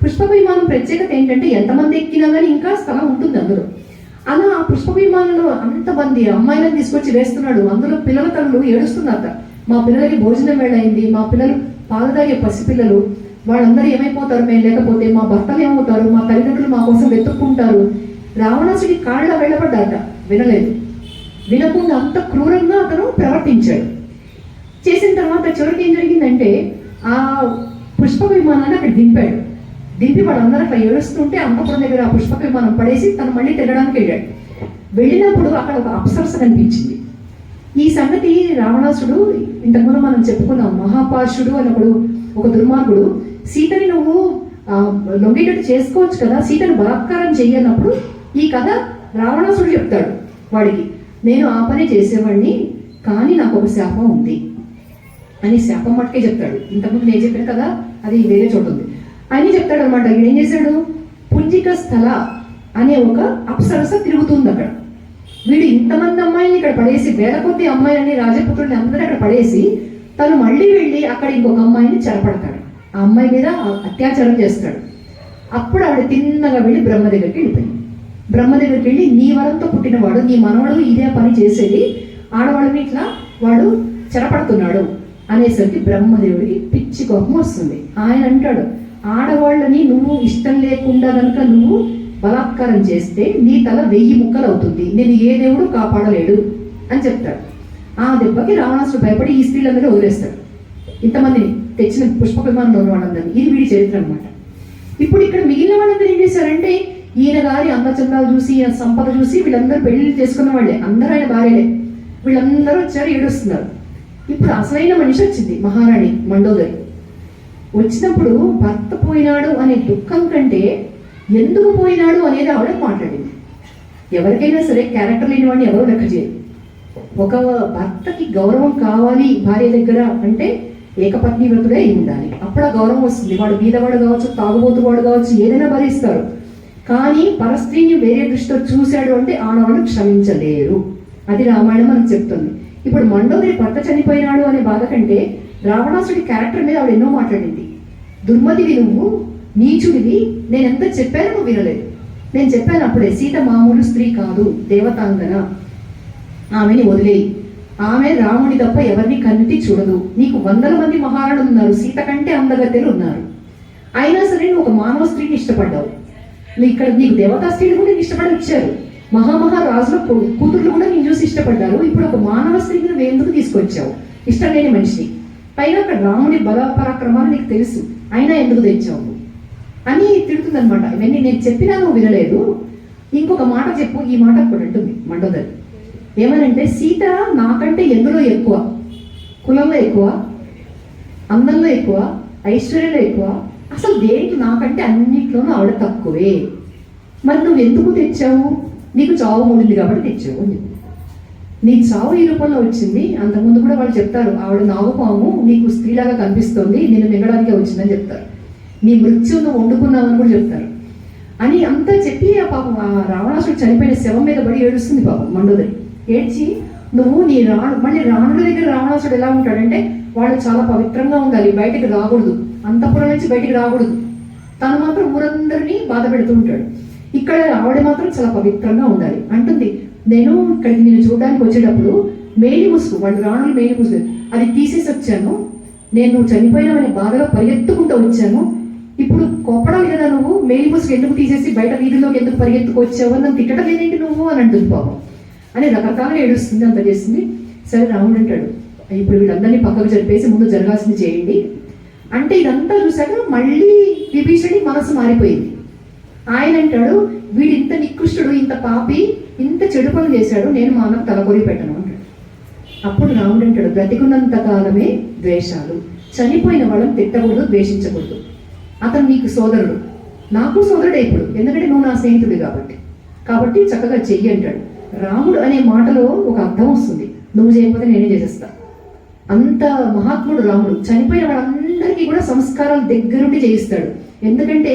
పుష్పక విమానం ప్రత్యేకత ఏంటంటే, ఎంతమంది ఎక్కినా కానీ ఇంకా స్థలం ఉంటుంది అందులో. అలా ఆ పుష్పక విమానంలో అంతమంది అమ్మాయిలను తీసుకొచ్చి వేస్తున్నాడు. అందులో పిల్లల తల్లులు ఏడుస్తున్నారు, మా పిల్లలకి భోజనం వేళయింది, మా పిల్లలు పాలు తాగే పసిపిల్లలు, వాళ్ళందరూ ఏమైపోతారు మేము లేకపోతే, మా భర్తలు ఏమవుతారు, మా తల్లిదండ్రులు మా కోసం వెతుక్కుంటారు. రావణాసుడి కాళ్ళ వెళ్ళబడ్డాట, వినలేదు. వినకుండా అంత క్రూరంగా అతను ప్రవర్తించాడు. చేసిన తర్వాత చివరికి ఏం జరిగిందంటే, ఆ పుష్పక విమానాన్ని అక్కడ దింపాడు. దింపి వాళ్ళందరూ అట్లా ఏడుస్తుంటే అంతపురం దగ్గర ఆ పుష్పక విమానం పడేసి తను మళ్ళీ తిరగడానికి వెళ్ళాడు. వెళ్ళినప్పుడు అక్కడ ఒక అప్సరస కనిపించింది. ఈ సంగతి రావణాసుడు, ఇంతకుముందు మనం చెప్పుకున్నాం, మహాపార్షుడు అన్నప్పుడు ఒక దుర్మార్గుడు, సీతని నువ్వు లొంగేటట్టు చేసుకోవచ్చు కదా, సీతను బలాత్కారం చెయ్యనప్పుడు ఈ కథ రావణాసుడు చెప్తాడు వాడికి, నేను ఆ పని చేసేవాడిని కానీ నాకు ఒక శాపం ఉంది అని శాపం మట్టుకే చెప్తాడు. ఇంతకుముందు నేను చెప్పాను కదా, అది వేరే చోటు ఉంది అని చెప్తాడు అనమాట. ఈయన ఏం చేశాడు, పుంజిక స్థల అనే ఒక అప్సరస తిరుగుతుంది అక్కడ. వీడు ఇంతమంది అమ్మాయిని ఇక్కడ పడేసి, వేల కొద్ది అమ్మాయిలని రాజపుత్రుల్ని అందరూ అక్కడ పడేసి తను మళ్ళీ వెళ్ళి అక్కడ ఇంకొక అమ్మాయిని చెరపడతాడు. ఆ అమ్మాయి మీద అత్యాచారం చేస్తాడు. అప్పుడు ఆవిడ తిన్నగా వెళ్ళి బ్రహ్మ దగ్గరికి వెళ్ళిపోయింది. బ్రహ్మ దగ్గరికి వెళ్ళి, నీ వరంతో పుట్టినవాడు, నీ మనవడు ఇదే పని చేసేది, ఆడవాళ్ళని ఇట్లా వాడు చెరపడుతున్నాడు అనేసరికి బ్రహ్మదేవుడికి పిచ్చి కోపం వస్తుంది. ఆయన అంటాడు, ఆడవాళ్ళని నువ్వు ఇష్టం లేకుండా కనుక నువ్వు బలాత్కారం చేస్తే నీ తల 1000 ముక్కలు అవుతుంది, నేను ఏ దేవుడు కాపాడలేడు అని చెప్తాడు. ఆ దెబ్బకి రావణాసుడు భయపడి ఈ స్త్రీలందరూ వదిలేస్తాడు, ఇంతమందిని తెచ్చిన పుష్పక విమానంలో ఉన్న వాళ్ళందరినీ. ఇది వీడి చరిత్ర అనమాట. ఇప్పుడు ఇక్కడ మిగిలిన వాళ్ళందరూ ఏం చేశారంటే, ఈయన గారి అందచందాలు చూసి, ఈయన సంపద చూసి వీళ్ళందరూ పెళ్లి చేసుకున్న వాళ్ళే, అందరూ ఆయన భార్యలే. వీళ్ళందరూ వచ్చారు, ఏడుస్తున్నారు. ఇప్పుడు అసలైన మనిషి వచ్చింది, మహారాణి మండోదరి. వచ్చినప్పుడు భర్త పోయినాడు అనే దుఃఖం కంటే ఎందుకు పోయినాడు అనేది ఆవిడ మాట్లాడింది. ఎవరికైనా సరే క్యారెక్టర్ లేని వాడిని ఎవరు లెక్క చేయరు. ఒక భర్తకి గౌరవం కావాలి భార్య దగ్గర అంటే ఏకపత్ని వ్రతుడే అయి ఉండాలి, అప్పుడు ఆ గౌరవం వస్తుంది. వాడు బీదవాడు కావచ్చు, తాగుబోతువాడు కావచ్చు, ఏదైనా భరిస్తారు. కానీ పరస్త్రీని వేరే దృష్టితో చూశాడు అంటే ఆడవాళ్ళు క్షమించలేరు. అది రామాయణం మనకు చెప్తుంది. ఇప్పుడు మండోదరి భర్త చనిపోయినాడు అనే బాధ కంటే రావణాసుడి క్యారెక్టర్ మీద ఆవిడ ఎన్నో మాట్లాడింది. దుర్మతివి నువ్వు, నీచుడివి, నేను ఎంత చెప్పాను నువ్వు వినలేదు. నేను చెప్పాను అప్పుడే, సీత మామూలు స్త్రీ కాదు, దేవతాంగన, ఆమెని వదిలేయి, ఆమె రాముడి తప్ప ఎవరిని కన్నెత్తి చూడదు, నీకు 100 మంది మహారాణులు ఉన్నారు, సీత కంటే అందగత్తెలు ఉన్నారు, అయినా సరే నువ్వు ఒక మానవ స్త్రీని ఇష్టపడ్డావు. ఇక్కడ నీకు దేవతా స్త్రీలు కూడా నీకు ఇష్టపడి వచ్చారు, మహారాజుల కూతుర్లు కూడా నేను చూసి ఇష్టపడ్డారు. ఇప్పుడు ఒక మానవ స్త్రీని నువ్వు ఎందుకు తీసుకొచ్చావు, ఇష్టం లేని మనిషిని, పైగా అక్కడ రాముడి బల పరాక్రమాలు నీకు తెలుసు, అయినా ఎందుకు తెచ్చావు అని తిడుతుందనమాట. ఇవన్నీ నేను చెప్పినా నువ్వు వినలేదు, ఇంకొక మాట చెప్పు. ఈ మాట కూడా అంటుంది మండోదరి, ఏమనంటే, సీత నాకంటే ఎందులో ఎక్కువ, కులంలో ఎక్కువ, అందంలో ఎక్కువ, ఐశ్వర్యంలో ఎక్కువ, అసలు దేనికి నాకంటే అన్నిట్లోనూ ఆవిడ తక్కువే. మరి నువ్వు ఎందుకు తెచ్చావు, నీకు చావు మూడింది కాబట్టి తెచ్చావు అని చెప్పి. నీ చావు ఈ రూపంలో వచ్చింది. అంతకుముందు కూడా వాళ్ళు చెప్తారు, ఆవిడ నాగుపాము నీకు స్త్రీలాగా కనిపిస్తోంది, నేను మింగడానికే వచ్చిందని చెప్తారు, నీ మృత్యు నువ్వు వండుకున్నావని కూడా చెప్తారు అని అంతా చెప్పి, ఆ పాపం ఆ రావణాసుడు చనిపోయిన శవం మీద పడి ఏడుస్తుంది పాపం మండోదరి. ఏడ్చి, నువ్వు నీ మళ్ళీ రావణుడి దగ్గర రావణాసుడు ఎలా ఉంటాడంటే వాళ్ళు చాలా పవిత్రంగా ఉండాలి, బయటికి రాకూడదు, అంతఃపురం నుంచి బయటికి రాకూడదు. తను మాత్రం ఊరందరినీ బాధ పెడుతూ ఉంటాడు. ఇక్కడ ఆవిడ మాత్రం చాలా పవిత్రంగా ఉండాలి అంటుంది. నేను ఇక్కడికి నేను చూడడానికి వచ్చేటప్పుడు మేలి ముసుగు, వాళ్ళు రాణులు మేలి ముసుగు అది తీసేసి వచ్చాను, నేను నువ్వు చనిపోయినావనే బాధలో పరిగెత్తుకుంటూ వచ్చాను, ఇప్పుడు కోపడాలి కదా నువ్వు, మేలి ముసుగు ఎందుకు తీసేసి బయట వీధిలోకి ఎందుకు పరిగెత్తుకు వచ్చావు, నన్ను తిట్టడం లేదేంటి నువ్వు అని అంటుంది పాపం. అని రకరకాలుగా ఏడుస్తుంది, అంత చేస్తుంది. సరే రాముడు అంటాడు, ఇప్పుడు వీళ్ళందరినీ పక్కకు జరిపేసి ముందు జరగాల్సింది చేయండి అంటే ఇదంతా చూసాక మళ్ళీ విభీషణి మనసు మారిపోయింది. ఆయన అంటాడు, వీడు ఇంత నికృష్టుడు, ఇంత పాపి, ఇంత చెడు పనులు చేశాడు, నేను మా అన్నకు తలకొరి పెట్టను అంటాడు. అప్పుడు రాముడు అంటాడు, బ్రతికున్నంత కాలమే ద్వేషాలు, చనిపోయిన వాళ్ళని తిట్టకూడదు, ద్వేషించకూడదు. అతను నీకు సోదరుడు, నాకు సోదరుడే ఇప్పుడు, ఎందుకంటే నువ్వు నా స్నేహితుడు కాబట్టి చక్కగా చెయ్యి అంటాడు. రాముడు అనే మాటలో ఒక అర్థం వస్తుంది, నువ్వు చేయకపోతే నేనే చేసేస్తా. అంత మహాత్ముడు రాముడు. చనిపోయిన వాళ్ళందరికీ కూడా సంస్కారాలు దగ్గరుండి చేయిస్తాడు. ఎందుకంటే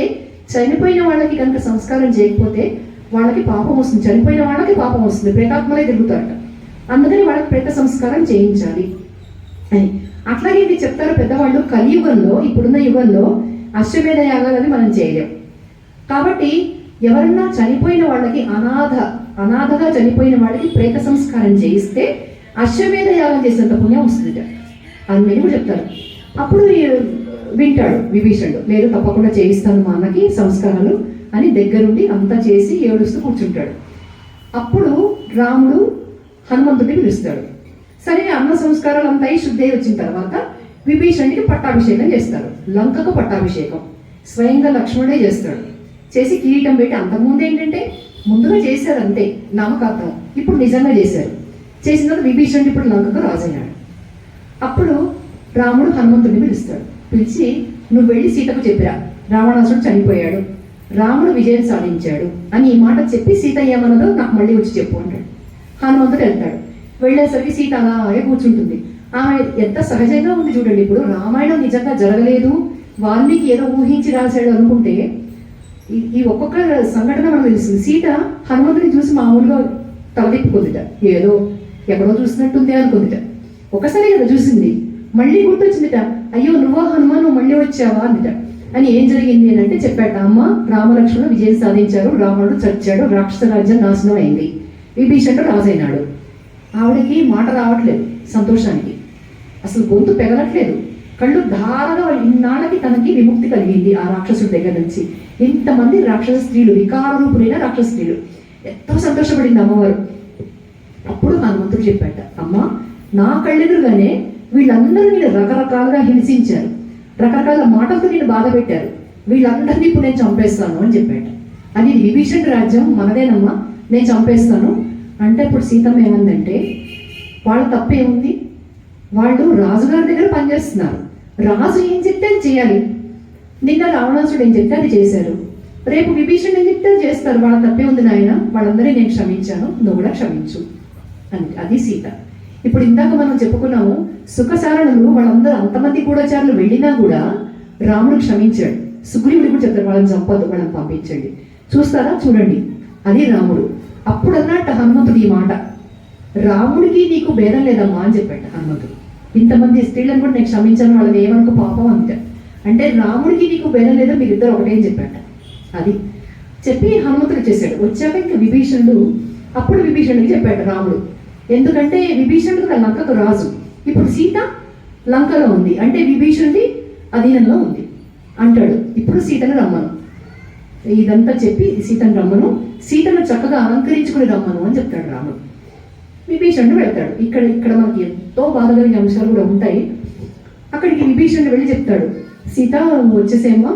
చనిపోయిన వాళ్ళకి కనుక సంస్కారం చేయకపోతే వాళ్ళకి పాపం వస్తుంది, చనిపోయిన వాళ్ళకి పాపం వస్తుంది, ప్రేతాత్మలే తిరుగుతారట. అందుకని వాళ్ళకి ప్రేత సంస్కారం చేయించాలి అని. అట్లాగే ఇది చెప్తారు పెద్దవాళ్ళు, కలియుగంలో, ఇప్పుడున్న యుగంలో అశ్వమేధ యాగాలని మనం చేయలేం. కాబట్టి ఎవరన్నా చనిపోయిన వాళ్ళకి అనాథగా చనిపోయిన వాళ్ళకి ప్రేత సంస్కారం చేయిస్తే అశ్వమేధ యాగం చేసేంత పుణ్యం వస్తుంది అని మీరు చెప్తారు. అప్పుడు వింటాడు విభీషణుడు, లేదు తప్పకుండా చేయిస్తాను మా అన్నకి సంస్కారాలు అని దగ్గరుండి అంతా చేసి ఏడుస్తూ కూర్చుంటాడు. అప్పుడు రాముడు హనుమంతుడిని పిలుస్తాడు. సరే అన్న సంస్కారాలు అంతా శుద్ధి వచ్చిన తర్వాత విభీషణుడికి పట్టాభిషేకం చేస్తారు. లంకకు పట్టాభిషేకం స్వయంగా లక్ష్మణుడే చేస్తాడు. చేసి కిరీటం పెట్టి, అంతకుముందు ఏంటంటే ముందుగా చేశారు అంతే నామకార్థం, ఇప్పుడు నిజంగా చేశారు. చేసిన తర్వాత విభీషణుడు ఇప్పుడు లంకకు రాజయ్యాడు. అప్పుడు రాముడు హనుమంతుడిని పిలుస్తాడు. పిలిచి, నువ్వు వెళ్ళి సీతకు చెప్పిరా, రావణాసుడు చనిపోయాడు, రాముడు విజయం సాధించాడు అని ఈ మాట చెప్పి సీత ఏమన్నదో నాకు మళ్ళీ వచ్చి చెప్పు అంటాడు. హనుమంతుడు వెళ్తాడు. వెళ్ళేసరికి సీత అలాగే కూర్చుంటుంది. ఆమె ఎంత సహజంగా ఉంది చూడండి. ఇప్పుడు రామాయణం నిజంగా జరగలేదు, వాల్మీకి ఏదో ఊహించి రాశాడు అనుకుంటే ఈ ఒక్కొక్క సంఘటన మనకు తెలుస్తుంది. సీత హనుమంతుడిని చూసి మామూలుగా తలదిప్పుకుందిట, ఏదో ఎక్కడో చూసినట్టుంది అనుకుందిట. ఒకసారి కదా చూసింది, మళ్ళీ గుర్తొచ్చిందిట, అయ్యో నువ్వా హనుమాన్, నువ్వు మళ్ళీ వచ్చావా అందిట. అని ఏం జరిగింది అని అంటే చెప్పాట, అమ్మ రామలక్ష్మణుడు విజయం సాధించారు, రావణుడు చచ్చాడు, రాక్షస రాజ్యం నాశనం అయింది, విభీషణుడు రాజైనాడు. ఆవిడకి మాట రావట్లేదు సంతోషానికి, అసలు గొంతు పెగలట్లేదు, కళ్ళు ధారగా, ఇన్నాళ్ళకి తనకి విముక్తి కలిగింది ఆ రాక్షసుడి దగ్గర నుంచి. ఇంతమంది రాక్షస స్త్రీలు, వికార రూపులైన రాక్షస స్త్రీలు, ఎంతో సంతోషపడింది అమ్మవారు. అప్పుడు హనుమంతుడు చెప్పాట, అమ్మ నా కళ్ళెదురుగానే వీళ్ళందరూ నేను రకరకాలుగా హింసించారు, రకరకాల మాటలతో నేను బాధ పెట్టారు, వీళ్ళందరినీ ఇప్పుడు నేను చంపేస్తాను అని చెప్పాట. అని విభీషణుడి రాజ్యం మనదేనమ్మా, నేను చంపేస్తాను అంటే ఇప్పుడు సీతమ్మ ఏమందంటే, వాళ్ళ తప్పేముంది, వాళ్ళు రాజుగారి దగ్గర పనిచేస్తున్నారు, రాజు ఏం చెప్తే అది చేయాలి. నిన్న రావణాసుడు ఏం చెప్తే అది చేశారు, రేపు విభీషణుడు ఏం చెప్తే అది చేస్తారు, వాళ్ళ తప్పే ఉంది నాయన, వాళ్ళందరినీ నేను క్షమించాను, నువ్వు కూడా క్షమించు అని. అది సీత. ఇప్పుడు ఇందాక మనం చెప్పుకున్నాము, సుఖసారణులు వాళ్ళందరూ అంతమంది గూఢచారులు వెళ్ళినా కూడా రాముడు క్షమించాడు. సుగ్రీవుడు కూడా చెప్తారు, వాళ్ళని చంపద్దు, వాళ్ళని పంపించండి. చూస్తారా, చూడండి, అది రాముడు. అప్పుడు అన్నట్టు హనుమంతుడు ఈ మాట, రాముడికి నీకు భేదం లేదమ్మా అని చెప్పాట హనుమంతుడు. ఇంతమంది స్త్రీలను కూడా నేను క్షమించాను, వాళ్ళని ఏమనుకో పాపం అంతే. అంటే రాముడికి నీకు భేదం లేదో మీరిద్దరు ఒకటే అని చెప్పాట. అది చెప్పి హనుమంతుడు చేశాడు. వచ్చాక ఇంకా విభీషణుడు, అప్పుడు విభీషణుడికి చెప్పాడు రాముడు, ఎందుకంటే విభీషణుడు లంకకు రాజు, ఇప్పుడు సీత లంకలో ఉంది, అంటే విభీషణుడి అధీనంలో ఉంది అంటాడు. ఇప్పుడు సీతను రమ్మను, ఇదంతా చెప్పి సీతను రమ్మను, సీతను చక్కగా అలంకరించుకుని రమ్మను అని చెప్తాడు రాముడు. విభీషణుడు వెళ్తాడు. ఇక్కడ మనకి ఎంతో బాధ కలిగే అంశాలు కూడా ఉంటాయి. అక్కడికి విభీషణుడు వెళ్ళి చెప్తాడు, సీత వచ్చేసేమ్మా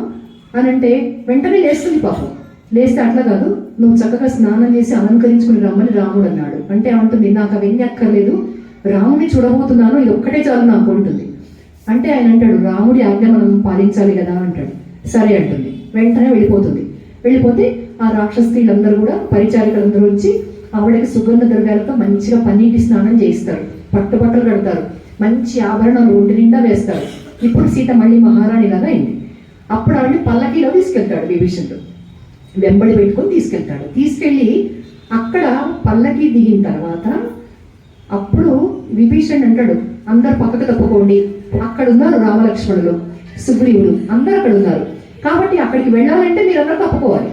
అని అంటే వెంటనే లేస్తుంది పాపం. లేస్తే అట్లా కాదు, నువ్వు చక్కగా స్నానం చేసి అలంకరించుకుని రమ్మని రాముడు అన్నాడు. అంటే అంటుంది, నాకు అవన్నీ అక్కర్లేదు, రాముడిని చూడబోతున్నాను, ఇది ఒక్కటే చాలు నాకు ఉంటుంది. అంటే ఆయన అంటాడు, రాముడి ఆజ్ఞ మనం పాలించాలి కదా అంటాడు. సరే అంటుంది. వెంటనే వెళ్ళిపోతుంది. వెళ్ళిపోతే ఆ రాక్షస స్త్రీలందరూ కూడా, పరిచారికలందరూ వచ్చి ఆవిడకి సుగంధ ద్రవ్యాలతో మంచిగా పన్నీటి స్నానం చేయిస్తారు, పట్టుబట్టలు కడతారు, మంచి ఆభరణాలు ఒంటి నిండా వేస్తారు. ఇప్పుడు సీత మళ్ళీ మహారాణిలాగా అయింది. అప్పుడు ఆవిడని పల్లకీలో తీసుకెళ్తాడు విభీషణుడు, వెంబడి పెట్టుకొని తీసుకెళ్తాడు. తీసుకెళ్ళి అక్కడ పల్లకి దిగిన తర్వాత అప్పుడు విభీషణుడు అంటాడు, అందరు పక్కకు తప్పుకోండి, అక్కడ ఉన్నారు రామలక్ష్మణులు, సుగ్రీవుడు, అందరూ అక్కడ ఉన్నారు. కాబట్టి అక్కడికి వెళ్ళాలంటే మీరందరూ తప్పుకోవాలి.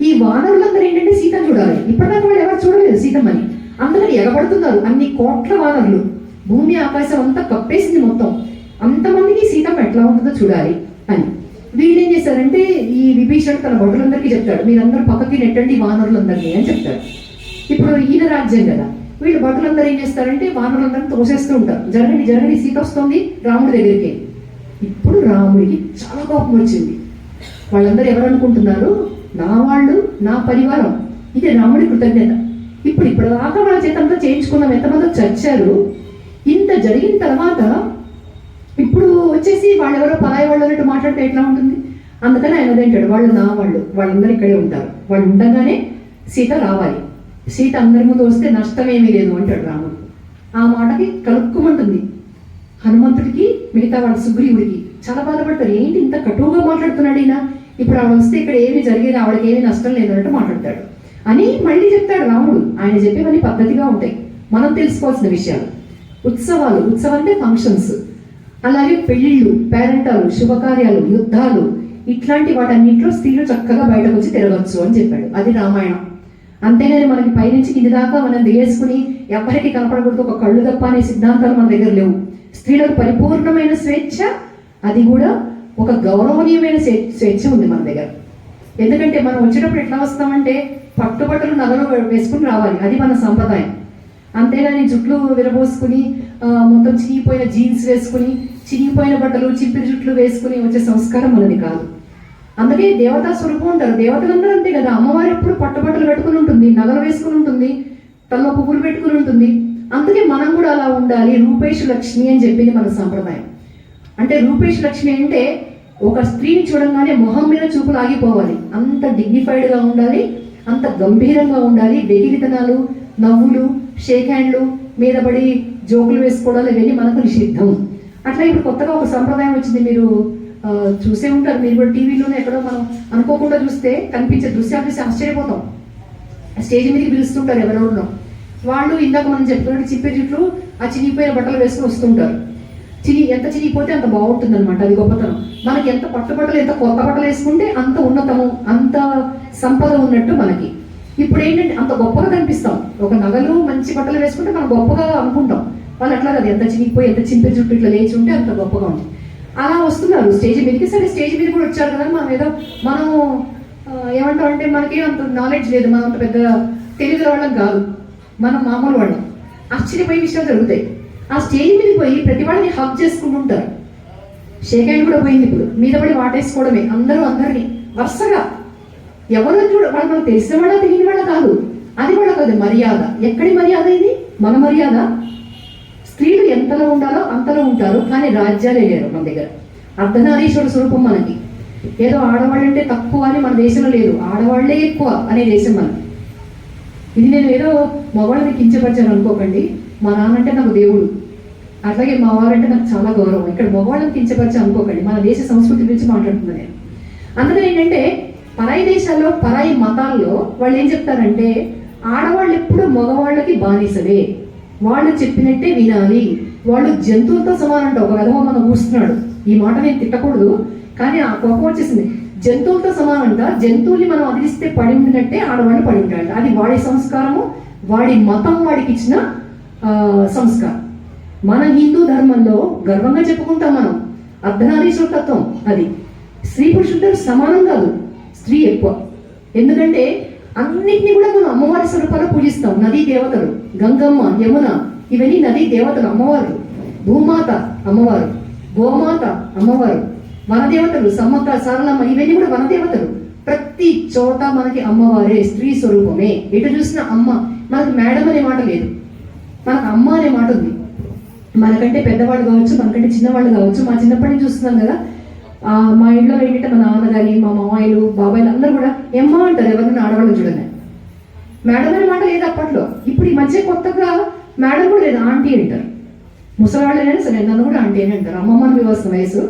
ఈ వానరులందరూ ఏంటంటే సీతను చూడాలి. ఇప్పటిదాకా వాళ్ళు ఎవరు చూడలేదు సీతమ్మని. అందరూ ఎగబడుతున్నారు, అన్ని కోట్ల వానరులు, భూమి ఆకాశం అంతా కప్పేసింది మొత్తం. అంతమందికి సీతమ్మ ఎట్లా ఉంటుందో చూడాలి అని. వీళ్ళు ఏం చేశారంటే, ఈ విభీషణుడు తన భటులందరికీ చెప్తాడు, మీరందరూ పక్కకి నెట్టండి వానరులందరినీ అని చెప్తాడు. ఇప్పుడు ఈయన రాజ్యం కదా, వీళ్ళు భటులందరూ ఏం చేస్తారంటే వానరులందరినీ తోసేస్తూ ఉంటారు. జరగని జరగని సీత వస్తుంది రాముడి దగ్గరికి. ఇప్పుడు రాముడికి చాలా కోపం వచ్చింది. వాళ్ళందరూ ఎవరు అనుకుంటున్నారు, నా వాళ్ళు, నా పరివారం, ఇది రాముడి కృతజ్ఞత. ఇప్పుడు దాకా వాళ్ళ చేతంతా చేయించుకున్నాం, ఎంతమంది చచ్చారు. ఇంత జరిగిన తర్వాత ఇప్పుడు వచ్చేసి వాళ్ళెవరో పరాయి వాళ్ళు అన్నట్టు మాట్లాడితే ఎట్లా ఉంటుంది. అందుకని ఆయన అదేంటాడు, వాళ్ళు నా వాళ్ళు, వాళ్ళందరూ ఇక్కడే ఉంటారు, వాళ్ళు ఉండగానే సీత రావాలి, సీత అందరి ముందు వస్తే నష్టమేమీ లేదు అంటాడు రాముడు. ఆ మాటకి కలుక్కుమంటుంది హనుమంతుడికి, మిగతా వాళ్ళ సుగ్రీవుడికి. చాలా బాధపడతారు, ఏంటి ఇంత కటువుగా మాట్లాడుతున్నాడు ఈయన, ఇప్పుడు ఆవిడ వస్తే ఇక్కడ ఏమి జరిగేది, ఆవిడకి ఏమీ నష్టం లేదు అన్నట్టు మాట్లాడతాడు అని మళ్ళీ చెప్తాడు రాముడు. ఆయన చెప్పేవన్నీ పద్ధతిగా ఉంటాయి, మనం తెలుసుకోవాల్సిన విషయాలు. ఉత్సవం అంటే ఫంక్షన్స్, అలాగే పెళ్ళిళ్ళు, పేరెంటాలు, శుభకార్యాలు, యుద్ధాలు, ఇట్లాంటి వాటన్నింటిలో స్త్రీలు చక్కగా బయటకు వచ్చి తిరగచ్చు అని చెప్పాడు. అది రామాయణం. అంతేగాని మనకి పైనుంచి కింది దాకా మనం దిగేసుకుని ఎవరికి కనపడకూడదు, ఒక కళ్ళు తప్ప అనే సిద్ధాంతాలు మన దగ్గర లేవు. స్త్రీలకు పరిపూర్ణమైన స్వేచ్ఛ, అది కూడా ఒక గౌరవనీయమైన స్వేచ్ఛ ఉంది మన దగ్గర. ఎందుకంటే మనం వచ్చేటప్పుడు ఎట్లా వస్తామంటే పట్టుబట్టలు నగలు వేసుకుని రావాలి, అది మన సంప్రదాయం. అంతేగాని జుట్లు విరబోసుకుని మొత్తం చినిగిపోయిన జీన్స్ వేసుకుని, చినిగిపోయిన బట్టలు, చింపిరి జుట్లు వేసుకుని వచ్చే సంస్కారం మనది కాదు. అందుకే దేవతా స్వరూపం ఉంటారు. దేవతలందరూ అంతే కదా, అమ్మవారు ఎప్పుడు పట్టుబట్టలు పెట్టుకుని ఉంటుంది, నగలు వేసుకుని ఉంటుంది, తలలో పువ్వులు పెట్టుకుని ఉంటుంది. అందుకే మనం కూడా అలా ఉండాలి. రూపేష్ లక్ష్మి అని చెప్పింది మన సంప్రదాయం. అంటే రూపేష్ లక్ష్మి అంటే ఒక స్త్రీని చూడంగానే మొహం మీద చూపులు ఆగిపోవాలి, అంత డిగ్నిఫైడ్గా ఉండాలి, అంత గంభీరంగా ఉండాలి. వెగిరితనాలు, నవ్వులు, షేక్ హ్యాండ్లు, మీద పడి జోకులు వేసుకోవడాలు ఇవన్నీ మనకు నిషిద్ధం. అట్లా ఇప్పుడు కొత్తగా ఒక సంప్రదాయం వచ్చింది, మీరు చూసే ఉంటారు, మీరు కూడా టీవీలోనే ఎక్కడో మనం అనుకోకుండా చూస్తే కనిపించే దృశ్యాలు చూసి ఆశ్చర్యపోతాం. స్టేజ్ మీదకి పిలుస్తుంటారు ఎవరెవరినో, వాళ్ళు ఇందాక మనం చెప్తున్నట్టు చింపే జుట్లు, ఆ చినిగిపోయిన బట్టలు వేసుకుని వస్తుంటారు. ఎంత చినిగిపోతే అంత బాగుంటుంది అనమాట, అది గొప్పతనం. మనకి ఎంత పట్టుబట్టలు, ఎంత కొత్త బట్టలు వేసుకుంటే అంత ఉన్నతము, అంత సంపద ఉన్నట్టు మనకి. ఇప్పుడు ఏంటంటే అంత గొప్పగా కనిపిస్తాం, ఒక నగలు మంచి బట్టలు వేసుకుంటే మనం గొప్పగా అనుకుంటాం. వాళ్ళు అట్లా కదా, ఎంత చినిగిపోయి ఎంత చింపే జుట్టు ఇట్లా లేచి ఉంటే అంత గొప్పగా ఉంది. అలా వస్తున్నారు స్టేజ్ మీదకి. సరే స్టేజ్ మీద కూడా వచ్చారు కదా, మనం ఏమంటాం అంటే మనకి అంత నాలెడ్జ్ లేదు, మనం అంత పెద్ద తెలియదు వాళ్ళం కాదు, మనం మామూలు వాళ్ళం. ఆశ్చర్యపోయే విషయాలు జరుగుతాయి. ఆ స్టేజ్ మీదకి పోయి ప్రతి వాళ్ళని హక్ చేసుకుంటుంటారు. షేక్ హ్యాండ్ కూడా పోయింది, ఇప్పుడు మీద పడి వాటేసుకోవడమే అందరినీ వరుసగా. ఎవరు చూడ, వాళ్ళు మనకు తెలిసిన వాళ్ళ తెలియని వాళ్ళ కాదు, అది వాళ్ళ కాదు మర్యాద. ఎక్కడి మర్యాద ఇది? మన మర్యాద. స్త్రీలు ఎంతలో ఉండాలో అంతలో ఉంటారు, కానీ రాజ్యాలే లేరు మన దగ్గర. అర్ధనారీశ్వర స్వరూపం మనకి. ఏదో ఆడవాళ్ళంటే తక్కువ అని మన దేశంలో లేదు, ఆడవాళ్లే ఎక్కువ అనే దేశం మనకి. ఇది నేను ఏదో మగవాళ్ళని కించపరిచాను అనుకోకండి. మా నాన్న అంటే నాకు దేవుడు, అట్లాగే మా వారంటే నాకు చాలా గౌరవం. ఇక్కడ మగవాళ్ళని కించపరిచా అనుకోకండి, మన దేశ సంస్కృతి గురించి మాట్లాడుతున్నాను నేను. అందుకని ఏంటంటే పరాయి దేశాల్లో, పరాయి మతాల్లో వాళ్ళు ఏం చెప్తారంటే ఆడవాళ్ళు ఎప్పుడు మగవాళ్ళకి బానిసలే, వాళ్ళు చెప్పినట్టే వినాలి, వాళ్ళు జంతువులతో సమానంట. ఒక విధంగా మనం కూస్తున్నాడు, ఈ మాట నేను తిట్టకూడదు కానీ ఆ కోపం వచ్చేసింది. జంతువులతో సమానంట, జంతువుల్ని మనం అదిలిస్తే పడి ఉండినట్టే ఆడవాళ్ళు పడి ఉంటాయంట. అది వాడి సంస్కారము, వాడి మతం వాడికి ఇచ్చిన సంస్కారం. మన హిందూ ధర్మంలో గర్వంగా చెప్పుకుంటాం మనం అర్ధనారీశ్వర తత్వం. అది స్త్రీ పురుషులు సమానం కాదు, స్త్రీ ఎక్కువ. ఎందుకంటే అన్నిటినీ కూడా మనం అమ్మవారి స్వరూపాలు పూజిస్తాం. నదీ దేవతలు, గంగమ్మ, యమున, ఇవన్నీ నదీ దేవతలు, అమ్మవారు. భూమాత అమ్మవారు, గోమాత అమ్మవారు, వనదేవతలు, సమ్మక్క, సారలమ్మ, ఇవన్నీ కూడా వనదేవతలు. ప్రతి చోట మనకి అమ్మవారే, స్త్రీ స్వరూపమే. ఎటు చూసినా అమ్మ. మనకి మేడం అనే మాట లేదు, మనకు అమ్మ అనే మాట ఉంది. మనకంటే పెద్దవాళ్ళు కావచ్చు, మనకంటే చిన్నవాళ్ళు కావచ్చు. మా చిన్నప్పటి నుంచి చూస్తున్నాం కదా, మా ఇంట్లో ఏంటంటే మా నాన్న కానీ, మా మామాయిలు, బాబాయిలు అందరూ కూడా ఎమ్మ అంటారు ఎవరిని ఆడవాళ్ళు చూడని. మేడం అనే మాట లేదు అప్పట్లో. ఇప్పుడు ఈ మధ్య కొత్తగా మేడం కూడా లేదు, ఆంటీ అంటారు. ముసలాళ్ళైనా సరే నన్ను కూడా ఆంటీ అని అంటారు. అమ్మమ్మని వ్యవస్థ వయసు,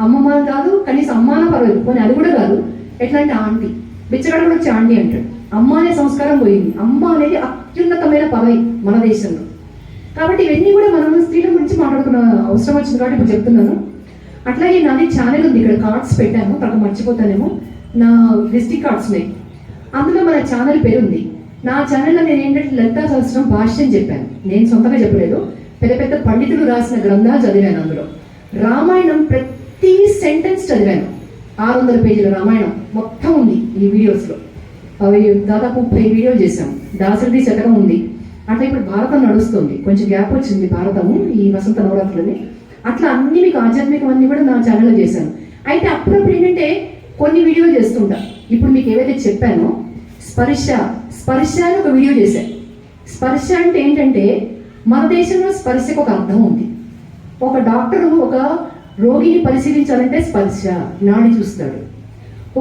అమ్మమ్మ కాదు కనీసం అమ్మాన పర్వాలేదు, పోనీ అది కూడా కాదు. ఎట్లా అంటే ఆంటీ, బిచ్చగాడు కూడా వచ్చి ఆంటీ అంటాడు. అమ్మ అనే సంస్కారం పోయింది. అమ్మ అనేది అత్యున్నతమైన పదవి మన దేశంలో. కాబట్టి ఇవన్నీ కూడా మనం స్త్రీల గురించి మాట్లాడుకున్న అవసరం వచ్చింది కాబట్టి ఇప్పుడు చెప్తున్నాను. అట్లాగే నాది ఛానల్ ఉంది, ఇక్కడ కార్డ్స్ పెట్టాను, తగ్గ మర్చిపోతానేమో, నా విజిటింగ్ కార్డ్స్ ఉన్నాయి, అందులో మన ఛానల్ పేరు ఉంది. నా ఛానల్లో నేను ఏంటంటే లలితా సహస్రం భాష్యం చెప్పాను, నేను సొంతంగా చెప్పలేదు, పెద్ద పెద్ద పండితులు రాసిన గ్రంథాలు చదివాను. అందులో రామాయణం ప్రతి సెంటెన్స్ చదివాను, 600 పేజీల రామాయణం మొత్తం ఉంది ఈ వీడియోస్లో. అవి దాదాపు 30 వీడియోలు చేశాం. దాశరథి శతకం ఉంది. అట్లా ఇప్పుడు భారతం నడుస్తుంది, కొంచెం గ్యాప్ వచ్చింది భారతము ఈ వసంత నవరాత్రులని. అట్లా అన్ని మీకు ఆధ్యాత్మికం అన్ని కూడా నా ఛానల్లో చేశాను. అయితే అప్పుడప్పుడు ఏంటంటే కొన్ని వీడియోలు చేస్తుంటా. ఇప్పుడు మీకు ఏవైతే చెప్పానో స్పర్శ అని ఒక వీడియో చేశాను. స్పర్శ అంటే ఏంటంటే మన దేశంలో స్పర్శకు ఒక అర్థం ఉంది. ఒక డాక్టరు ఒక రోగిని పరిశీలించాలంటే స్పర్శ, నాడి చూస్తాడు.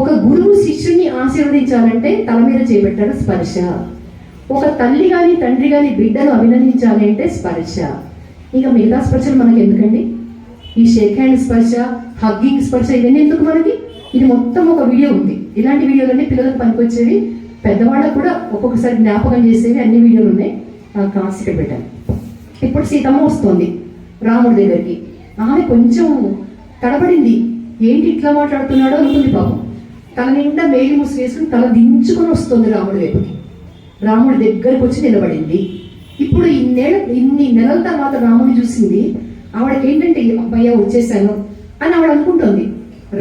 ఒక గురువు శిష్యుని ఆశీర్వదించాలంటే తల మీద చేపెట్టాడు, స్పర్శ. ఒక తల్లి కానీ తండ్రి కానీ బిడ్డను అభినందించాలి అంటే స్పర్శ. ఇంకా మిగతా స్పర్శలు మనకి ఎందుకండి? ఈ షేక్ హ్యాండ్ స్పర్శ, హగ్గింగ్ స్పర్శ, ఇవన్నీ ఎందుకు మనకి? ఇది మొత్తం ఒక వీడియో ఉంది. ఇలాంటి వీడియోలన్నీ పిల్లలకు పనికొచ్చేవి, పెద్దవాళ్ళకు కూడా ఒక్కొక్కసారి జ్ఞాపకం చేసేవి అన్ని వీడియోలు ఉన్నాయి. కార్డ్స్ ఇక్కడ పెట్టాను. ఇప్పుడు సీతమ్మ వస్తుంది రాముడి దగ్గరికి. ఆమె కొంచెం తడబడింది, ఏంటి ఇట్లా మాట్లాడుతున్నాడో అనుకుంది పాపం. తల నిండా మేలి ముసు వేసుకుని తల దించుకొని వస్తుంది రాముడి వైపుకి. రాముడి దగ్గరకు వచ్చి నిలబడింది. ఇప్పుడు ఇన్ని నెలల తర్వాత రాముడిని చూసింది. ఆవిడకి ఏంటంటే అబ్బాయ్య వచ్చేసాను అని ఆవిడ అనుకుంటుంది.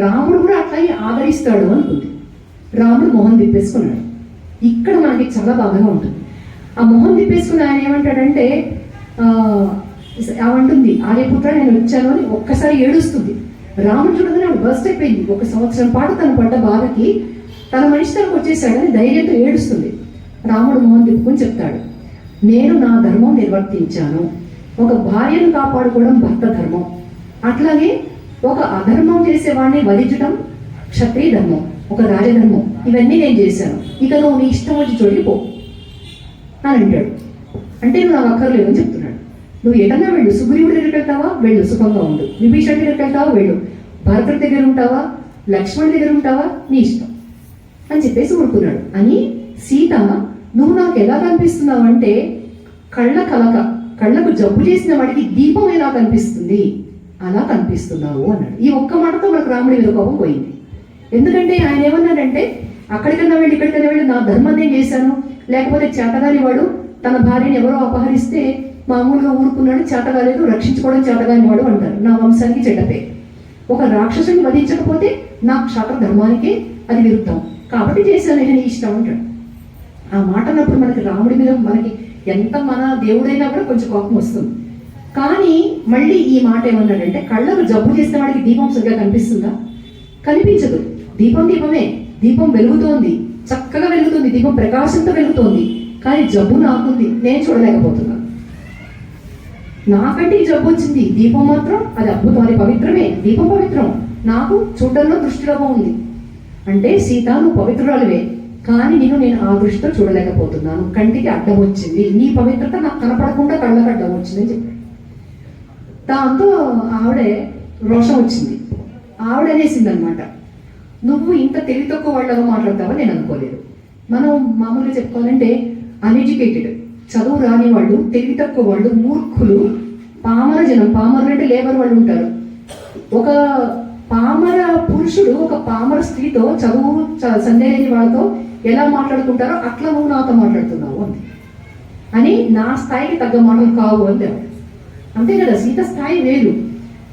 రాముడు కూడా అట్లాగే ఆదరిస్తాడు అనుకుంది. రాముడు మొహం తిప్పేసుకున్నాడు. ఇక్కడ మనకి చాలా బాధగా ఉంటుంది. ఆ మొహం తిప్పేసుకుని ఆయన ఏమంటాడంటే ఆవంటుంది, ఆర్యపుత్ర నేను వచ్చాను అని ఒక్కసారి ఏడుస్తుంది. రాముడు చూడగానే ఆవిడ బర్స్ట్ అయిపోయింది. 1 సంవత్సరం పాటు తను పడ్డ బాధకి తన మనిషి తనకు వచ్చేసాడని ధైర్యంతో ఏడుస్తుంది. రాముడు మొహం తిప్పుకొని చెప్తాడు, నేను నా ధర్మం నిర్వర్తించాను. ఒక భార్యను కాపాడుకోవడం భర్త ధర్మం, అట్లాగే ఒక అధర్మం చేసేవాడిని వధించడం క్షత్రియ ధర్మం, ఒక రాజధర్మం. ఇవన్నీ నేను చేశాను. ఇక నువ్వు నీ ఇష్టం వచ్చి చోటికి అని అంటాడు. అంటే నువ్వు నాకు అక్కర్లేదు అని చెప్తున్నాడు. నువ్వు ఎటన్నా వెళ్ళు, సుగ్రీవుడి దగ్గరికి వెళ్తావా వెళ్ళు, సుఖంగా ఉండు. విభీషణుడి దగ్గరికి వెళ్తావా వెళ్ళు, భరతుడి దగ్గర ఉంటావా లక్ష్మణుడి దగ్గర ఉంటావా నీ ఇష్టం అని చెప్పేసి ఊరుకున్నాడు. అని సీత, నువ్వు నాకు ఎలా కనిపిస్తున్నావు అంటే కళ్ళకు జబ్బు చేసిన వాడికి దీపం ఎలా కనిపిస్తుంది అలా కనిపిస్తున్నావు అన్నాడు. ఈ ఒక్క మాటతో మనకు రాముడి మీద కోపం పోయింది. ఎందుకంటే ఆయన ఏమన్నాడంటే అక్కడికన్నా వెళ్ళి ఇక్కడికన్నా వెళ్ళి నా ధర్మం నేను చేశాను, లేకపోతే చేతగాని వాడు తన భార్యని ఎవరో అపహరిస్తే మామూలుగా ఊరుకున్నాడు, చేతగాలేదు, రక్షించుకోవడం చేతగాని వాడు అంటారు. నా వంశానికి చెడ్డపే. ఒక రాక్షసుని వధించకపోతే నా క్షాత్ర ధర్మానికే అది విరుద్ధం, కాబట్టి చేశాను నేను ఇష్టం అంటాడు. ఆ మాట అన్నప్పుడు మనకి రాముడి మీద మనకి ఎంత మన దేవుడైనా కూడా కొంచెం కోపం వస్తుంది. కానీ మళ్ళీ ఈ మాట ఏమన్నాడంటే కళ్ళకు జబ్బు చేసిన వాడికి దీపం సరిగ్గా కనిపిస్తుందా? కనిపించదు. దీపమే, దీపం వెలుగుతోంది, చక్కగా వెలుగుతుంది, దీపం ప్రకాశంతో వెలుగుతోంది. కానీ జబ్బు నాకుంది, నేను చూడలేకపోతున్నాను. నాకంటే ఈ జబ్బు వచ్చింది, దీపం మాత్రం అది అద్భుతం, అది పవిత్రమే, దీపం పవిత్రం, నాకు చూడడంలో దృష్టిలోపం ఉంది. అంటే సీత నువ్వు పవిత్రురాలువే, కానీ నేను ఆ దృష్టితో చూడలేకపోతున్నాను, కంటికి అడ్డం వచ్చింది, నీ పవిత్రత నాకు కనపడకుండా కళ్ళకు అడ్డం వచ్చింది అని చెప్పాడు. దాంతో ఆవిడే రోషం వచ్చింది. ఆవిడ అనేసింది అనమాట, నువ్వు ఇంత తెలివి తక్కువ వాళ్ళగా మాట్లాడతావని నేను అనుకోలేదు. మనం మామూలుగా చెప్పుకోవాలంటే అన్ఎడ్యుకేటెడ్, చదువు రాని వాళ్ళు, తెలివి తక్కువ వాళ్ళు, మూర్ఖులు, పామర జనం, పామరులు అంటే లేబర్ వాళ్ళు ఉంటారు. ఒక పామర పురుషుడు ఒక పామర స్త్రీతో, చదువు సందేహని వాళ్ళతో ఎలా మాట్లాడుకుంటారో అట్లా నువ్వు నాతో మాట్లాడుతున్నావు అంతే, అని నా స్థాయికి తగ్గ మాటలు కావు అంతే. అంతే కదా, సీత స్థాయి వేరు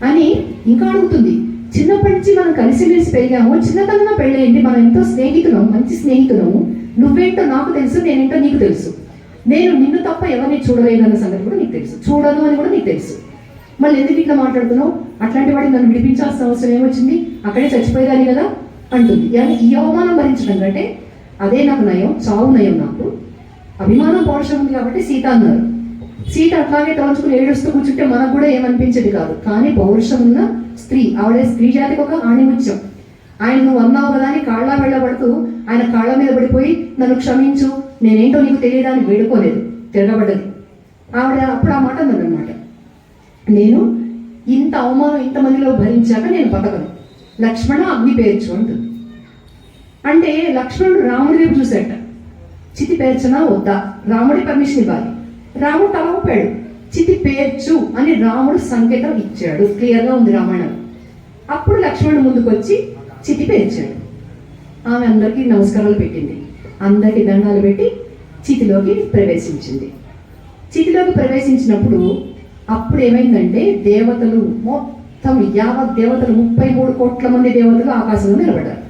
అని. ఇంకా అడుగుతుంది, చిన్నప్పటి నుంచి మనం కలిసిమెలిసి పెరిగాము, చిన్నతనంగా పెళ్ళయింది, మనం ఎంతో స్నేహితులము, మంచి స్నేహితులము, నువ్వేంటో నాకు తెలుసు, నేనేంటో నీకు తెలుసు, నేను నిన్ను తప్ప ఎవరిని చూడలేదన్న సంగతి కూడా నీకు తెలుసు, చూడను అని కూడా నీకు తెలుసు, మళ్ళీ ఎందుకు ఇట్లా మాట్లాడుతున్నావు? అట్లాంటి వాడికి నన్ను విడిపించాల్సిన అవసరం ఏమొచ్చింది, అక్కడే చచ్చిపోయేదాన్ని కదా అంటుంది. కానీ ఈ అవమానం భరించడం కంటే అదే నాకు నయం, చావు నయం. నాకు అభిమానం పౌరుషం ఉంది కాబట్టి సీత అన్నారు. సీత అట్లాగే తలంచుకుని ఏడుస్తూ కూర్చుంటే మనకు కూడా ఏమనిపించేది కాదు. కానీ పౌరుషం ఉన్న స్త్రీ, ఆవిడ స్త్రీ జాతికి ఒక ఆణిముత్యం. ఆయన నువ్వు అన్నావు కదా అని కాళ్ళ వెళ్ళబడుతూ ఆయన కాళ్ళ మీద పడిపోయి నన్ను క్షమించు, నేనేంటో నీకు తెలియదని వేడుకోలేదు, తిరగబడ్డది ఆవిడ. అప్పుడు ఆ మాట అన్నదన్నమాట, నేను ఇంత అవమానం ఇంతమందిలో భరించాక నేను బతకను, లక్ష్మణ అగ్ని పేర్చు అంటుంది. అంటే లక్ష్మణుడు రాముడి వైపు చూశాట, చితి పేర్చనా వద్దా, రాముడి పర్మిషన్ ఇవ్వాలి. రాముడు తల ఊపాడు, చితి పేర్చు అని రాముడు సంకేతం ఇచ్చాడు. క్లియర్గా ఉంది రామాయణం. అప్పుడు లక్ష్మణుడు ముందుకు వచ్చి చితి పేర్చాడు. ఆమె అందరికీ నమస్కారాలు పెట్టింది, అందరికీ దండాలు పెట్టి చితిలోకి ప్రవేశించింది. చితిలోకి ప్రవేశించినప్పుడు అప్పుడు ఏమైందంటే దేవతలు మొత్తం యావత్ దేవతలు 33 కోట్ల మంది దేవతలు ఆకాశంలో నిలబడ్డారు.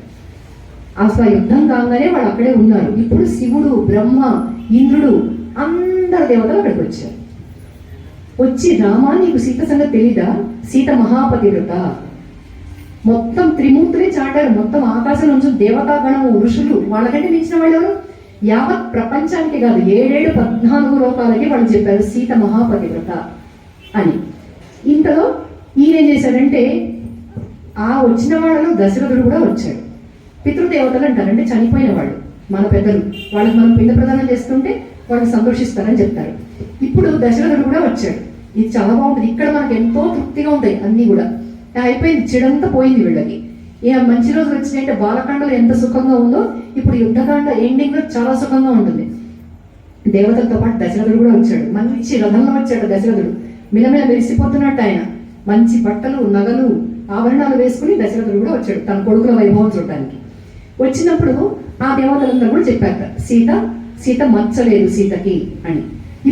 అసలు ఆ యుద్ధం కాగానే వాళ్ళు అక్కడే ఉన్నారు. ఇప్పుడు శివుడు, బ్రహ్మ, ఇంద్రుడు అందరు దేవతలు అక్కడికి వచ్చారు. వచ్చి రామా నీకు సీత సంగతి తెలీదా? సీత మహాపతివ్రత. మొత్తం త్రిమూర్తులే చాటారు. మొత్తం ఆకాశం నుంచి దేవతాగణము, ఋషులు, వాళ్ళకంటే మించిన వాళ్ళు ఎవరు? యావత్ ప్రపంచానికి కాదు 7 14 లోకాలకి వాళ్ళు చెప్పారు సీత మహాపతివ్రత అని. ఇంతలో ఈయన ఏం చేశాడంటే ఆ వచ్చిన వాళ్ళలో దశరథుడు కూడా వచ్చాడు. పితృదేవతలు అంటారు, అంటే చనిపోయిన వాళ్ళు, మన పెద్దలు. వాళ్ళకి మనం పిండ ప్రదానం చేస్తుంటే వాళ్ళు సంతోషిస్తారని చెప్తారు. ఇప్పుడు దశరథుడు కూడా వచ్చాడు. ఇది చాలా బాగుంటుంది. ఇక్కడ మనకు ఎంతో తృప్తిగా ఉంటాయి అన్నీ కూడా. అయిపోయింది, చెడంతా పోయింది వీళ్ళకి. ఏ మంచి రోజులు వచ్చినాయంటే బాలకాండలో ఎంత సుఖంగా ఉందో ఇప్పుడు యుద్ధకాండ ఎండింగ్ లో చాలా సుఖంగా ఉంటుంది. దేవతలతో పాటు దశరథుడు కూడా వచ్చాడు. మంచి రథంలో వచ్చాడు దశరథుడు. మిలమిల మెరిసిపోతున్నట్టు ఆయన మంచి బట్టలు, నగలు, ఆభరణాలు వేసుకుని దశరథుడు కూడా వచ్చాడు తన కొడుకుల వైభవం చూడటానికి. వచ్చినప్పుడు ఆ దేవతలందరూ కూడా చెప్పారు సీత మచ్చలేదు సీతకి అని.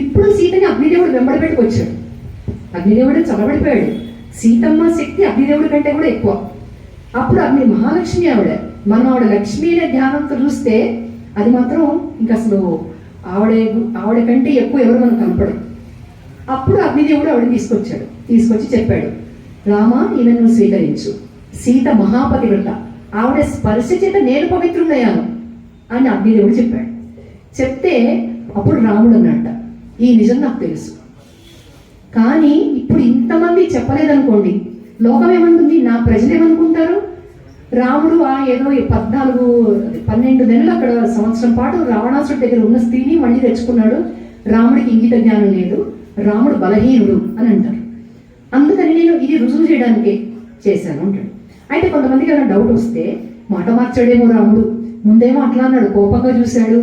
ఇప్పుడు సీతని అగ్నిదేవుడు వెంబడబెట్టుకొచ్చాడు. అగ్నిదేవుడు చల్లబడిపోయాడు. సీతమ్మ శక్తి అగ్నిదేవుడి కంటే కూడా ఎక్కువ. అప్పుడు అగ్ని మహాలక్ష్మి ఆవిడ. మనం ఆవిడ లక్ష్మి అనే ధ్యానంతో చూస్తే అది మాత్రం ఇంక అసలు ఆవిడ కంటే ఎక్కువ ఎవరు మనకు కనపడదు. అప్పుడు అగ్నిదేవుడు ఆవిడ తీసుకొచ్చి చెప్పాడు, రామ ఈమెను స్వీకరించు, సీత మహాపతివ్రత, ఆవిడ స్పర్శ చేత నేను పవిత్రుడయ్యాను అని అగ్నిదేవుడు చెప్పాడు. చెప్తే అప్పుడు రాముడు అన్నట్ట, ఈ నిజం నాకు తెలుసు, కానీ ఇప్పుడు ఇంతమంది చెప్పలేదనుకోండి, లోకం ఏమంటుంది, నా ప్రజలు ఏమనుకుంటారు? రాముడు ఏదో 12 నెలలు అక్కడ సంవత్సరం పాటు రావణాసుడి దగ్గర ఉన్న స్త్రీని మళ్ళీ తెచ్చుకున్నాడు, రాముడికి ఇంగిత జ్ఞానం లేదు, రాముడు బలహీనుడు అని అంటారు. అందుకని నేను ఇది రుజువు చేయడానికే చేశాను అంటాడు. అయితే కొంతమందికి ఏమైనా డౌట్ వస్తే, మాట మార్చాడేమో రాముడు, ముందేమో అట్లా అన్నాడు, కోపంగా చూశాడు,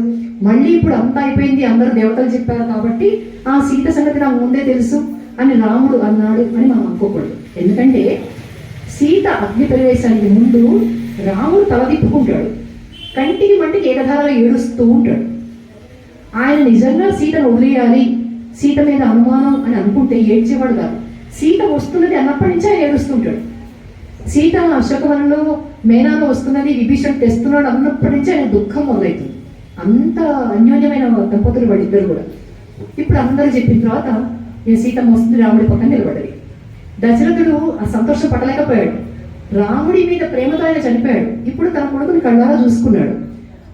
మళ్ళీ ఇప్పుడు అంతా అయిపోయింది, అందరూ దేవతలు చెప్పారు కాబట్టి ఆ సీత సంగతి నాకు ముందే తెలుసు అని రాముడు అన్నాడు అని మనం అనుకోకూడదు. ఎందుకంటే సీత అగ్ని ప్రవేశానికి ముందు రాముడు తలదిప్పుకుంటాడు, కంటికి మంటికి ఏకధారలో ఏడుస్తూ ఉంటాడు. ఆయన నిజంగా సీతను వదిలేయాలి, సీత మీద అనుమానం అని అనుకుంటే ఏడ్చేవాడు కాదు. సీత వస్తున్నది అన్నప్పటి నుంచి ఆయన ఏడుస్తుంటాడు. సీత అశోకవనంలో మేనాలో వస్తున్నది, విభీషణుడు తెస్తున్నాడు అన్నప్పటి నుంచి ఆయన దుఃఖం మొదలవుతుంది. అంత అన్యోన్యమైన దంపతులు వాళ్ళిద్దరు కూడా. ఇప్పుడు అందరూ చెప్పిన తర్వాత నేను సీతమ్మ వస్తుంది రాముడి పక్కన నిలబడ్డది. దశరథుడు ఆ సంతోషం పట్టలేకపోయాడు. రాముడి మీద ప్రేమతో ఆయన చనిపోయాడు. ఇప్పుడు తన కొడుకుని కళ్ళారా చూసుకున్నాడు.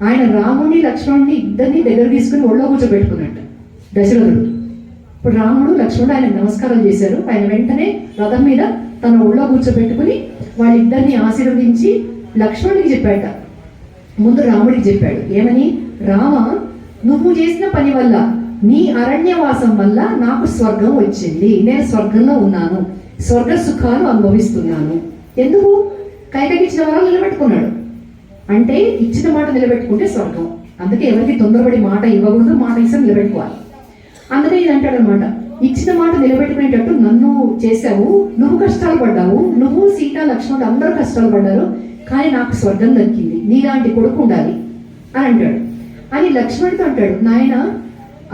ఆయన రాముడిని లక్ష్మణుడిని ఇద్దరిని దగ్గర తీసుకుని ఒళ్ళో కూర్చోబెట్టుకున్నట్టు దశరథుడు. ఇప్పుడు రాముడు లక్ష్మణుడు ఆయన నమస్కారం చేశారు. ఆయన వెంటనే రథం మీద తన ఒళ్ళో కూర్చోబెట్టుకుని వాళ్ళిద్దరిని ఆశీర్వదించి లక్ష్మణుడికి చెప్పాట, ముందు రాముడికి చెప్పాడు ఏమని, రామ నువ్వు చేసిన పని వల్ల, నీ అరణ్యవాసం వల్ల నాకు స్వర్గం వచ్చింది, నేను స్వర్గంలో ఉన్నాను, స్వర్గ సుఖాలు అనుభవిస్తున్నాను. ఎందుకు? కైకకి ఇచ్చిన వరాలు నిలబెట్టుకున్నాడు. అంటే ఇచ్చిన మాట నిలబెట్టుకుంటే స్వర్గం. అందుకే ఎవరికి తొందరపడి మాట ఇవ్వకూడదు, మాట ఇస్తే నిలబెట్టుకోవాలి. అందుకే ఇది అంటాడు అనమాట, ఇచ్చిన మాట నిలబెట్టుకునేటట్టు నన్ను చేశావు, నువ్వు కష్టాలు పడ్డావు, నువ్వు సీత లక్ష్మణుడు అందరూ కష్టాలు పడ్డారు, కానీ నాకు స్వర్గం దక్కింది, నీలాంటి కొడుకు ఉండాలి అని అంటాడు. అని లక్ష్మణుడితో అంటాడు, నాయన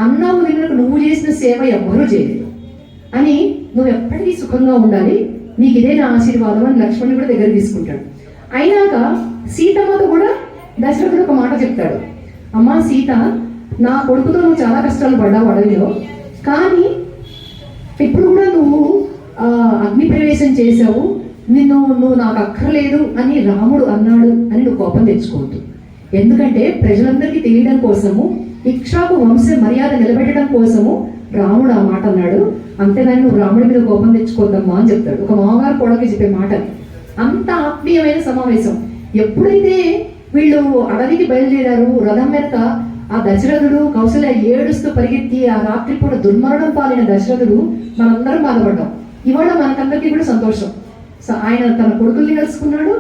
అన్నావు దగ్గరకు నువ్వు చేసిన సేవ ఎవ్వరూ చేయలేదు అని, నువ్వు ఎప్పటికీ సుఖంగా ఉండాలి, నీకు ఇదే నా ఆశీర్వాదం అని లక్ష్మణుడు కూడా దగ్గర తీసుకుంటాడు. అయినాక సీతమ్మతో కూడా దశరథుడు ఒక మాట చెప్తాడు, అమ్మా సీత, నా కొడుకుతో నువ్వు చాలా కష్టాలు పడ్డావు అడవిలో, కానీ ఇప్పుడు కూడా నువ్వు అగ్ని ప్రవేశం చేశావు, నువ్వు నాకు అక్కర్లేదు అని రాముడు అన్నాడు అని నువ్వు కోపం తెచ్చుకోవద్దు. ఎందుకంటే ప్రజలందరికీ తెలియడం కోసము, ఇక్ష్వాకు వంశ మర్యాద నిలబెట్టడం కోసము రాముడు ఆ మాట అన్నాడు, అంతేగాని నువ్వు రాముడి మీద కోపం తెచ్చుకోద్దమ్మా అని చెప్తాడు. ఒక మామగారు కొడుకు చెప్పే మాట. అంత ఆత్మీయమైన సమావేశం. ఎప్పుడైతే వీళ్ళు అడవికి బయలుదేరారు, రథం మీద ఆ దశరథుడు కౌశల్య ఏడుస్తూ పరిగెత్తి ఆ రాత్రిపూట దుర్మరణం పాలైన దశరథుడు మనందరం బాధపడ్డాం. ఇవాళ మనకందరికీ కూడా సంతోషం. ఆయన తన కొడుకుల్ని కలుసుకున్నాడు.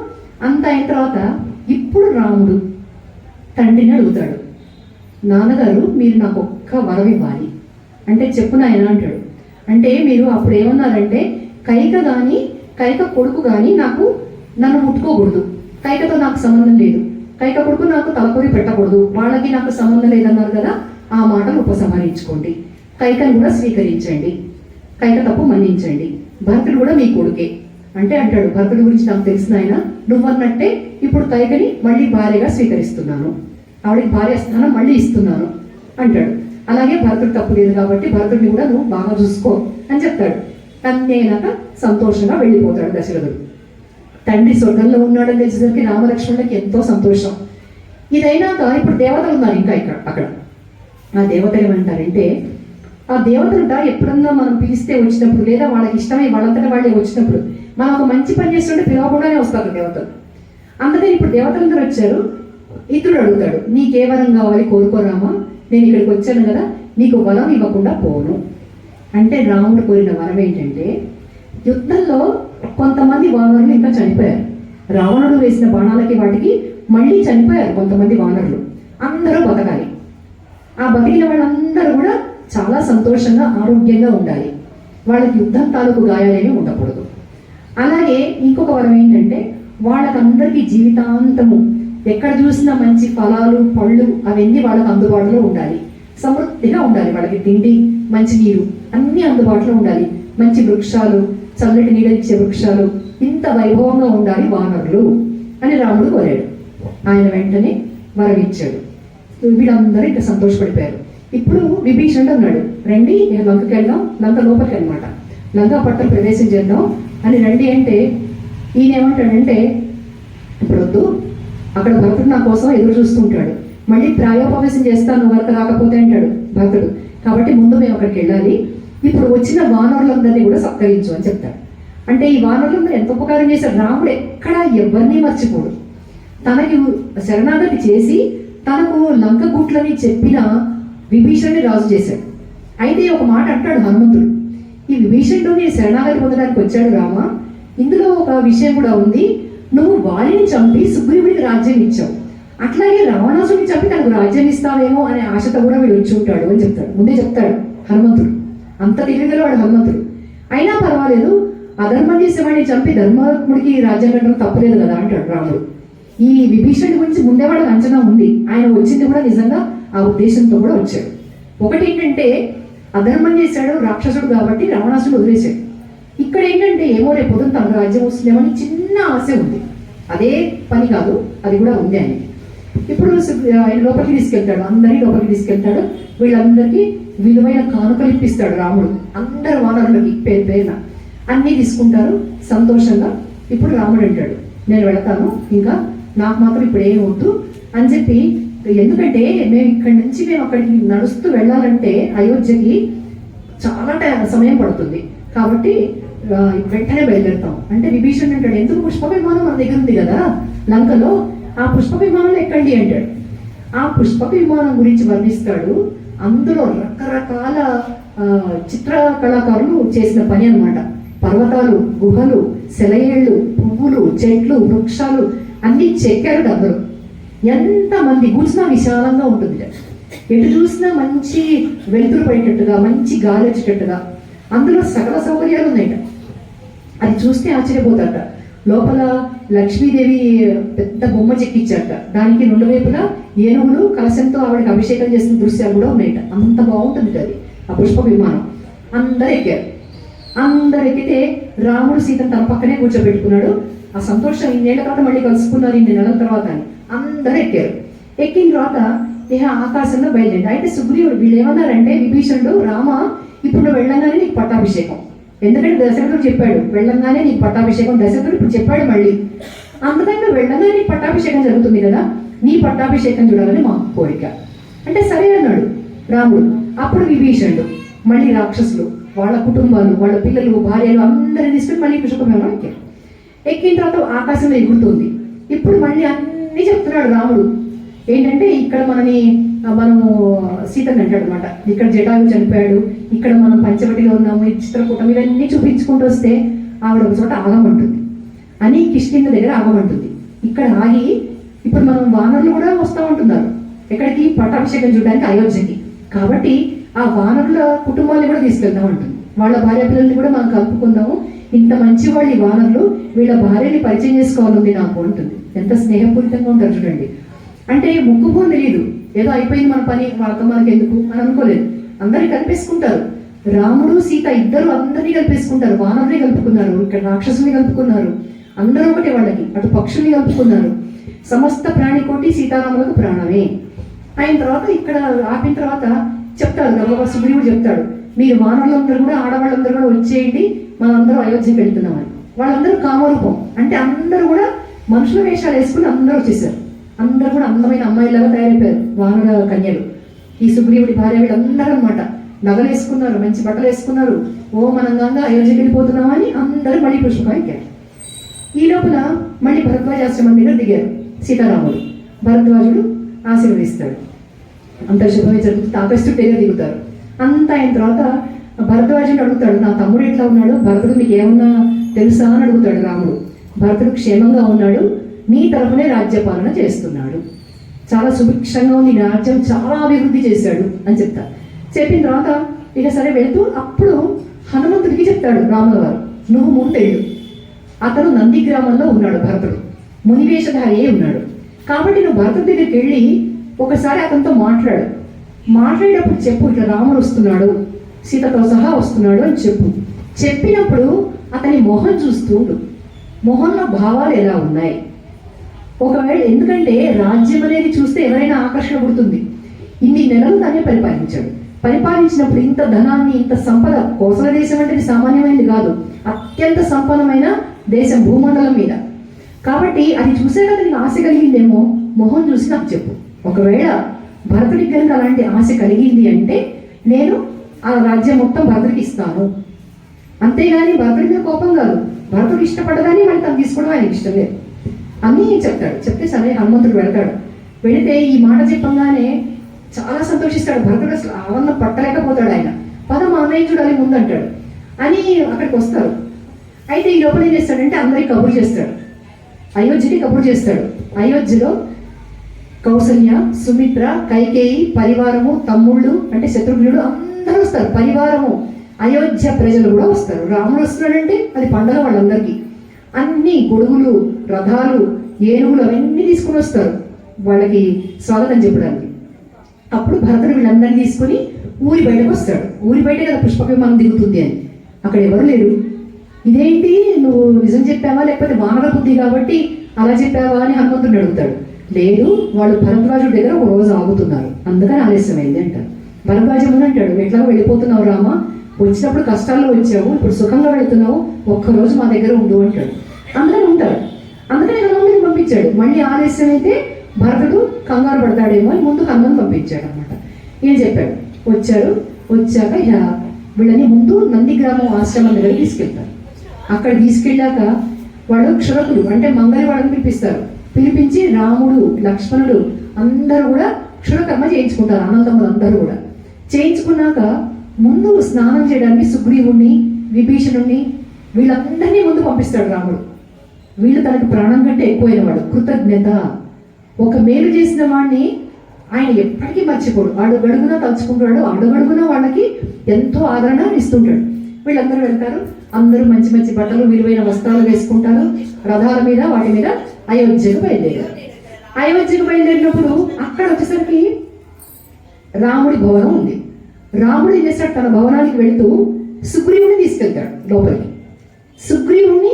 అంత అయిన తర్వాత ఇప్పుడు రాముడు తండ్రిని అడుగుతాడు, నాన్నగారు మీరు నాకు ఒక్క వరం ఇవ్వాలి అంటే చెప్పు నాయన అంటాడు. అంటే మీరు అప్పుడు ఏమన్నారంటే కైక కానీ కైక కొడుకు కానీ నన్ను ముట్టుకోకూడదు, కైకతో నాకు సంబంధం లేదు, కైక కొడుకు నాకు తలకొరి పెట్టకూడదు, వాళ్ళకి నాకు సంబంధం లేదన్నారు కదా, ఆ మాటలు ఉపసంహరించుకోండి, కైకను కూడా స్వీకరించండి, కైక తప్పు మన్నించండి, భరతుడు కూడా మీ కొడుకే అంటే అంటాడు. భరతుడి గురించి నాకు తెలిసిన ఆయన నువ్వన్నట్టే ఇప్పుడు కైకని మళ్ళీ భార్యగా స్వీకరిస్తున్నాను, ఆవిడకి భార్య స్థానం మళ్ళీ ఇస్తున్నాను అంటాడు. అలాగే భరతుడు తప్పు లేదు కాబట్టి భరతుడిని కూడా నువ్వు బాగా చూసుకో అని చెప్తాడు. అన్నయ్యాక సంతోషంగా వెళ్ళిపోతాడు దశరథుడు. తండ్రి స్వర్గంలో ఉన్నాడని తెలిసేసరికి రామలక్ష్మణులకి ఎంతో సంతోషం. ఇదైనాక ఇప్పుడు దేవతలు ఉన్నారు ఇంకా అక్కడ. ఆ దేవతలు ఏమంటారంటే, ఆ దేవతలుట ఎప్పుడన్నా మనం పిలిస్తే వచ్చినప్పుడు లేదా వాళ్ళకి ఇష్టమై వాళ్ళంతటా వాళ్ళే వచ్చినప్పుడు మనం ఒక మంచి పని చేస్తుంటే పిలవకుండానే వస్తారు దేవతలు. అందుకని ఇప్పుడు దేవతలందరూ వచ్చారు. ఇతరుడు అడుగుతాడు, నీకే వరం కావాలి కోరుకోరామా, నేను ఇక్కడికి వచ్చాను కదా, నీకు వరం ఇవ్వకుండా పోను అంటే రాముడు కోరిన వరం ఏంటంటే, యుద్ధంలో కొంతమంది వానరులు ఇంకా చనిపోయారు. రావణుడు వేసిన బాణాలకి వాటికి మళ్ళీ చనిపోయారు కొంతమంది వానరులు. అందరూ బతకాలి. ఆ బతికిన వాళ్ళందరూ కూడా చాలా సంతోషంగా ఆరోగ్యంగా ఉండాలి. వాళ్ళకి యుద్ధం తాలూకు గాయాలేమీ ఉండకూడదు. అలాగే ఇంకొక వరం ఏంటంటే, వాళ్ళకందరికీ జీవితాంతము ఎక్కడ చూసినా మంచి ఫలాలు పళ్ళు అవన్నీ వాళ్ళకి అందుబాటులో ఉండాలి, సమృద్ధిగా ఉండాలి. వాళ్ళకి తిండి మంచి నీరు అన్నీ అందుబాటులో ఉండాలి, మంచి వృక్షాలు చల్లటి నీడనిచ్చే వృక్షాలు ఇంత వైభవంగా ఉండాలి వానరులు అని రాముడు కోరాడు. ఆయన వెంటనే వరం ఇచ్చాడు. వీళ్ళందరూ ఇంకా సంతోషపడిపోయారు. ఇప్పుడు విభీషణుడు అన్నాడు, రండి ఇక లంకకి వెళ్దాం, లంక లోపలికి అనమాట, లంకా పట్టణం ప్రవేశం చేద్దాం అని రండి అంటే, ఈయన ఏమంటాడంటే, ఇప్పుడు వద్దు, అక్కడ భరతుడు నా కోసం ఎదురు చూస్తుంటాడు, మళ్ళీ ప్రాయోపవేశం చేస్తాను వరకు రాకపోతే అంటాడు భరతుడు. కాబట్టి ముందు మేము అక్కడికి వెళ్ళాలి, ఇప్పుడు వచ్చిన వానరులందరినీ కూడా సత్కరించు అని చెప్తాడు. అంటే ఈ వానరులందరూ ఎంత ఉపకారం చేశారు. రాముడు ఎక్కడా ఎవరిని మర్చిపోడు. తనకి శరణాగతి చేసి తనకు లంక గుట్లని చెప్పిన విభీషణుని రాజు చేశాడు. అయితే ఒక మాట అంటాడు హనుమంతుడు, ఈ విభీషణుడిని శరణాగతి పొందడానికి వచ్చాడు రామ, ఇందులో ఒక విషయం కూడా ఉంది, నువ్వు వాలిని చంపి సుగ్రీవుడికి రాజ్యం ఇచ్చావు, అట్లాగే రావణాసుడిని చంపి తనకు రాజ్యం ఇస్తావేమో అనే ఆశతో కూడా వీడు వచ్చి ఉంటాడు అని చెప్తాడు. ముందే చెప్తాడు హనుమంతుడు. అంత తెలివిగలవాడు హనుమంతుడు. అయినా పర్వాలేదు, అధర్మం చేసేవాడిని చంపి ధర్మాత్ముడికి రాజ్యం కట్టడం తప్పలేదు కదా అంటాడు రాముడు. ఈ విభీషణుడి గురించి ముందే వాళ్ళకి అంచనా ఉంది, ఆయన వచ్చింది కూడా నిజంగా ఆ ఉద్దేశంతో కూడా వచ్చాడు. ఒకటి ఏంటంటే, అధర్మం చేశాడు రాక్షసుడు కాబట్టి రావణాసుడు వదిలేశాడు. ఇక్కడ ఏంటంటే, ఏమో రేపు పొద్దున తన రాజ్యం వస్తుందేమని చిన్న ఆశ ఉంది. అదే పని కాదు, అది కూడా ఉంది ఆయనకి. ఇప్పుడు ఆయన లోపలికి తీసుకెళ్తాడు, అందరినీ లోపలికి తీసుకెళ్తాడు. వీళ్ళందరికీ విలువైన కానుకలు ఇప్పిస్తాడు రాముడు. అందరు వానరులకి పేరు పేరున అన్నీ తీసుకుంటారు సంతోషంగా. ఇప్పుడు రాముడు అంటాడు, నేను వెళతాను, ఇంకా నాకు మాత్రం ఇప్పుడు ఏం వద్దు అని చెప్పి, ఎందుకంటే మేము ఇక్కడి నుంచి అక్కడికి నడుస్తూ వెళ్ళాలంటే అయోధ్యకి చాలా సమయం పడుతుంది, కాబట్టి వెంటనే బయలుదేరుతాం అంటే విభీషణుడు అంటాడు, ఎందుకు పుష్ప విమానం మన దగ్గర ఉంది కదా లంకలో, ఆ పుష్ప విమానంలో ఎక్కండి అంటాడు. ఆ పుష్ప విమానం గురించి వర్ణిస్తాడు. అందులో రకరకాల చిత్ర కళాకారులు చేసిన పని అన్నమాట. పర్వతాలు, గుహలు, సెలయేళ్ళు, పువ్వులు, చెట్లు, వృక్షాలు అన్ని చెక్కారు అందరూ. ఎంతమంది కూర్చున్నా విశాలంగా ఉంటుంది, ఎటు చూసినా మంచి వెలుతురు పడేటట్టుగా, మంచి గాలి వచ్చేటట్టుగా, అందులో సకల సౌకర్యాలు ఉన్నాయట. అది చూస్తే ఆశ్చర్యపోతారట. లోపల లక్ష్మీదేవి పెద్ద బొమ్మ చెక్కిచ్చారట, దానికి రెండు వైపులా ఏనుగులు కలశంతో ఆవిడకి అభిషేకం చేసిన దృశ్యాలు కూడా ఉన్నాయట. అంత బాగుంటుంది అది ఆ పుష్ప విమానం. అందరు ఎక్కారు. అందరు ఎక్కితే రాముడు సీతను తన పక్కనే కూర్చోబెట్టుకున్నాడు. ఆ సంతోషం ఇన్నేళ్ల తర్వాత మళ్ళీ కలుసుకున్నారు, 2 నెలల తర్వాత అని. అందరూ ఎక్కారు. ఎక్కిన తర్వాత ఆకాశంలో బయలుదేరి. అయితే సుగ్రీవుడు వీళ్ళు ఏమన్నారంటే, విభీషణుడు, రామ ఇప్పుడు వెళ్ళగానే నీకు పట్టాభిషేకం, ఎందుకంటే దశరథుడు చెప్పాడు వెళ్ళంగానే నీకు పట్టాభిషేకం, దశరథుడు ఇప్పుడు చెప్పాడు మళ్ళీ, అందుకని వెళ్ళగానే నీకు పట్టాభిషేకం జరుగుతుంది కదా, నీ పట్టాభిషేకం చూడాలని మా కోరిక అంటే సరే అన్నాడు రాముడు. అప్పుడు విభీషణుడు మళ్ళీ రాక్షసులు వాళ్ళ కుటుంబాలు, వాళ్ళ పిల్లలు, భార్యలు అందరినీ తీసుకుని మళ్ళీ పుష్పకమేమో ఎక్కారు. ఎక్కిన తర్వాత ఆకాశంలో ఎగురుతుంది. ఇప్పుడు మళ్ళీ అన్నీ చెప్తున్నాడు రాముడు. ఏంటంటే, ఇక్కడ మనము సీతని అంటాడు అనమాట, ఇక్కడ జటాయు చనిపోయాడు, ఇక్కడ మనం పంచవటిలో ఉన్నాము, ఈ చిత్రకూటం ఇవన్నీ చూపించుకుంటూ వస్తే ఆవిడ ఒక చోట ఆగమంటుంది అని కిష్కింద దగ్గర ఆగమంటుంది. ఇక్కడ ఆగి ఇప్పుడు మనం వానరులు కూడా వస్తూ ఉంటున్నారు ఎక్కడికి, పట్టాభిషేకం చూడడానికి అయోధ్యకి. కాబట్టి ఆ వానరుల కుటుంబాన్ని కూడా తీసుకెళ్దాం అంటుంది. వాళ్ళ భార్య పిల్లల్ని కూడా మనం కలుపుకుందాము, ఇంత మంచి వాళ్ళు ఈ వానరులు, వీళ్ళ భార్యని పరిచయం చేసుకోవాలంది నాకు అంటుంది. ఎంత స్నేహపూరితంగా ఉంటారు చూడండి. అంటే ముక్కుపోని తెలియదు, ఏదో అయిపోయింది మన పని, వాళ్ళతో మనకి ఎందుకు అని అనుకోలేదు. అందరినీ కలిపేసుకుంటారు. రాముడు సీత ఇద్దరు అందరినీ కలిపేసుకుంటారు. వానరుని కలుపుకున్నారు, ఇక్కడ రాక్షసుని కలుపుకున్నారు, అందరూ ఒకటి వాళ్ళకి. అటు పక్షుల్ని కలుపుకున్నారు. సమస్త ప్రాణికోటి సీతారాములకు ప్రాణమే. అయిన తర్వాత ఇక్కడ ఆపిన తర్వాత చెప్తాడు గబగబా సుగ్రీవుడు చెప్తాడు, మీరు వానరులందరూ కూడా ఆడవాళ్ళందరూ కూడా వచ్చేయండి, మనందరూ అయోధ్యకి వెళ్తున్నామని. వాళ్ళందరూ కామరూపం, అంటే అందరూ కూడా మనుషుల వేషాలు వేసుకుని అందరూ వచ్చేసారు. అందరూ కూడా అందమైన అమ్మాయిలాగా తయారైపోయారు వానర కన్యలు. ఈ సుగ్రీవుడి భార్య వీళ్ళందరూ అనమాట నగలు వేసుకున్నారు, మంచి బట్టలు వేసుకున్నారు. ఓ మనంగా అయోధ్యకి వెళ్ళిపోతున్నామని అందరూ మళ్ళీ పుష్పకం ఎక్కారు. ఈ లోపల మళ్ళీ భరద్వాజాశ్రమం దగ్గర దిగారు సీతారాముడు. భరద్వాజుడు ఆశీర్వదిస్తాడు. అంత శుభమే జరుగుతుంది. ఆకర్షుడిగా దిగుతారు. అంతా అయిన తర్వాత భరద్వాజుడు అడుగుతాడు, నా తమ్ముడు ఎట్లా ఉన్నాడు, భరతుడు నీకు ఏమన్నా తెలుసా అని అడుగుతాడు రాముడు. భరతుడు క్షేమంగా ఉన్నాడు, నీ తరఫునే రాజ్యపాలన చేస్తున్నాడు, చాలా సుభిక్షంగా ఉంది, రాజ్యం చాలా అభివృద్ధి చేశాడు అని చెప్తారు. చెప్పిన తర్వాత ఇక సరే వెళ్తూ అప్పుడు హనుమంతుడికి చెప్తాడు రాముల వారు, నువ్వు ముందెళ్ళు, అతను నంది గ్రామంలో ఉన్నాడు, భరతుడు మునివేషధారియే ఉన్నాడు, కాబట్టి నువ్వు భరతుడి దగ్గరికి వెళ్ళి ఒకసారి అతనితో మాట్లాడేటప్పుడు చెప్పు, ఇట్లా రాముడు వస్తున్నాడు, సీతతో సహా వస్తున్నాడు అని చెప్పు. చెప్పినప్పుడు అతని మొహం చూస్తూ ఉండు, మొహంలో భావాలు ఎలా ఉన్నాయి. ఒకవేళ ఎందుకంటే రాజ్యం అనేది చూస్తే ఎవరైనా ఆకర్షణ పుడుతుంది. ఇన్ని నెలలు తనే పరిపాలించినప్పుడు ఇంత ధనాన్ని, ఇంత సంపద, కోసల దేశం అంటే సామాన్యమైనది కాదు, అత్యంత సంపన్నమైన దేశం భూమండలం మీద. కాబట్టి అది చూసాక అతనికి ఆశ కలిగిందేమో, మొహం చూసి నాకు చెప్పు. ఒకవేళ భరతుడికి కనుక అలాంటి ఆశ కలిగింది అంటే నేను ఆ రాజ్యం మొత్తం భరతుడికి ఇస్తాను, అంతేగాని భరతుడి మీద కోపం కాదు, భరతుడు ఇష్టపడగానే మళ్ళీ తను తీసుకోవడం ఆయనకి ఇష్టం లేదు అని చెప్తాడు. చెప్తే సరే హనుమంతుడు వెళ్తాడు. వెళితే ఈ మాట చెప్పంగానే చాలా సంతోషిస్తాడు భరతుడు. అసలు ఆనందం పట్టలేకపోతాడు. ఆయన పద మా అన్నయ్య చూడాలి ముందు అంటాడు అని అక్కడికి వస్తారు. అయితే ఈ లోపల ఏం చేస్తాడంటే అందరికి కబురు చేస్తాడు, అయోధ్యకి కబురు చేస్తాడు. అయోధ్యలో కౌసల్య, సుమిత్ర, కైకేయి పరివారము, తమ్ముళ్ళు అంటే శత్రుఘ్నుడు అందరూ వస్తారు. పరివారము అయోధ్య ప్రజలు కూడా వస్తారు. రాముడు వస్తున్నాడంటే అది పండగ వాళ్ళందరికీ. అన్ని గొడుగులు, రథాలు, ఏనుగులు అవన్నీ తీసుకుని వస్తారు వాళ్ళకి స్వాగతం చెప్పడానికి. అప్పుడు భరతుడు వీళ్ళందరినీ తీసుకుని ఊరి బయటకు వస్తాడు. ఊరి బయట కదా పుష్పక విమానం దిగుతుంది అని. అక్కడ ఎవరు లేరు. ఇదేంటి, నువ్వు నిజం చెప్పావా లేకపోతే వానర బుద్ధి కాబట్టి అలా చెప్పావా అని హనుమంతుడిని అడుగుతాడు. లేదు, వాళ్ళు భరద్వాజుడి దగ్గర ఒక రోజు ఆగుతున్నారు, అందుకని ఆలస్యమైంది అంటారు. భరద్వాజముని అంటాడు, ఎట్లా వెళ్ళిపోతున్నావు రామా, వచ్చినప్పుడు కష్టాల్లో వచ్చావు, ఇప్పుడు సుఖంగా వెళుతున్నావు, ఒక్కరోజు మా దగ్గర ఉండు అంటాడు. అందరూ ఉంటారు. అందుకని హనుమంతుడిని పంపించాడు. మళ్ళీ ఆలస్యం అయితే భరతుడు కంగారు పడతాడేమో అని ముందు హనుమంతుని పంపించాడు అనమాట. ఏం చెప్పాడు, వచ్చాక వీళ్ళని ముందు నందిగ్రామం ఆశ్రమం దగ్గర తీసుకెళ్తారు. అక్కడ తీసుకెళ్ళాక వాళ్ళు క్షురకులు అంటే మంగళి వాళ్ళని పిలిపిస్తారు. పిలిపించి రాముడు, లక్ష్మణుడు అందరూ కూడా క్షురకర్మ చేయించుకుంటారు. అనంతములు అందరూ కూడా చేయించుకున్నాక ముందు స్నానం చేయడానికి సుగ్రీవుణ్ణి, విభీషణుణ్ణి వీళ్ళందరినీ ముందు పంపిస్తాడు రాముడు. వీళ్ళు తనకు ప్రాణం కంటే ఎక్కువైన వాడు. కృతజ్ఞత, ఒక మేలు చేసిన వాడిని ఆయన ఎప్పటికీ మర్చిపోడు. అడుగడుగున తలుచుకుంటాడు, అడుగడుగున వాళ్ళకి ఎంతో ఆదరణ ఇస్తుంటాడు. వీళ్ళందరూ వెళ్తారు. అందరూ మంచి మంచి బట్టలు, విలువైన వస్త్రాలు వేసుకుంటారు. రథాల మీద, వాటి మీద అయోధ్యకు బయలుదేరారు. అయోధ్యకు బయలుదేరినప్పుడు అక్కడ వచ్చేసరికి రాముడి భవనం ఉంది. రాముడు ఏం చేస్తాడు, తన భవనానికి వెళుతూ సుగ్రీవుని తీసుకెళ్తాడు లోపలికి. సుగ్రీవుని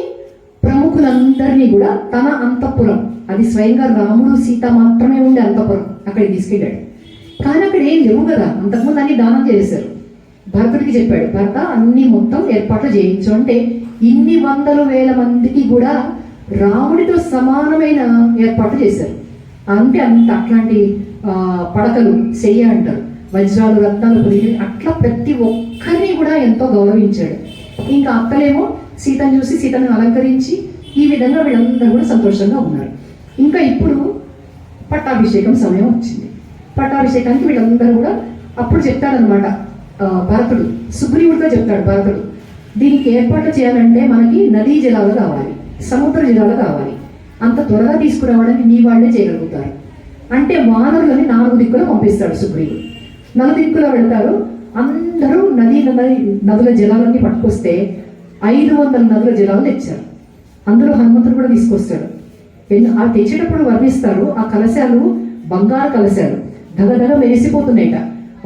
ప్రముఖులందరినీ కూడా తన అంతఃపురం, అది స్వయంగా రాముడు సీత మాత్రమే ఉండే అంతఃపురం, అక్కడికి తీసుకెళ్ళాడు. కానీ అక్కడ ఏం లేవు కదా, అంతకుముందు అన్ని దానం చేశారు. భరతుడికి చెప్పాడు, భరత అన్ని మొత్తం ఏర్పాట్లు చేయించు అంటే ఇన్ని వందల వేల మందికి కూడా రాముడితో సమానమైన ఏర్పాట్లు చేశారు. అంటే అట్లాంటి పడకలు చెయ్య అంటారు, వజ్రాలు, రత్నాలు, పులిహేరి, అట్లా ప్రతి ఒక్కరిని కూడా ఎంతో గౌరవించాడు. ఇంకా అక్కలేమో సీతను చూసి సీతను అలంకరించి ఈ విధంగా వీళ్ళందరూ కూడా సంతోషంగా ఉన్నారు. ఇంకా ఇప్పుడు పట్టాభిషేకం సమయం వచ్చింది. పట్టాభిషేకానికి వీళ్ళందరూ కూడా అప్పుడు చెప్తాడనమాట భరతుడు, సుగ్రీవుడితో చెప్తాడు భరతుడు, దీనికి ఏర్పాట్లు చేయాలంటే మనకి నదీ జలాలు కావాలి, సముద్ర జలాలు కావాలి, అంత త్వరగా తీసుకురావడానికి నీ వాళ్ళే చేయగలుగుతారు అంటే వానరులని 4 దిక్కులో పంపిస్తాడు సుగ్రీవుడు. 4 దిక్కులో వెళ్తారు. అందరూ నదుల జలాలన్నీ పట్టుకొస్తే 500 నదుల జలాలు తెచ్చారు. అందులో హనుమంతుడు కూడా తీసుకొస్తాడు. ఆ తెచ్చేటప్పుడు వర్ణిస్తారు, ఆ కలశాలు బంగారు కలశాలు దగదగ మెరిసిపోతున్నాయట.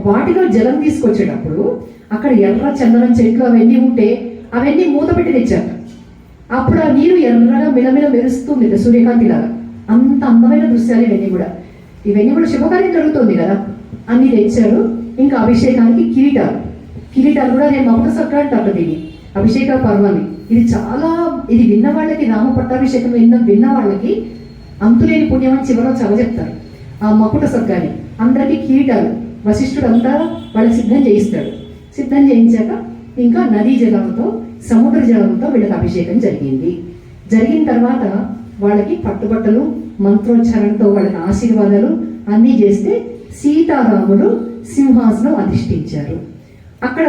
వాటిలో జలం తీసుకొచ్చేటప్పుడు అక్కడ ఎర్ర చందనం చెట్లు అవన్నీ ఉంటే అవన్నీ మూత పెట్టి తెచ్చారు. అప్పుడు ఆ నీరు ఎర్రగా మిలమిల మెరుస్తుంది సూర్యకాంతి లాగా. అంత అందమైన దృశ్యాలు ఇవన్నీ కూడా శుభకార్యం జరుగుతుంది కదా. అన్ని తెచ్చారు. ఇంకా అభిషేకానికి కిరీటాలు కూడా నేను మమత సక్క అంటారు దీన్ని, అభిషేక పర్వాన్ని. ఇది విన్న వాళ్ళకి, రామ పట్టాభిషేకం విన్న వాళ్ళకి అంతులేని పుణ్యం అని చివరిలో చాలా చెప్తారు. ఆ మకుట సర్గాని అందరికీ కిరీటాలు వశిష్ఠుడు అంతా వాళ్ళకి సిద్ధం చేయిస్తాడు. సిద్ధం చేయించాక ఇంకా నదీ జలంతో, సముద్ర జలంతో వీళ్ళకి అభిషేకం జరిగిన తర్వాత వాళ్ళకి పట్టుబట్టలు, మంత్రోచ్చారణతో వాళ్ళకి ఆశీర్వాదాలు అన్నీ చేస్తే సీతారాములు సింహాసనం అధిష్ఠించారు. అక్కడ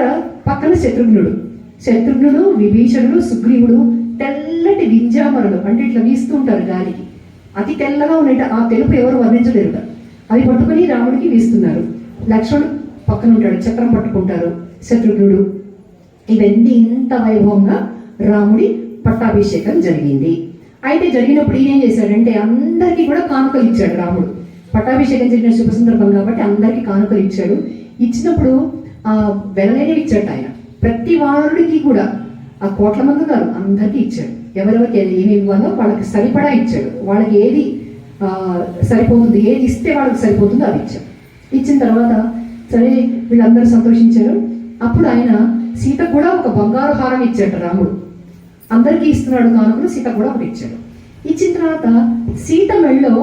పక్కన శత్రుఘ్నుడు, విభీషణుడు, సుగ్రీవుడు తెల్లటి వింజామరులు అంటే ఇట్లా వీస్తూ ఉంటారు గాలికి, అతి తెల్లగా ఉన్నట్టు. ఆ తెలుపు ఎవరు వర్ణించలేరు. అది పట్టుకుని రాముడికి వీస్తున్నారు. లక్ష్మణుడు పక్కన ఉంటాడు, చక్రం పట్టుకుంటారు శత్రుఘ్నుడు. ఇవన్నీ ఇంత వైభవంగా రాముడి పట్టాభిషేకం జరిగింది. అయితే జరిగినప్పుడు ఈయన ఏం చేశాడంటే అందరికీ కూడా కానుకలు ఇచ్చాడు రాముడు. పట్టాభిషేకం జరిగిన శుభ సందర్భం కాబట్టి అందరికీ కానుకలు ఇచ్చాడు. ఇచ్చినప్పుడు వెలలేనివి ఇచ్చాడు ఆయన. ప్రతి వారుడికి కూడా ఆ కోట్ల మంది ఉన్నారు, అందరికీ ఇచ్చాడు. ఎవరెవరికి ఏమి ఇవ్వాలో వాళ్ళకి సరిపడా ఇచ్చాడు. వాళ్ళకి ఏది సరిపోతుంది, ఏది ఇస్తే వాళ్ళకి సరిపోతుందో అది ఇచ్చాడు. ఇచ్చిన తర్వాత సరే వీళ్ళందరూ సంతోషించారు. అప్పుడు ఆయన సీతకు కూడా ఒక బంగారు హారం ఇచ్చాడు రాముడు. అందరికీ ఇస్తున్నాడు కానుకలు, సీత కూడా ఒకటి ఇచ్చాడు. ఇచ్చిన తర్వాత సీత మెళ్ళలో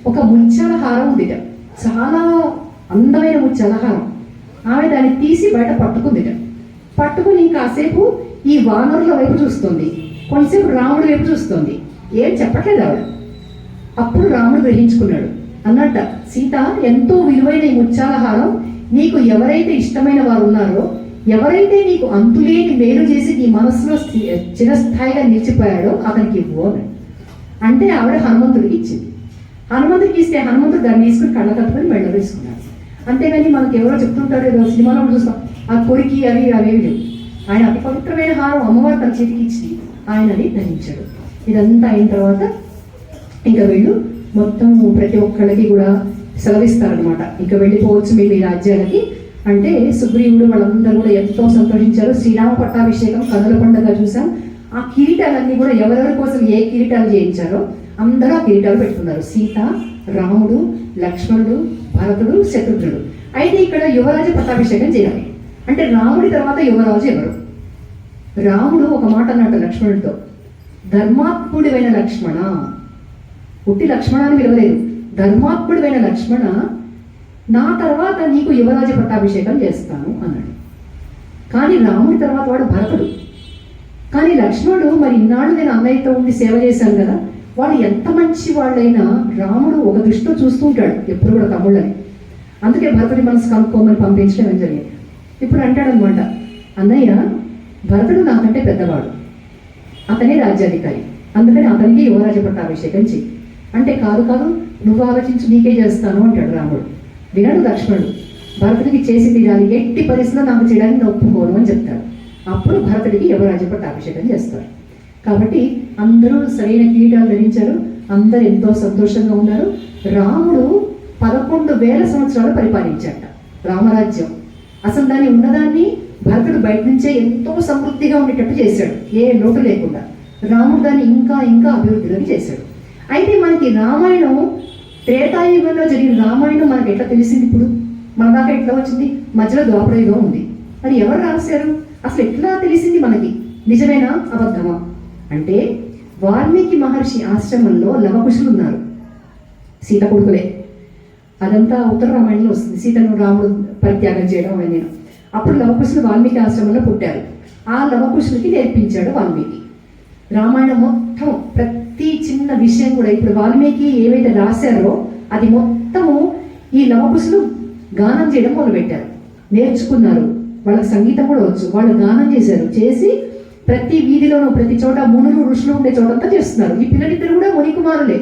ఒక ముత్యాల హారం ఉందిట, చాలా అందమైన ముత్యాల హారం. ఆమె దాన్ని తీసి బయట పట్టుకుని కాసేపు ఈ వానరుల వైపు చూస్తుంది, కొంతసేపు రాముడి వైపు చూస్తుంది. ఏం చెప్పట్లేదు ఆవిడ. అప్పుడు రాముడు గ్రహించుకున్నాడు. అన్నట్ట, సీత, ఎంతో విలువైన ఈ ముత్యాల హారం నీకు ఎవరైతే ఇష్టమైన వారు ఉన్నారో, ఎవరైతే నీకు అంతులేని మేలు చేసి నీ మనసులో చిరస్థాయిగా నిలిచిపోయాడో అతనికి ఇవ్వు అని అంటే ఆవిడ హనుమంతుడికి ఇచ్చింది. హనుమంతుడికి ఇస్తే హనుమంతుడు దాన్ని తీసుకుని కళ్ళ కట్టుకుని మెళ్ళ వేసుకున్నాడు. అంతేగాని మనకి ఎవరో చెప్తుంటారు, ఏదో సినిమాలో చూస్తాం, ఆ కొరికి అవేవి లేవు. ఆయన అతి పవిత్రమైన హారం అమ్మవారు తన చేతికి ఇచ్చి ఆయన అది ధరించాడు. ఇదంతా అయిన తర్వాత ఇంకా వీళ్ళు మొత్తం ప్రతి ఒక్కళ్ళకి కూడా సెలవిస్తారనమాట. ఇంకా వెళ్ళిపోవచ్చు మీ రాజ్యాలకి అంటే సుగ్రీవుడు వాళ్ళందరూ కూడా ఎంతో సంతోషించారు. శ్రీరామ పట్టాభిషేకం కనుల పండుగ చూసాం. ఆ కిరీటాలన్నీ కూడా ఎవరెవరి కోసం ఏ కిరీటాలు చేయించారో అందరూ ఆ కిరీటాలు పెట్టుకున్నారు. సీత, రాముడు, లక్ష్మణుడు, భరతుడు, శత్రుఘ్నుడు. అయితే ఇక్కడ యువరాజు పట్టాభిషేకం చేయాలి. అంటే రాముడి తర్వాత యువరాజు ఎవరు? రాముడు ఒక మాట అన్నట్టు లక్ష్మణుడితో, ధర్మాత్ముడివైన లక్ష్మణ, పుట్టి లక్ష్మణ అని విలువలేదు, ధర్మాత్ముడివైన లక్ష్మణ, నా తర్వాత నీకు యువరాజు పట్టాభిషేకం చేస్తాను అన్నాడు. కానీ రాముడి తర్వాత వాడు భరతుడు. కానీ లక్ష్మణుడు మరి ఇన్నాళ్ళు నేను అన్నయ్యతో ఉండి సేవ చేశాను కదా, వాడు ఎంత మంచి వాళ్ళైనా రాముడు ఒక దృష్టితో చూస్తూ ఉంటాడు ఎప్పుడు కూడా తమ్ముళ్ళని. అందుకే భరతుడి మనసు కనుక్కోమని పంపించడం జరిగింది. ఇప్పుడు అంటాడు అనమాట, అన్నయ్య భరతుడు నాకంటే పెద్దవాడు, అతనే రాజ్యాధికారి, అందుకని అతనికి యువరాజు పట్టాభిషేకం చెయ్యి అంటే, కాదు నువ్వు ఆలోచించు, నీకే చేస్తాను అంటాడు రాముడు. వినడు లక్ష్మణుడు. భరతుడికి చేసి తీరాలి, ఎట్టి పరిస్థితిలో నాకు చేయడానికి ఒప్పుకోను అని చెప్తాడు. అప్పుడు భరతుడికి యువరాజు పట్టాభిషేకం చేస్తారు. కాబట్టి అందరూ సరైన కిరీటాలు ధరించారు, అందరూ ఎంతో సంతోషంగా ఉన్నారు. రాముడు 11,000 సంవత్సరాలు పరిపాలించాట రామరాజ్యం. అసలు దాన్ని ఉన్నదాన్ని భరతుడు బయట నుంచే ఎంతో సమృద్ధిగా ఉండేటట్టు చేశాడు, ఏ లోటు లేకుండా. రాముడు దాన్ని ఇంకా అభివృద్ధిలోకి చేశాడు. అయితే మనకి రామాయణం త్రేతాయుగంలో జరిగిన రామాయణం మనకి ఎట్లా తెలిసింది? ఇప్పుడు మన దాకా ఎట్లా వచ్చింది? మధ్యలో ద్వాపరయుగం ఉంది. మరి ఎవరు రాశారు? అసలు ఎట్లా తెలిసింది మనకి? నిజమేనా అబద్ధమా అంటే, వాల్మీకి మహర్షి ఆశ్రమంలో లవకుశులు ఉన్నారు, సీత కొడుకులే. అదంతా ఉత్తర రామాయణంలో వస్తుంది, సీతను రాముడు పరిత్యాగం చేయడం అవన్నీ. అప్పుడు లవకుశులు వాల్మీకి ఆశ్రమంలో పుట్టారు. ఆ లవకుశులకి నేర్పించాడు వాల్మీకి. రామాయణం మొత్తం ప్రతి చిన్న విషయం కూడా ఇప్పుడు వాల్మీకి ఏవైతే రాశారో అది మొత్తము ఈ లవకుశులు గానం చేయడం మొదలుపెట్టారు, నేర్చుకున్నారు. వాళ్ళకి సంగీతం కూడా వచ్చు, వాళ్ళు గానం చేసి ప్రతి వీధిలోనూ ప్రతి చోట మునులు ఋషులు ఉండే చోటంతా చేస్తున్నారు. ఈ పిల్లలిద్దరు కూడా ముని కుమారులే,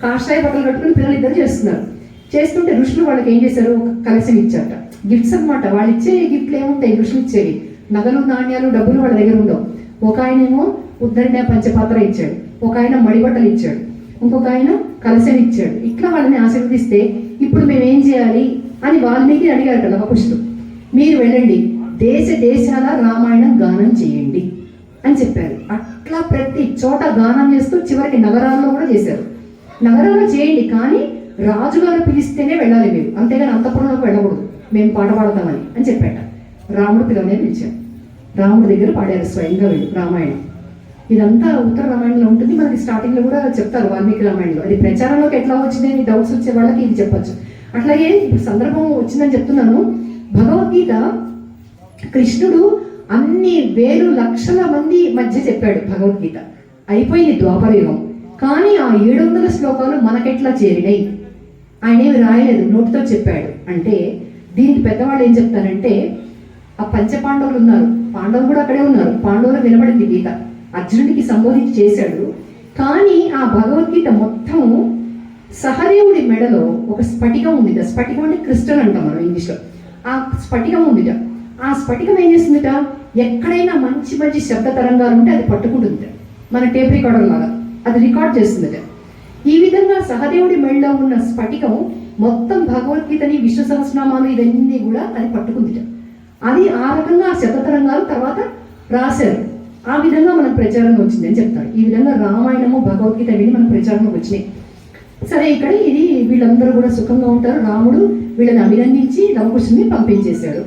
కాషాయ బట్టలు కట్టుకుని పిల్లలిద్దరు చేస్తున్నారు. చేస్తుంటే ఋషులు వాళ్ళకి ఏం చేశారు, ఒక కలశం ఇచ్చారట. గిఫ్ట్స్ అన్నమాట. వాళ్ళు ఇచ్చే గిఫ్ట్లు ఏముంటాయి, ఋషులు ఇచ్చేవి నగలు నాణ్యాలు డబ్బులు వాళ్ళ దగ్గర ఉండవు. ఒక ఆయనేమో ఉద్ధరణ పంచపాత్ర ఇచ్చాడు, ఒక ఆయన మడిబట్టలు ఇచ్చాడు, ఇంకొక ఆయన కలశం ఇచ్చాడు. ఇట్లా వాళ్ళని ఆశీర్వదిస్తే ఇప్పుడు మేము ఏం చేయాలి అని వాల్మీకి అడిగారు కదా లవకుశుడు. మీరు వెళ్ళండి, దేశ దేశాల రామాయణం గానం చేయండి అని చెప్పారు. అట్లా ప్రతి చోట గానం చేస్తూ చివరికి నగరాల్లో కూడా చేశారు. నగరాల్లో చేయండి, కానీ రాజుగారు పిలిస్తేనే వెళ్ళాలి మీరు, అంతేగాని అంతఃపురంలోకి వెళ్ళకూడదు, మేము పాట పాడతామని అని చెప్పాట. రాముడు పిలవనే పిలిచాడు. రాముడి దగ్గర పాడారు స్వయంగా వీళ్ళు రామాయణం. ఇదంతా ఉత్తర రామాయణంలో ఉంటుంది. మనకి స్టార్టింగ్లో కూడా చెప్తారు వాల్మీకి రామాయణంలో. అది ప్రచారంలోకి ఎట్లా వచ్చింది అని డౌట్స్ వచ్చే వాళ్ళకి ఇది చెప్పచ్చు. అట్లాగే ఇప్పుడు సందర్భం వచ్చిందని చెప్తున్నాను. భగవద్గీత కృష్ణుడు అన్ని వేలు లక్షల మంది మధ్య చెప్పాడు భగవద్గీత. అయిపోయింది ద్వాపరయుగం, కానీ ఆ 700 శ్లోకాలు మనకెట్లా చేరినాయి? ఆయన ఏమి రాయలేదు, నోటితో చెప్పాడు. అంటే దీనికి పెద్దవాళ్ళు ఏం చెప్తారంటే, ఆ పంచపాండవులు ఉన్నారు, పాండవులు కూడా అక్కడే ఉన్నారు, పాండవులు వినబడింది గీత, అర్జునుడికి సంబోధించి చేశాడు. కానీ ఆ భగవద్గీత మొత్తం సహదేవుడి మెడలో ఒక స్ఫటికం ఉందిట. స్ఫటికం అంటే క్రిస్టల్ అంటాం మనం ఇంగ్లీష్లో. ఆ స్ఫటికం ఉందిట. ఆ స్ఫటికం ఏం చేస్తుందిట, ఎక్కడైనా మంచి మంచి శబ్ద తరంగాలు ఉంటే అది పట్టుకుంటుందిట, మన టేప్ రికార్డర్ లాగా అది రికార్డ్ చేస్తుందిట. ఈ విధంగా సహదేవుడి మెడలో ఉన్న స్ఫటికం మొత్తం భగవద్గీతని, విష్ణు సహస్రనామాలు ఇవన్నీ కూడా అది పట్టుకుందిట. అది ఆ రకంగా ఆ శబ్ద తరంగాలు తర్వాత రాశారు. ఆ విధంగా మనకు ప్రచారంలో వచ్చింది అని చెప్తారు. ఈ విధంగా రామాయణము భగవద్గీత ఇవి మనకు ప్రచారంలోకి వచ్చినాయి. సరే, ఇక్కడ ఇది వీళ్ళందరూ కూడా సుఖంగా ఉంటారు. రాముడు వీళ్ళని అభినందించి లవకుశుని పంపించేశాడు.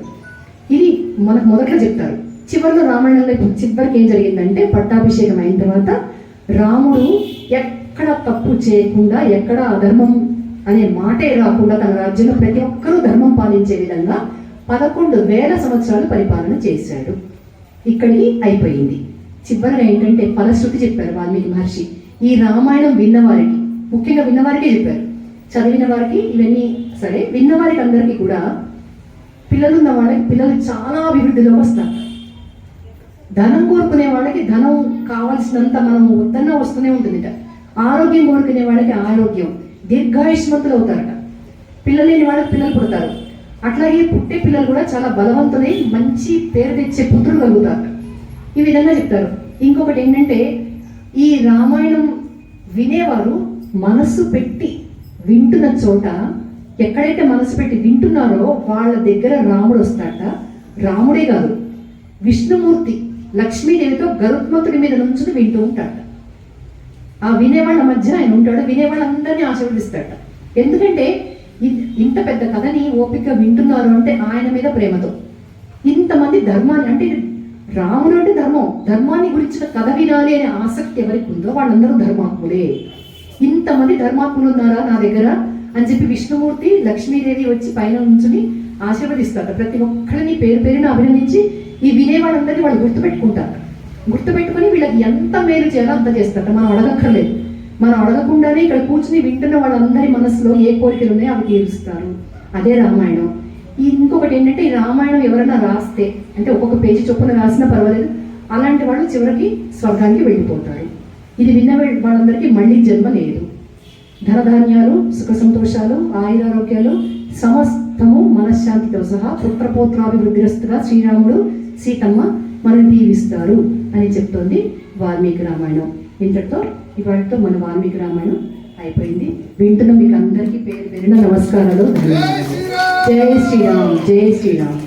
ఇది మనకు మొదట్లో చెప్తారు. చివరిలో రామాయణంలో చివరికి ఏం జరిగిందంటే, పట్టాభిషేకం అయిన తర్వాత రాముడు ఎక్కడ తప్పు చేయకుండా, ఎక్కడ అధర్మం అనే మాటే రాకుండా తన రాజ్యంలో ప్రతి ఒక్కరూ ధర్మం పాలించే విధంగా 11,000 సంవత్సరాలు పరిపాలన చేశాడు. ఇక్కడికి అయిపోయింది. చివరిగా ఏంటంటే ఫలశ్రుతి చెప్పారు వాల్మీకి మహర్షి. ఈ రామాయణం విన్నవారికి, ముఖ్యంగా విన్నవారికే చెప్పారు, చదివిన వారికి ఇవన్నీ సరే, విన్నవారికి అందరికీ కూడా పిల్లలు ఉన్న వాళ్ళకి పిల్లలు చాలా అభివృద్ధిలోకి వస్తారు. ధనం కోరుకునే వాళ్ళకి ధనం కావాల్సినంత మనం వద్దన్నా వస్తూనే ఉంటుందిట. ఆరోగ్యం కోరుకునే వాళ్ళకి ఆరోగ్యం, దీర్ఘాయుష్మంతులు అవుతారట. పిల్లలు లేని వాళ్ళకి పిల్లలు పుడతారు. అట్లాగే పుట్టే పిల్లలు కూడా చాలా బలవంతులై మంచి పేరు తెచ్చే పుత్రులు కలుగుతారు. ఈ విధంగా చెప్తారు. ఇంకొకటి ఏంటంటే, ఈ రామాయణం వినేవారు మనస్సు పెట్టి వింటున్న చోట, ఎక్కడైతే మనసు పెట్టి వింటున్నారో వాళ్ళ దగ్గర రాముడు వస్తాడట. రాముడే కాదు, విష్ణుమూర్తి లక్ష్మీదేవితో గరుత్మంతుడి మీద నుంచుని వింటూ ఉంటాడట. ఆ వినేవాళ్ళ మధ్య ఆయన ఉంటాడు, వినేవాళ్ళందరినీ ఆశీర్వదిస్తాడట. ఎందుకంటే ఇంత పెద్ద కథని ఓపిక వింటున్నారు అంటే ఆయన మీద ప్రేమతో. ఇంతమంది ధర్మాన్ని, అంటే రాముడు అంటే ధర్మం, ధర్మాన్ని గురించిన కథ వినాలి అనే ఆసక్తి ఎవరికి ఉందో వాళ్ళందరూ ధర్మాత్ములే. ఇంతమంది ధర్మాత్ములు ఉన్నారా నా దగ్గర అని చెప్పి విష్ణుమూర్తి లక్ష్మీదేవి వచ్చి పైన ఉంచుని ఆశీర్వదిస్తారు. ప్రతి ఒక్కరిని పేరు పేరున అభినందించి ఈ వినేవాళ్ళందరినీ వాళ్ళు గుర్తుపెట్టుకుంటారు. గుర్తుపెట్టుకుని వీళ్ళకి ఎంత మేలు చేయాలో అంత చేస్తారు. మనం అడగక్కర్లేదు, మనం అడగకుండానే ఇక్కడ కూర్చుని వింటున్న వాళ్ళందరి మనసులో ఏ కోరికలు ఉన్నాయో అవి తీరుస్తారు. అదే రామాయణం. ఇంకొకటి ఏంటంటే, ఈ రామాయణం ఎవరైనా రాస్తే, అంటే ఒక్కొక్క పేజీ చొప్పున రాసినా పర్వాలేదు, అలాంటి వాళ్ళు చివరికి స్వర్గానికి వెళ్ళిపోతారు. ఇది విన్న వాళ్ళందరికీ మళ్ళీ జన్మ లేదు. ధనధాన్యాలు, సుఖ సంతోషాలు, ఆయురారోగ్యాలు సమస్తము మనశ్శాంతితో సహా పుత్రపోత్రాభివృద్ధిరస్తుగా శ్రీరాముడు సీతమ్మ మనల్ని దీవిస్తారు అని చెప్తోంది వాల్మీకి రామాయణం. ఇంతటితో ఇవాళతో మన వాల్మీకి రామాయణం అయిపోయింది. వింటున్న మీకు అందరికీ పేరు పేరున నమస్కారాలు, ధన్యవాదాలు. జై శ్రీరామ్, జై శ్రీరామ్.